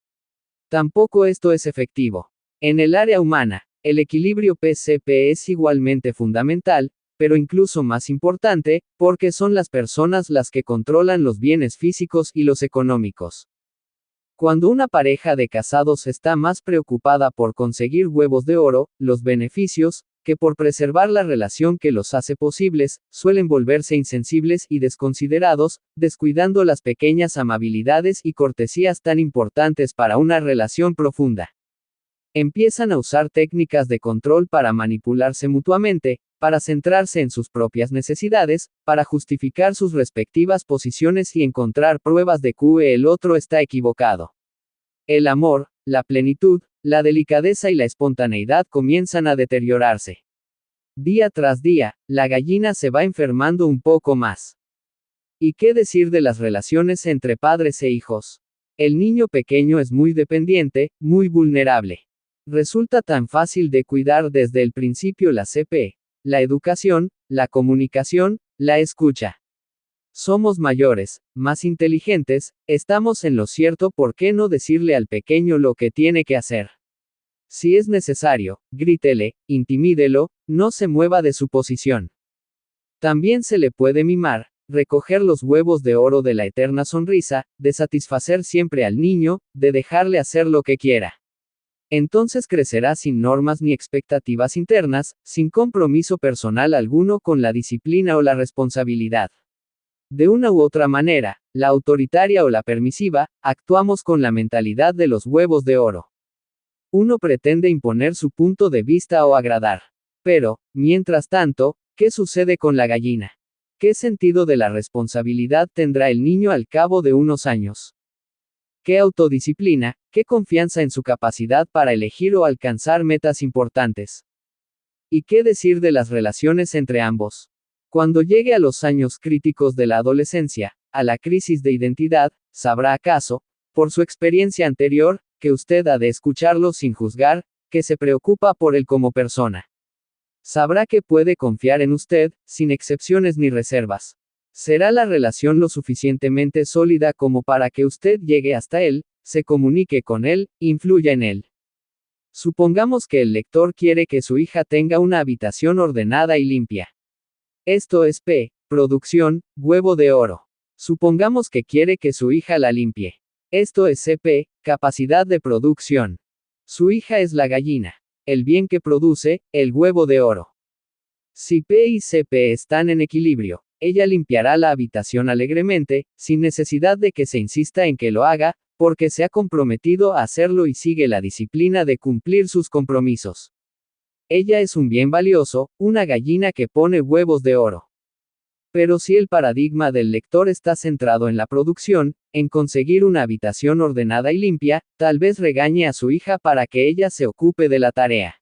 Tampoco esto es efectivo. En el área humana, el equilibrio PCP es igualmente fundamental, pero incluso más importante, porque son las personas las que controlan los bienes físicos y los económicos. Cuando una pareja de casados está más preocupada por conseguir huevos de oro, los beneficios, que por preservar la relación que los hace posibles, suelen volverse insensibles y desconsiderados, descuidando las pequeñas amabilidades y cortesías tan importantes para una relación profunda. Empiezan a usar técnicas de control para manipularse mutuamente, para centrarse en sus propias necesidades, para justificar sus respectivas posiciones y encontrar pruebas de que el otro está equivocado. El amor, la plenitud, la delicadeza y la espontaneidad comienzan a deteriorarse. Día tras día, la gallina se va enfermando un poco más. ¿Y qué decir de las relaciones entre padres e hijos? El niño pequeño es muy dependiente, muy vulnerable. Resulta tan fácil de cuidar desde el principio la CP, la educación, la comunicación, la escucha. Somos mayores, más inteligentes, estamos en lo cierto, ¿por qué no decirle al pequeño lo que tiene que hacer? Si es necesario, grítele, intimídelo, no se mueva de su posición. También se le puede mimar, recoger los huevos de oro de la eterna sonrisa, de satisfacer siempre al niño, de dejarle hacer lo que quiera. Entonces crecerá sin normas ni expectativas internas, sin compromiso personal alguno con la disciplina o la responsabilidad. De una u otra manera, la autoritaria o la permisiva, actuamos con la mentalidad de los huevos de oro. Uno pretende imponer su punto de vista o agradar. Pero, mientras tanto, ¿qué sucede con la gallina? ¿Qué sentido de la responsabilidad tendrá el niño al cabo de unos años? ¿Qué autodisciplina, qué confianza en su capacidad para elegir o alcanzar metas importantes? ¿Y qué decir de las relaciones entre ambos? Cuando llegue a los años críticos de la adolescencia, a la crisis de identidad, sabrá acaso, por su experiencia anterior, que usted ha de escucharlo sin juzgar, que se preocupa por él como persona. Sabrá que puede confiar en usted, sin excepciones ni reservas. Será la relación lo suficientemente sólida como para que usted llegue hasta él, se comunique con él, influya en él. Supongamos que el lector quiere que su hija tenga una habitación ordenada y limpia. Esto es P. Producción, huevo de oro. Supongamos que quiere que su hija la limpie. Esto es CP, capacidad de producción. Su hija es la gallina. El bien que produce, el huevo de oro. Si P y CP están en equilibrio, ella limpiará la habitación alegremente, sin necesidad de que se insista en que lo haga, porque se ha comprometido a hacerlo y sigue la disciplina de cumplir sus compromisos. Ella es un bien valioso, una gallina que pone huevos de oro. Pero si el paradigma del lector está centrado en la producción, en conseguir una habitación ordenada y limpia, tal vez regañe a su hija para que ella se ocupe de la tarea.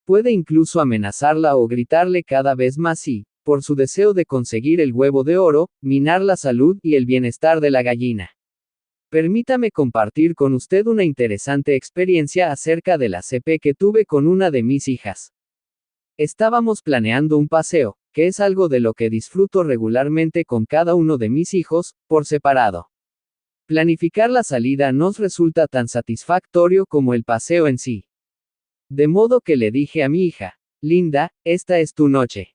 Puede incluso amenazarla o gritarle cada vez más y, por su deseo de conseguir el huevo de oro, minar la salud y el bienestar de la gallina. Permítame compartir con usted una interesante experiencia acerca de la CP que tuve con una de mis hijas. Estábamos planeando un paseo, que es algo de lo que disfruto regularmente con cada uno de mis hijos, por separado. Planificar la salida nos resulta tan satisfactorio como el paseo en sí. De modo que le dije a mi hija, Linda, esta es tu noche.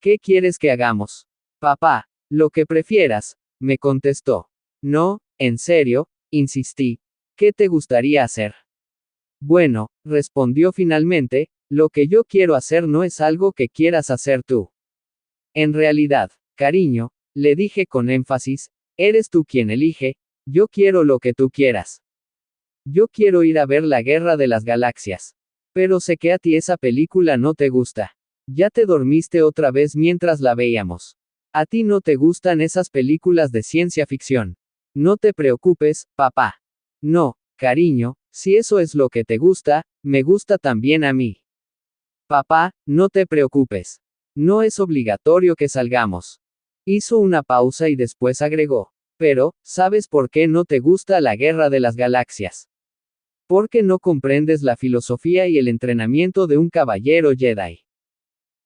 ¿Qué quieres que hagamos? Papá, lo que prefieras, me contestó. No, en serio, insistí. ¿Qué te gustaría hacer? Bueno, respondió finalmente, lo que yo quiero hacer no es algo que quieras hacer tú. En realidad, cariño, le dije con énfasis, eres tú quien elige, yo quiero lo que tú quieras. Yo quiero ir a ver la Guerra de las Galaxias. Pero sé que a ti esa película no te gusta. Ya te dormiste otra vez mientras la veíamos. A ti no te gustan esas películas de ciencia ficción. No te preocupes, papá. No, cariño, si eso es lo que te gusta, me gusta también a mí. Papá, no te preocupes. No es obligatorio que salgamos. Hizo una pausa y después agregó. Pero, ¿sabes por qué no te gusta la Guerra de las Galaxias? Porque no comprendes la filosofía y el entrenamiento de un caballero Jedi.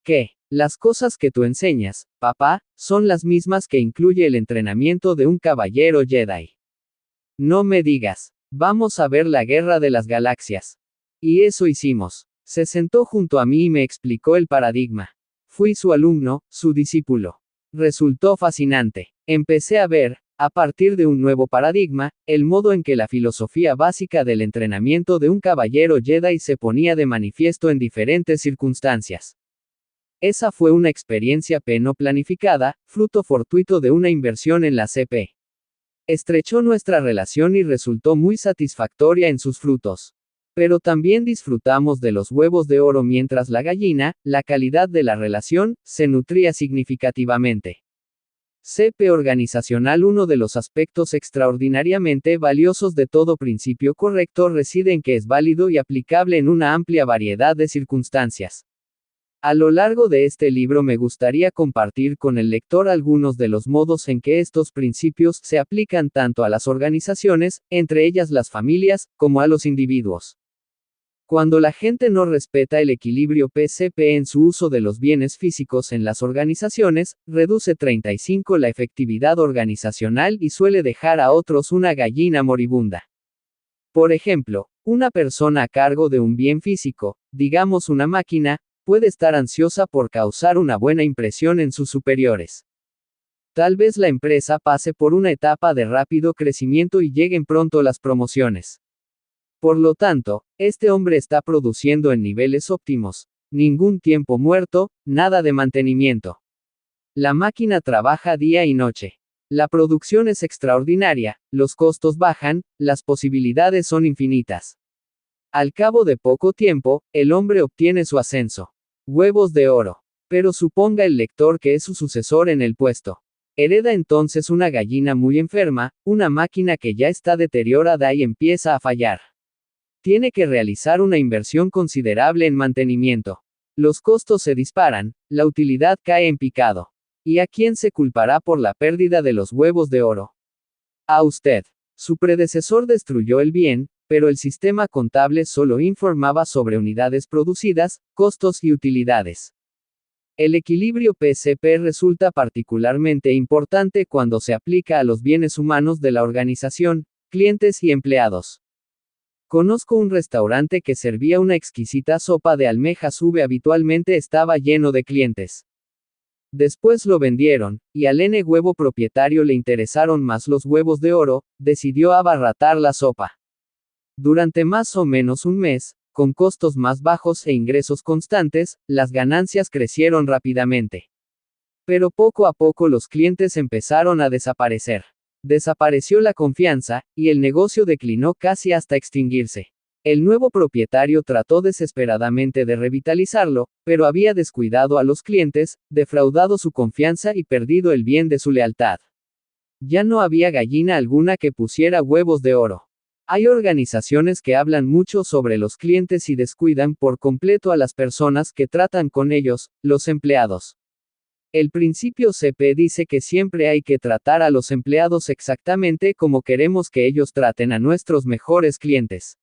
¿Qué? Las cosas que tú enseñas, papá, son las mismas que incluye el entrenamiento de un caballero Jedi. No me digas. Vamos a ver la Guerra de las Galaxias. Y eso hicimos. Se sentó junto a mí y me explicó el paradigma. Fui su alumno, su discípulo. Resultó fascinante. Empecé a ver, a partir de un nuevo paradigma, el modo en que la filosofía básica del entrenamiento de un caballero Jedi se ponía de manifiesto en diferentes circunstancias. Esa fue una experiencia no planificada, fruto fortuito de una inversión en la CP. Estrechó nuestra relación y resultó muy satisfactoria en sus frutos. Pero también disfrutamos de los huevos de oro mientras la gallina, la calidad de la relación, se nutría significativamente. CP organizacional. Uno de los aspectos extraordinariamente valiosos de todo principio correcto reside en que es válido y aplicable en una amplia variedad de circunstancias. A lo largo de este libro me gustaría compartir con el lector algunos de los modos en que estos principios se aplican tanto a las organizaciones, entre ellas las familias, como a los individuos. Cuando la gente no respeta el equilibrio PCP en su uso de los bienes físicos en las organizaciones, reduce 35 la efectividad organizacional y suele dejar a otros una gallina moribunda. Por ejemplo, una persona a cargo de un bien físico, digamos una máquina, puede estar ansiosa por causar una buena impresión en sus superiores. Tal vez la empresa pase por una etapa de rápido crecimiento y lleguen pronto las promociones. Por lo tanto, este hombre está produciendo en niveles óptimos, ningún tiempo muerto, nada de mantenimiento. La máquina trabaja día y noche. La producción es extraordinaria, los costos bajan, las posibilidades son infinitas. Al cabo de poco tiempo, el hombre obtiene su ascenso. Huevos de oro. Pero suponga el lector que es su sucesor en el puesto. Hereda entonces una gallina muy enferma, una máquina que ya está deteriorada y empieza a fallar. Tiene que realizar una inversión considerable en mantenimiento. Los costos se disparan, la utilidad cae en picado. ¿Y a quién se culpará por la pérdida de los huevos de oro? A usted. Su predecesor destruyó el bien, pero el sistema contable solo informaba sobre unidades producidas, costos y utilidades. El equilibrio PCP resulta particularmente importante cuando se aplica a los bienes humanos de la organización, clientes y empleados. Conozco un restaurante que servía una exquisita sopa de almejas habitualmente estaba lleno de clientes. Después lo vendieron, y al huevo propietario le interesaron más los huevos de oro, decidió abarrotar la sopa. Durante más o menos un mes, con costos más bajos e ingresos constantes, las ganancias crecieron rápidamente. Pero poco a poco los clientes empezaron a desaparecer. Desapareció la confianza, y el negocio declinó casi hasta extinguirse. El nuevo propietario trató desesperadamente de revitalizarlo, pero había descuidado a los clientes, defraudado su confianza y perdido el bien de su lealtad. Ya no había gallina alguna que pusiera huevos de oro. Hay organizaciones que hablan mucho sobre los clientes y descuidan por completo a las personas que tratan con ellos, los empleados. El principio CP dice que siempre hay que tratar a los empleados exactamente como queremos que ellos traten a nuestros mejores clientes.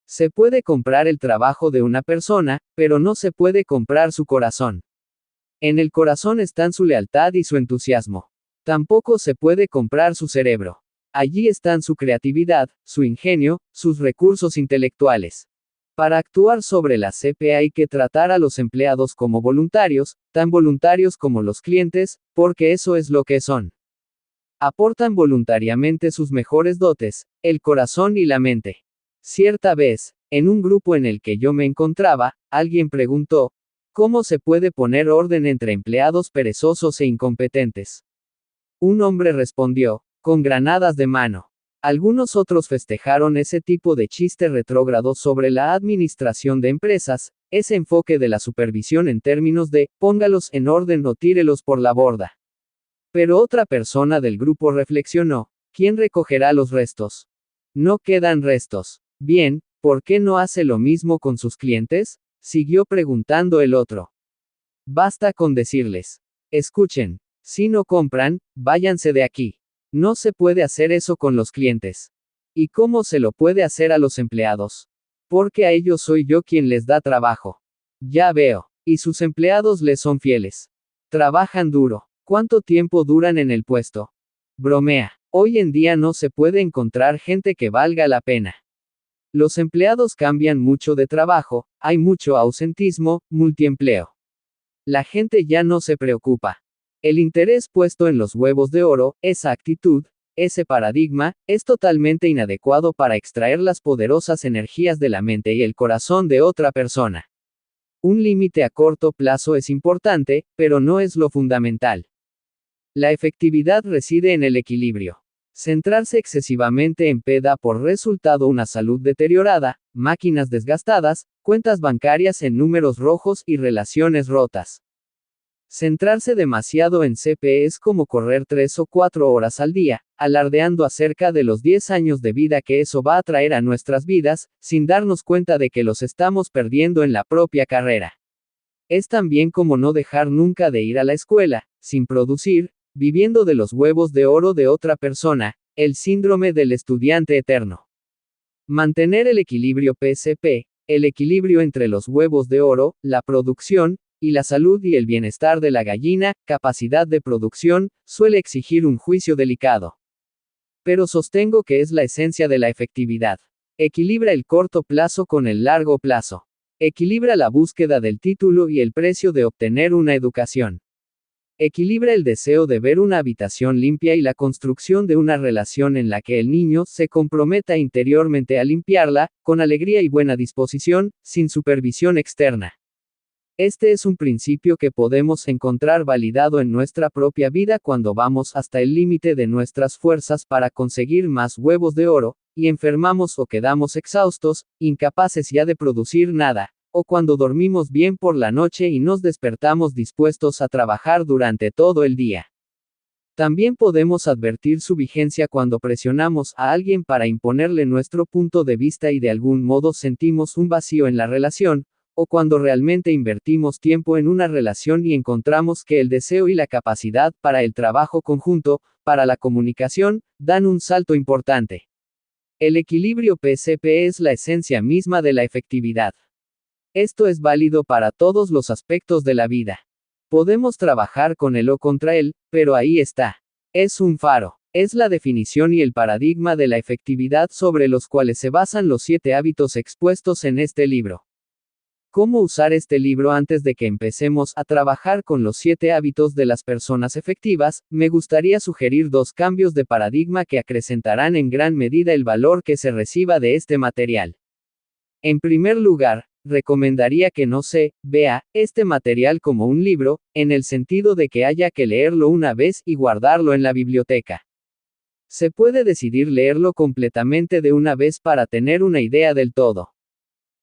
Se puede comprar el trabajo de una persona, pero no se puede comprar su corazón. En el corazón están su lealtad y su entusiasmo. Tampoco se puede comprar su cerebro. Allí están su creatividad, su ingenio, sus recursos intelectuales. Para actuar sobre la CP hay que tratar a los empleados como voluntarios, tan voluntarios como los clientes, porque eso es lo que son. Aportan voluntariamente sus mejores dotes, el corazón y la mente. Cierta vez, en un grupo en el que yo me encontraba, alguien preguntó, ¿cómo se puede poner orden entre empleados perezosos e incompetentes? Un hombre respondió, con granadas de mano. Algunos otros festejaron ese tipo de chiste retrógrado sobre la administración de empresas, ese enfoque de la supervisión en términos de, póngalos en orden o tírelos por la borda. Pero otra persona del grupo reflexionó, ¿quién recogerá los restos? No quedan restos. Bien, ¿por qué no hace lo mismo con sus clientes? Siguió preguntando el otro. Basta con decirles. Escuchen. Si no compran, váyanse de aquí. No se puede hacer eso con los clientes. ¿Y cómo se lo puede hacer a los empleados? Porque a ellos soy yo quien les da trabajo. Ya veo. Y sus empleados les son fieles. Trabajan duro. ¿Cuánto tiempo duran en el puesto? Bromea. Hoy en día no se puede encontrar gente que valga la pena. Los empleados cambian mucho de trabajo, hay mucho ausentismo, multiempleo. La gente ya no se preocupa. El interés puesto en los huevos de oro, esa actitud, ese paradigma, es totalmente inadecuado para extraer las poderosas energías de la mente y el corazón de otra persona. Un límite a corto plazo es importante, pero no es lo fundamental. La efectividad reside en el equilibrio. Centrarse excesivamente en P da por resultado una salud deteriorada, máquinas desgastadas, cuentas bancarias en números rojos y relaciones rotas. Centrarse demasiado en CP es como correr 3 o 4 horas al día, alardeando acerca de los 10 años de vida que eso va a traer a nuestras vidas, sin darnos cuenta de que los estamos perdiendo en la propia carrera. Es también como no dejar nunca de ir a la escuela, sin producir, viviendo de los huevos de oro de otra persona, el síndrome del estudiante eterno. Mantener el equilibrio PCP, el equilibrio entre los huevos de oro, la producción, y la salud y el bienestar de la gallina, capacidad de producción, suele exigir un juicio delicado. Pero sostengo que es la esencia de la efectividad. Equilibra el corto plazo con el largo plazo. Equilibra la búsqueda del título y el precio de obtener una educación. Equilibra el deseo de ver una habitación limpia y la construcción de una relación en la que el niño se comprometa interiormente a limpiarla, con alegría y buena disposición, sin supervisión externa. Este es un principio que podemos encontrar validado en nuestra propia vida cuando vamos hasta el límite de nuestras fuerzas para conseguir más huevos de oro, y enfermamos o quedamos exhaustos, incapaces ya de producir nada, o cuando dormimos bien por la noche y nos despertamos dispuestos a trabajar durante todo el día. También podemos advertir su vigencia cuando presionamos a alguien para imponerle nuestro punto de vista y de algún modo sentimos un vacío en la relación, o cuando realmente invertimos tiempo en una relación y encontramos que el deseo y la capacidad para el trabajo conjunto, para la comunicación, dan un salto importante. El equilibrio PCP es la esencia misma de la efectividad. Esto es válido para todos los aspectos de la vida. Podemos trabajar con él o contra él, pero ahí está. Es un faro. Es la definición y el paradigma de la efectividad sobre los cuales se basan los 7 hábitos expuestos en este libro. ¿Cómo usar este libro antes de que empecemos a trabajar con los 7 hábitos de las personas efectivas? Me gustaría sugerir 2 cambios de paradigma que acrecentarán en gran medida el valor que se reciba de este material. En primer lugar, recomendaría que no se vea este material como un libro, en el sentido de que haya que leerlo una vez y guardarlo en la biblioteca. Se puede decidir leerlo completamente de una vez para tener una idea del todo.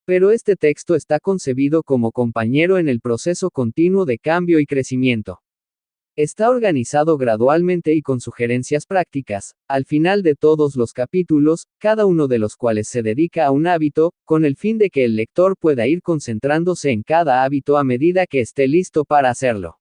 Pero este texto está concebido como compañero en el proceso continuo de cambio y crecimiento. Está organizado gradualmente y con sugerencias prácticas, al final de todos los capítulos, cada uno de los cuales se dedica a un hábito, con el fin de que el lector pueda ir concentrándose en cada hábito a medida que esté listo para hacerlo.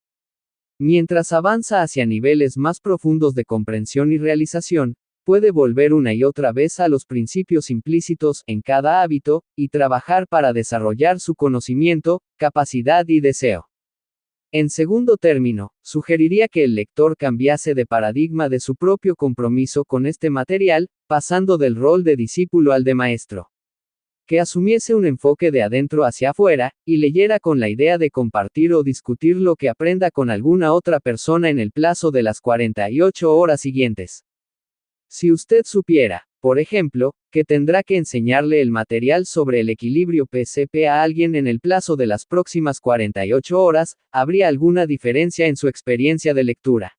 Mientras avanza hacia niveles más profundos de comprensión y realización, puede volver una y otra vez a los principios implícitos en cada hábito, y trabajar para desarrollar su conocimiento, capacidad y deseo. En segundo término, sugeriría que el lector cambiase de paradigma de su propio compromiso con este material, pasando del rol de discípulo al de maestro. Que asumiese un enfoque de adentro hacia afuera, y leyera con la idea de compartir o discutir lo que aprenda con alguna otra persona en el plazo de las 48 horas siguientes. Si usted supiera, por ejemplo, que tendrá que enseñarle el material sobre el equilibrio PCP a alguien en el plazo de las próximas 48 horas, ¿habría alguna diferencia en su experiencia de lectura?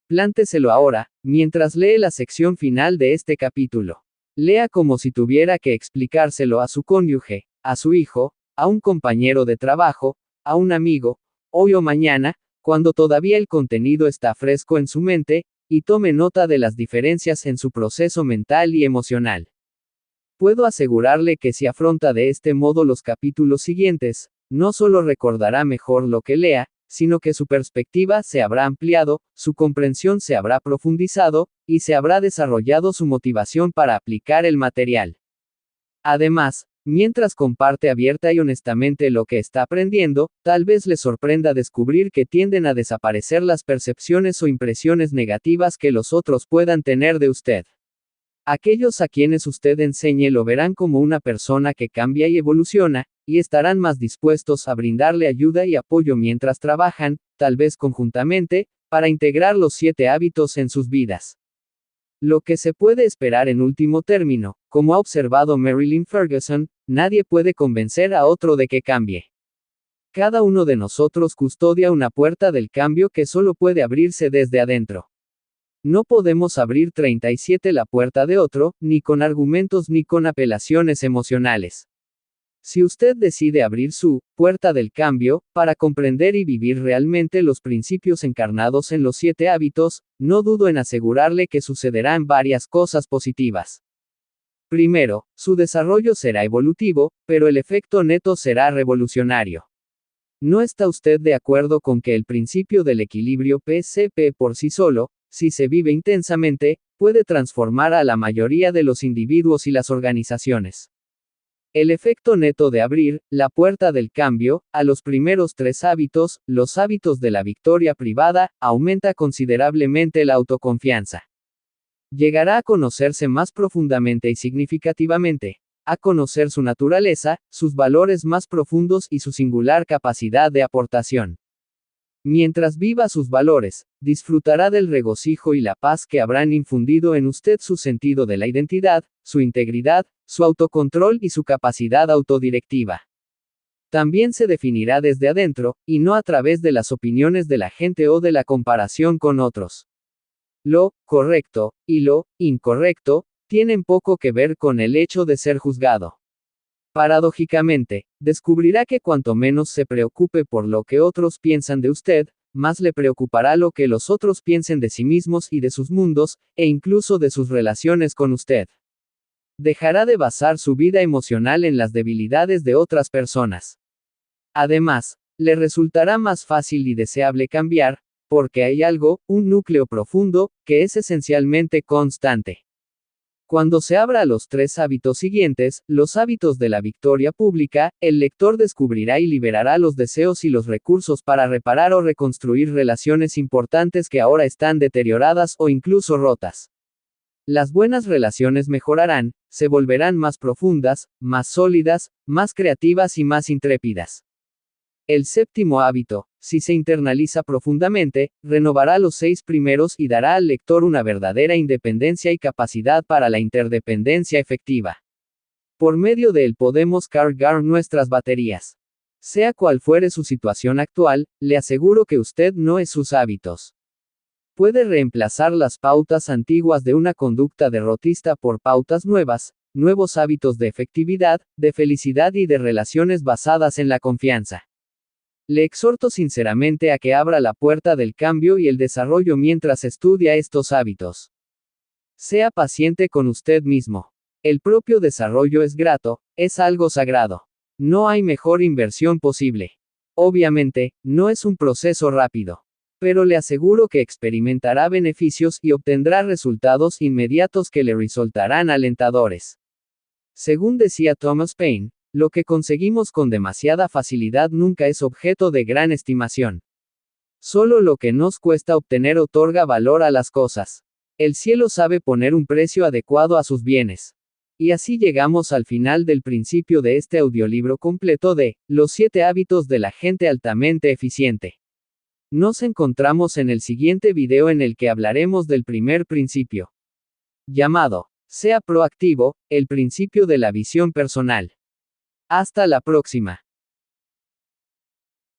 Plánteselo ahora, mientras lee la sección final de este capítulo. Lea como si tuviera que explicárselo a su cónyuge, a su hijo, a un compañero de trabajo, a un amigo, hoy o mañana, cuando todavía el contenido está fresco en su mente, y tome nota de las diferencias en su proceso mental y emocional. Puedo asegurarle que si afronta de este modo los capítulos siguientes, no solo recordará mejor lo que lea, sino que su perspectiva se habrá ampliado, su comprensión se habrá profundizado, y se habrá desarrollado su motivación para aplicar el material. Además, mientras comparte abierta y honestamente lo que está aprendiendo, tal vez le sorprenda descubrir que tienden a desaparecer las percepciones o impresiones negativas que los otros puedan tener de usted. Aquellos a quienes usted enseñe lo verán como una persona que cambia y evoluciona, y estarán más dispuestos a brindarle ayuda y apoyo mientras trabajan, tal vez conjuntamente, para integrar los 7 hábitos en sus vidas. Lo que se puede esperar en último término, como ha observado Marilyn Ferguson, nadie puede convencer a otro de que cambie. Cada uno de nosotros custodia una puerta del cambio que solo puede abrirse desde adentro. No podemos abrir 37 la puerta de otro, ni con argumentos ni con apelaciones emocionales. Si usted decide abrir su puerta del cambio, para comprender y vivir realmente los principios encarnados en los 7 hábitos, no dudo en asegurarle que sucederán varias cosas positivas. Primero, su desarrollo será evolutivo, pero el efecto neto será revolucionario. ¿No está usted de acuerdo con que el principio del equilibrio PCP por sí solo, si se vive intensamente, puede transformar a la mayoría de los individuos y las organizaciones? El efecto neto de abrir la puerta del cambio a los primeros 3 hábitos, los hábitos de la victoria privada, aumenta considerablemente la autoconfianza. Llegará a conocerse más profundamente y significativamente, a conocer su naturaleza, sus valores más profundos y su singular capacidad de aportación. Mientras viva sus valores, disfrutará del regocijo y la paz que habrán infundido en usted su sentido de la identidad, su integridad, su autocontrol y su capacidad autodirectiva. También se definirá desde adentro, y no a través de las opiniones de la gente o de la comparación con otros. Lo correcto y lo incorrecto tienen poco que ver con el hecho de ser juzgado. Paradójicamente, descubrirá que cuanto menos se preocupe por lo que otros piensan de usted, más le preocupará lo que los otros piensen de sí mismos y de sus mundos, e incluso de sus relaciones con usted. Dejará de basar su vida emocional en las debilidades de otras personas. Además, le resultará más fácil y deseable cambiar, porque hay algo, un núcleo profundo, que es esencialmente constante. Cuando se abra a los 3 hábitos siguientes, los hábitos de la victoria pública, el lector descubrirá y liberará los deseos y los recursos para reparar o reconstruir relaciones importantes que ahora están deterioradas o incluso rotas. Las buenas relaciones mejorarán, se volverán más profundas, más sólidas, más creativas y más intrépidas. El 7º hábito, si se internaliza profundamente, renovará los 6 primeros y dará al lector una verdadera independencia y capacidad para la interdependencia efectiva. Por medio de él podemos cargar nuestras baterías. Sea cual fuere su situación actual, le aseguro que usted no es sus hábitos. Puede reemplazar las pautas antiguas de una conducta derrotista por pautas nuevas, nuevos hábitos de efectividad, de felicidad y de relaciones basadas en la confianza. Le exhorto sinceramente a que abra la puerta del cambio y el desarrollo mientras estudia estos hábitos. Sea paciente con usted mismo. El propio desarrollo es grato, es algo sagrado. No hay mejor inversión posible. Obviamente, no es un proceso rápido. Pero le aseguro que experimentará beneficios y obtendrá resultados inmediatos que le resultarán alentadores. Según decía Thomas Paine, lo que conseguimos con demasiada facilidad nunca es objeto de gran estimación. Solo lo que nos cuesta obtener otorga valor a las cosas. El cielo sabe poner un precio adecuado a sus bienes. Y así llegamos al final del principio de este audiolibro completo de Los 7 hábitos de la gente altamente eficiente. Nos encontramos en el siguiente video en el que hablaremos del primer principio, llamado Sea proactivo, el principio de la visión personal. Hasta la próxima.